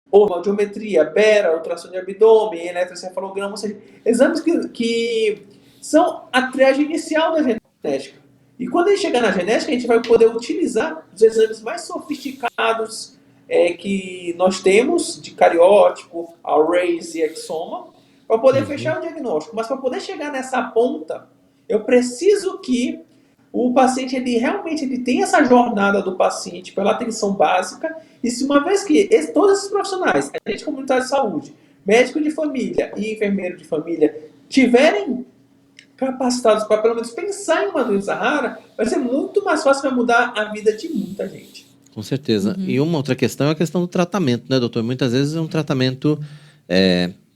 ovogeometria, bera, ultrassom de abdômen, eletroencefalograma, ou seja, exames que são a triagem inicial da genética. E quando a gente chegar na genética, a gente vai poder utilizar os exames mais sofisticados que nós temos, de cariótipo, arrays e exoma, para poder fechar o diagnóstico. Mas para poder chegar nessa ponta, eu preciso que o paciente ele tenha essa jornada do paciente pela atenção básica. E se uma vez que todos esses profissionais, agente comunitário de saúde, médico de família e enfermeiro de família, tiverem capacitados para pelo menos pensar em uma doença rara, vai ser muito mais fácil para mudar a vida de muita gente. Com certeza. E uma outra questão é a questão do tratamento, né, doutor? Muitas vezes é um tratamento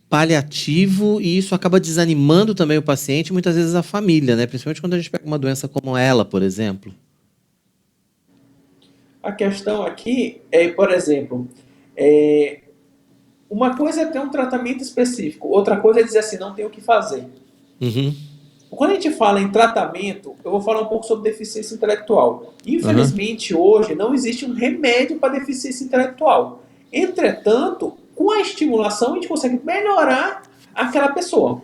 paliativo e isso acaba desanimando também o paciente e muitas vezes a família, né? Principalmente quando a gente pega uma doença como ela, por exemplo. A questão aqui é, por exemplo, uma coisa é ter um tratamento específico, outra coisa é dizer assim, não tem o que fazer. Quando a gente fala em tratamento, eu vou falar um pouco sobre deficiência intelectual. Infelizmente, hoje, não existe um remédio para deficiência intelectual. Entretanto, com a estimulação, a gente consegue melhorar aquela pessoa.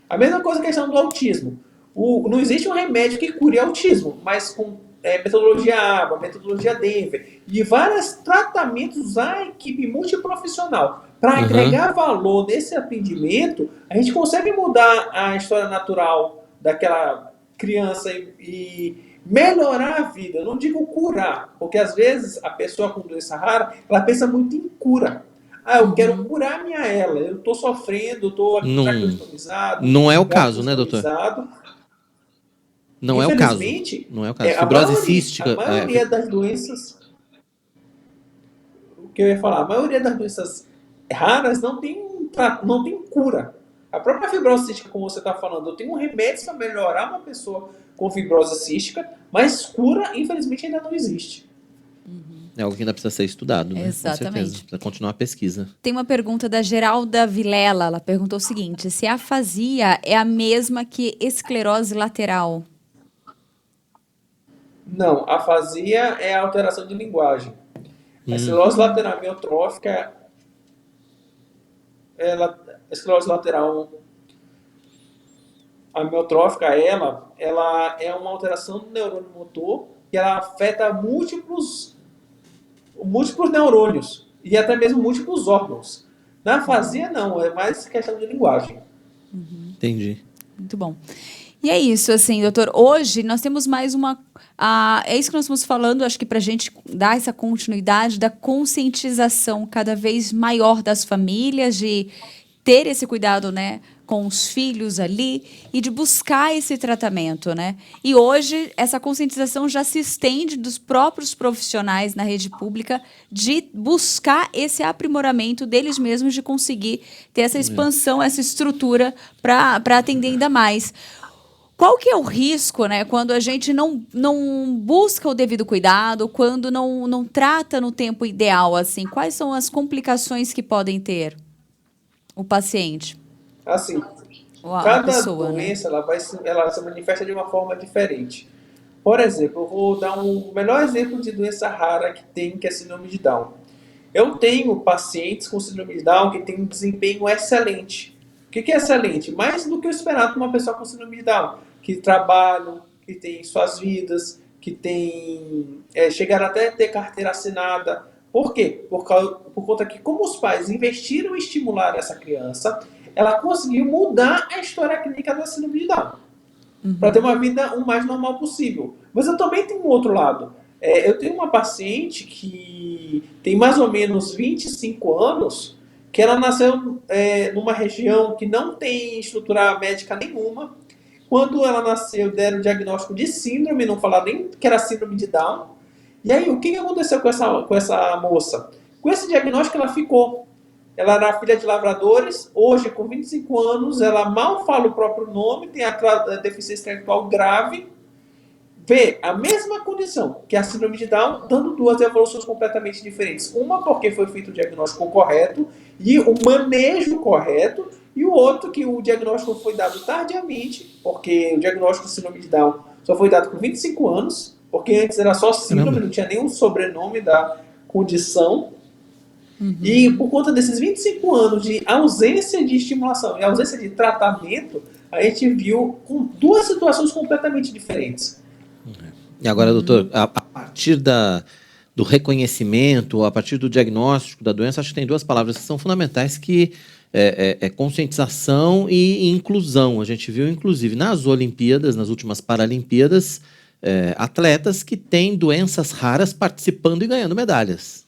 A mesma coisa que a questão do autismo. Não existe um remédio que cure autismo, mas com metodologia ABA, metodologia Denver, e vários tratamentos da equipe multiprofissional. Para agregar valor nesse atendimento, a gente consegue mudar a história natural daquela criança e melhorar a vida. Eu não digo curar, porque às vezes a pessoa com doença rara, ela pensa muito em cura. Eu quero curar minha ela, eu estou sofrendo, estou aqui tracostomizado. Não é o caso, né, doutor? Não é o caso. Não é o caso. Fibrose cística. A maioria das doenças. O que eu ia falar? A maioria das doenças raras não tem cura. A própria fibrose cística, como você está falando, eu tenho um remédio para melhorar uma pessoa com fibrose cística, mas cura, infelizmente, ainda não existe. É algo que ainda precisa ser estudado, né? Exatamente. Com certeza. Precisa continuar a pesquisa. Tem uma pergunta da Geralda Vilela. Ela perguntou o seguinte: se a afasia é a mesma que esclerose lateral? Não, a afasia é a alteração de linguagem. A esclerose lateral amiotrófica, a esclerose lateral amiotrófica, ela é uma alteração do neurônio motor e ela afeta múltiplos neurônios e até mesmo múltiplos órgãos. Na afasia, não, é mais questão de linguagem. Entendi. Muito bom. E é isso, assim, doutor. Hoje nós temos mais é isso que nós estamos falando, acho que para a gente dar essa continuidade da conscientização cada vez maior das famílias, de ter esse cuidado, né, com os filhos ali e de buscar esse tratamento, né? E hoje essa conscientização já se estende dos próprios profissionais na rede pública de buscar esse aprimoramento deles mesmos, de conseguir ter essa expansão, essa estrutura para atender ainda mais. Qual que é o risco, né, quando a gente não busca o devido cuidado, quando não trata no tempo ideal, assim? Quais são as complicações que podem ter o paciente? Assim, cada doença, né, ela se manifesta de uma forma diferente. Por exemplo, eu vou dar o melhor exemplo de doença rara que tem, que é síndrome de Down. Eu tenho pacientes com síndrome de Down que têm um desempenho excelente. O que é excelente? Mais do que o esperado de uma pessoa com síndrome de Down. Que trabalham, que têm suas vidas, que têm, chegaram até a ter carteira assinada. Por quê? Por conta que, como os pais investiram em estimular essa criança, ela conseguiu mudar a história clínica da síndrome de Down. Para ter uma vida o mais normal possível. Mas eu também tenho um outro lado. Eu tenho uma paciente que tem mais ou menos 25 anos, que ela nasceu numa região que não tem estrutura médica nenhuma. Quando ela nasceu, deram o diagnóstico de síndrome, não falaram nem que era síndrome de Down. E aí, o que aconteceu com essa moça? Com esse diagnóstico, ela ficou. Ela era filha de lavradores, hoje, com 25 anos, ela mal fala o próprio nome, tem a deficiência intelectual grave, vê a mesma condição que a síndrome de Down, dando duas evoluções completamente diferentes. Uma porque foi feito o diagnóstico correto e o manejo correto, e o outro que o diagnóstico foi dado tardiamente, porque o diagnóstico de síndrome de Down só foi dado com 25 anos, porque antes era só síndrome, não tinha nenhum sobrenome da condição. E por conta desses 25 anos de ausência de estimulação e ausência de tratamento, a gente viu com duas situações completamente diferentes. E agora, doutor, a partir do reconhecimento, a partir do diagnóstico da doença, acho que tem duas palavras que são fundamentais, que é conscientização e inclusão. A gente viu, inclusive, nas Olimpíadas, nas últimas Paralimpíadas, atletas que têm doenças raras participando e ganhando medalhas.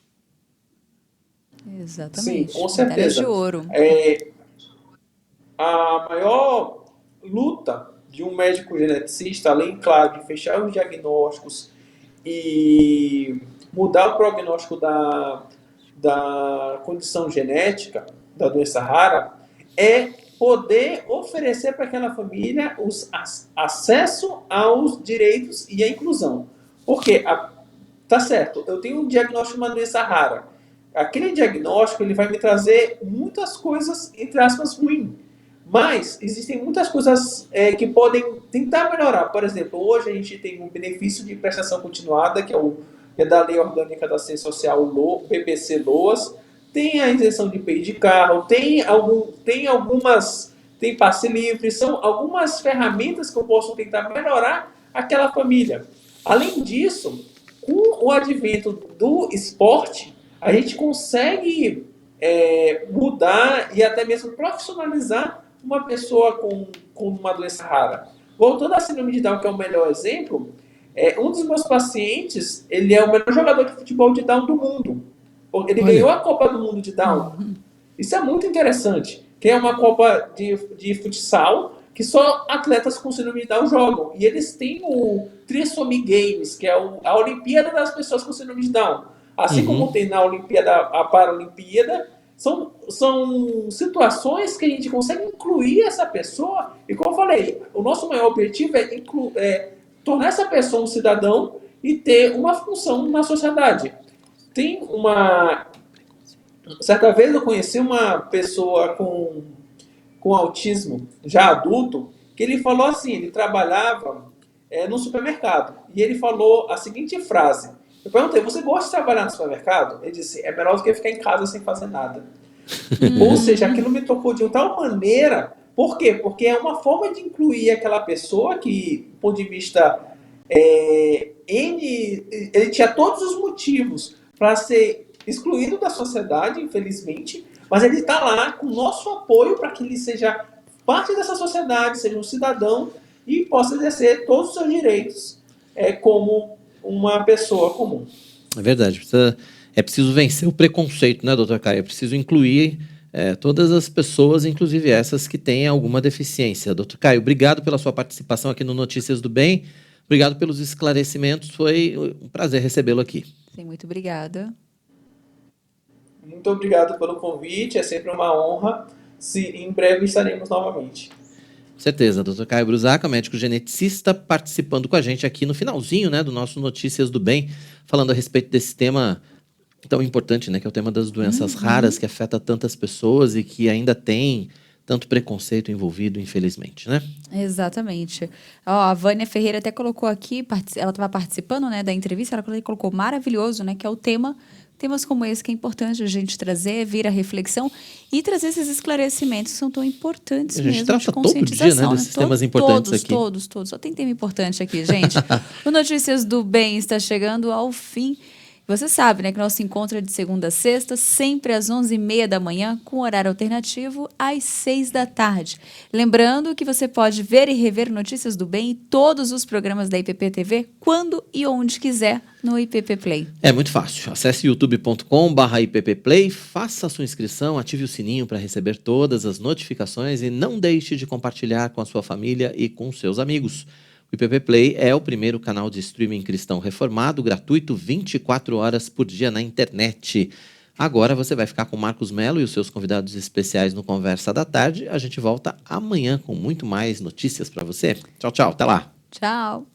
Exatamente. Sim, com certeza. Medalha de ouro. A maior luta de um médico geneticista, além, claro, de fechar os diagnósticos e mudar o prognóstico da condição genética, da doença rara, é poder oferecer para aquela família acesso aos direitos e à inclusão. Porque, tá certo, eu tenho um diagnóstico de uma doença rara. Aquele diagnóstico ele vai me trazer muitas coisas, entre aspas, ruins. Mas existem muitas coisas que podem tentar melhorar. Por exemplo, hoje a gente tem um benefício de prestação continuada, que é da Lei Orgânica da Assistência Social, PPC-LOAS. Tem a isenção de IPI de carro, tem passe livre, são algumas ferramentas que eu posso tentar melhorar aquela família. Além disso, com o advento do esporte, a gente consegue mudar e até mesmo profissionalizar uma pessoa com uma doença rara. Voltando à síndrome de Down, que é o melhor exemplo, um dos meus pacientes, ele é o melhor jogador de futebol de Down do mundo. Ele ganhou a Copa do Mundo de Down. Isso é muito interessante. Que é uma Copa de futsal que só atletas com síndrome de Down jogam. E eles têm o Trisomy Games, que é a Olimpíada das pessoas com síndrome de Down. Assim como tem na Olimpíada, a Paralimpíada, são situações que a gente consegue incluir essa pessoa. E como eu falei, o nosso maior objetivo é tornar essa pessoa um cidadão e ter uma função na sociedade. Tem certa vez eu conheci uma pessoa com autismo, já adulto, que ele falou assim, ele trabalhava no supermercado. E ele falou a seguinte frase. Eu perguntei, você gosta de trabalhar no supermercado? Ele disse, é melhor do que ficar em casa sem fazer nada. Ou seja, aquilo me tocou de tal maneira. Por quê? Porque é uma forma de incluir aquela pessoa que, do ponto de vista... ele tinha todos os motivos para ser excluído da sociedade, infelizmente, mas ele está lá com o nosso apoio para que ele seja parte dessa sociedade, seja um cidadão e possa exercer todos os seus direitos como uma pessoa comum. É verdade. É preciso vencer o preconceito, né, doutor Caio? É preciso incluir todas as pessoas, inclusive essas que têm alguma deficiência. Doutor Caio, obrigado pela sua participação aqui no Notícias do Bem. Obrigado pelos esclarecimentos. Foi um prazer recebê-lo aqui. Sim, muito obrigada. Muito obrigado pelo convite. É sempre uma honra. Em breve estaremos novamente. Com certeza, doutor Caio Brusaca, médico geneticista, participando com a gente aqui no finalzinho, né, do nosso Notícias do Bem, falando a respeito desse tema tão importante, né, que é o tema das doenças raras, que afeta tantas pessoas e que ainda tem tanto preconceito envolvido, infelizmente, né? Exatamente. Ó, a Vânia Ferreira até colocou aqui, ela estava participando, né, da entrevista, ela colocou maravilhoso, né, que é o tema. Temas como esse que é importante a gente trazer, vir a reflexão e trazer esses esclarecimentos que são tão importantes mesmo. A gente trata de todo dia, né, conscientização, desses temas importantes aqui. Todos. Só tem tema importante aqui, gente. O Notícias do Bem está chegando ao fim. Você sabe, né, que nosso encontro é de segunda a sexta, sempre às 11h30 da manhã, com horário alternativo, às 6 da tarde. Lembrando que você pode ver e rever Notícias do Bem e todos os programas da IPP TV, quando e onde quiser, no IPP Play. É muito fácil. Acesse youtube.com/IPPplay, faça a sua inscrição, ative o sininho para receber todas as notificações e não deixe de compartilhar com a sua família e com seus amigos. O IPP Play é o primeiro canal de streaming cristão reformado, gratuito, 24 horas por dia na internet. Agora você vai ficar com o Marcos Mello e os seus convidados especiais no Conversa da Tarde. A gente volta amanhã com muito mais notícias para você. Tchau, tchau. Até lá. Tchau.